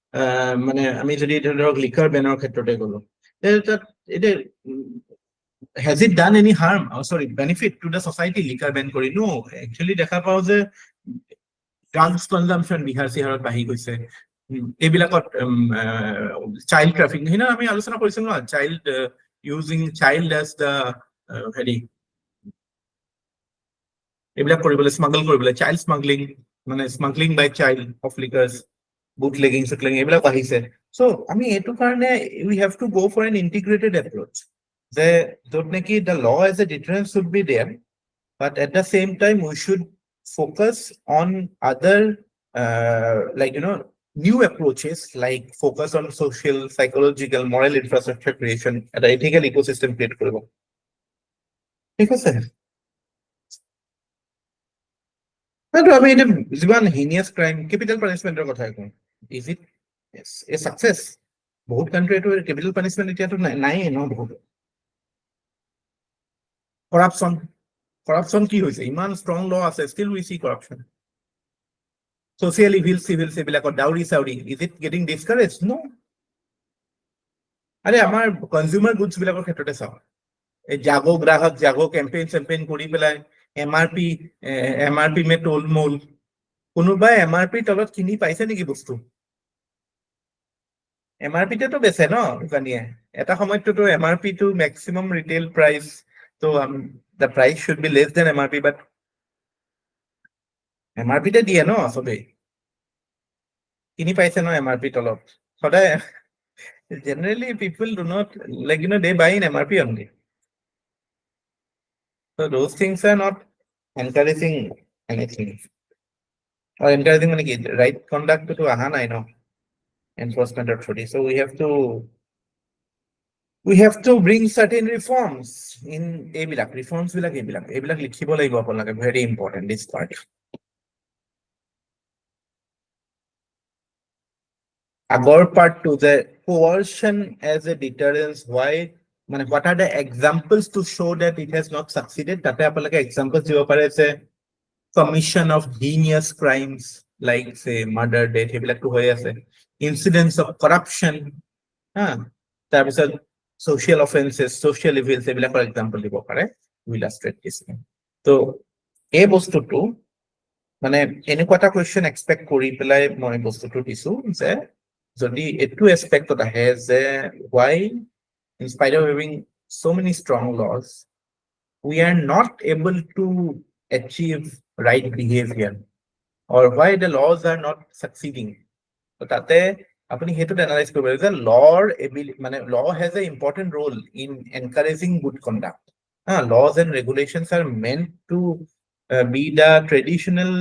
মানে আমি যদি ধৰক liquor বেনৰ ক্ষেত্ৰতে গলো has it done any harm, sorry, benefit to the society liquor ban kori? No, actually দেখা পাও যে drugs consumption Bihar চিহাৰত বাঢ়ি গৈছে, এইবিলাকত চাইল্ড ট্ৰাফিকিং, সেইদিনা আমি আলোচনা কৰিছিলো ন, child using child as the হেৰি এইবিলাক কৰিবলৈ, স্মাগল কৰিবলৈ, চাইল্ড স্মাগলিং, মানে smuggling by child of liquors, bootlegging চুটলেগিং এইবিলাক বাঢ়িছে। চ' আমি এইটো কাৰণে we have to go for an integrated approach, যে য'ত নেকি the law as a deterrence should be there, but at the same time we should focus on other like new approaches, like focus on social, psychological, moral infrastructure creation, an ethical ecosystem create koribo, ঠিক আছে? But I mean, one heinous crime, capital punishment er kotha koi, is it a success? Bahut country to capital punishment etia to nai no bahut. Corruption কি হৈছে, ইমান strong law আছে, still we see corruption. Social evil, civil, এইবিলাকত dowry saudi, is it getting discouraged? No. আরে আমাৰ consumer goods বিলাকৰ ক্ষেত্ৰতে চাও, এই জাগো গ্ৰাহক জাগো campaign কৰি পেলাই MRP মে toll moll, কোনোবাই MRP তলত কিনি পাইছে নেকি বস্তু? MRP তে তো বেছে ন দোকানীয়ে, এটা সময়ত তো MRP to maximum retail price, so the price should be less than MRP, but MRP তে দিয়ে ন সবেই, কিনি পাইছে ন MRP তলত সদায়। Generally people do not, like they buy in MRP only, so those things are not encouraging anything, or encouraging মানে কি right conduct to aha nai no enforcement authority. So we have to bring certain reforms in এইবিলাক reforms বিলাক এইবিলাক লিখিব লাগিব আপোনালোকে, very important this part. আগৰ part to the coercion as a deterrence, why, মানে what are the examples to show that it has not succeeded? তাতে আপোনালোকে examples দিব পাৰে যে commission of heinous crimes like say murder, death, এইবিলাক তো হৈ আছে, incidents of corruption, তাৰপিছত social offenses, social evils, এইবিলাকৰ example দিব পাৰে, will illustrate this. তো এই বস্তুটো মানে এনেকুৱা এটা question expect কৰি পেলাই মই বস্তুটো দিছো যে যদি এইটো এসপেক্টত আহে যে why in spite of having so many strong laws we are not able to achieve right behavior, or why the laws are not succeeding. So tate apni hetu analyze korbe je law mane law has an important role in encouraging good conduct. Laws and regulations are meant to be the traditional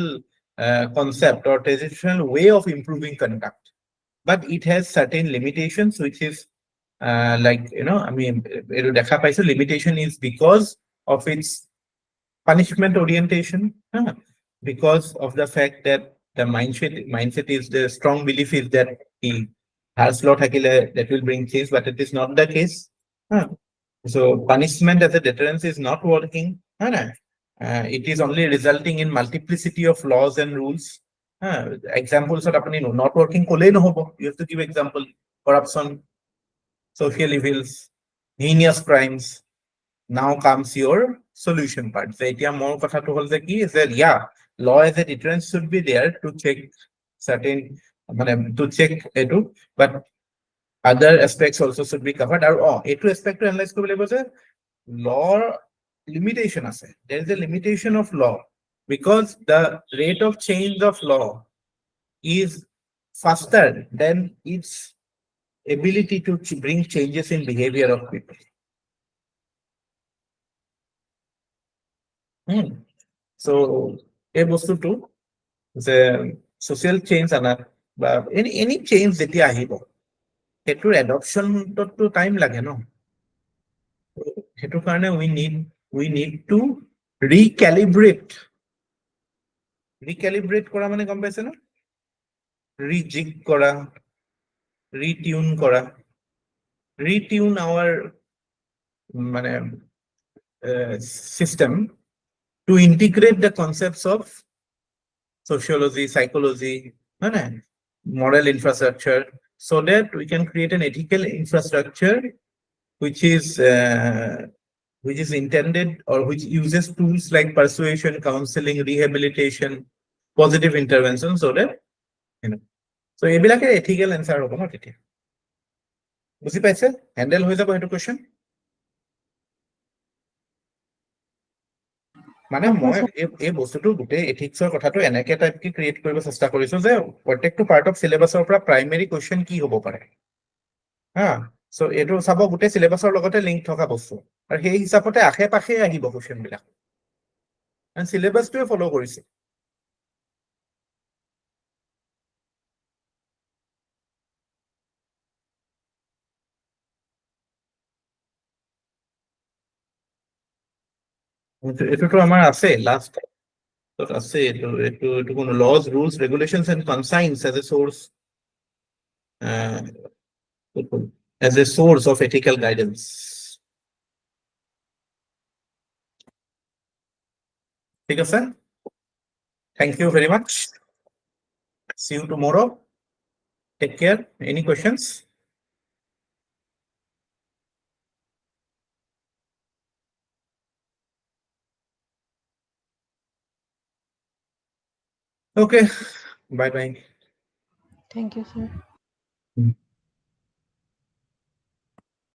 concept or traditional way of improving conduct, but it has certain limitations, which is like I mean dekha paise limitation is because of its punishment orientation, because of the fact that the mindset is, the strong belief is that the harsh law thakile that will bring change, but it is not the case. So punishment as a deterrence is not working. It is only resulting in multiplicity of laws and rules. Examples are not working kole no hobo, you have to give example: corruption, social evils, heinous crimes. Now comes your solution part. So etia more kotha to hol je ki is that yeah, law as a deterrence should be there to check certain to check etu, but other aspects also should be covered. Or etu aspect to analyze kobe labo je law limitation ase, there is a limitation of law because the rate of change of law is faster than its ability to bring changes in behavior of people. So এই বস্তুটো যে social change আনা বা any change যেতিয়া আহিব সেটোৰ adoptionটো time লাগে ন, সেটো কাৰণে we need to recalibrate কৰা মানে গম পাইছে না, rejig কৰা, retune our মানে system to integrate the concepts of sociology, psychology, moral infrastructure, so that we can create an ethical infrastructure which is which is intended or which uses tools like persuasion, counseling, rehabilitation, positive intervention, so that, so এইবিলাকে ethical answer হ'ব ন তেতিয়া বুজি পাইছে handle হৈ যাব সেইটো question মানে মই এই বস্তুটো গোটেই এথিক্সৰ কথাটো এনেকে টাইপ কি ক্ৰিয়েট কৰিব চেষ্টা কৰিছো যে প্ৰত্যেকটো পাৰ্ট অফ সিলেবাসৰ পৰা প্ৰাইমেৰী কোৱেশ্চন কি হ'ব পাৰে হা সো এইটো চাব গোটেই সিলেবাসৰ লগতে লিংক থকা বস্তু আৰু সেই হিচাপতে আশে পাশে আহিব কোৱেশ্চন বিলাক আৰু সিলেবাসটোৱে ফলো কৰিছে এটোটো আমাৰ আছে লাষ্ট আছে এটো কোনো laws rules regulations and conscience as a source of ethical guidance ঠিক আছে thank you very much see you tomorrow take care any questions okay bye bye Thank you, sir.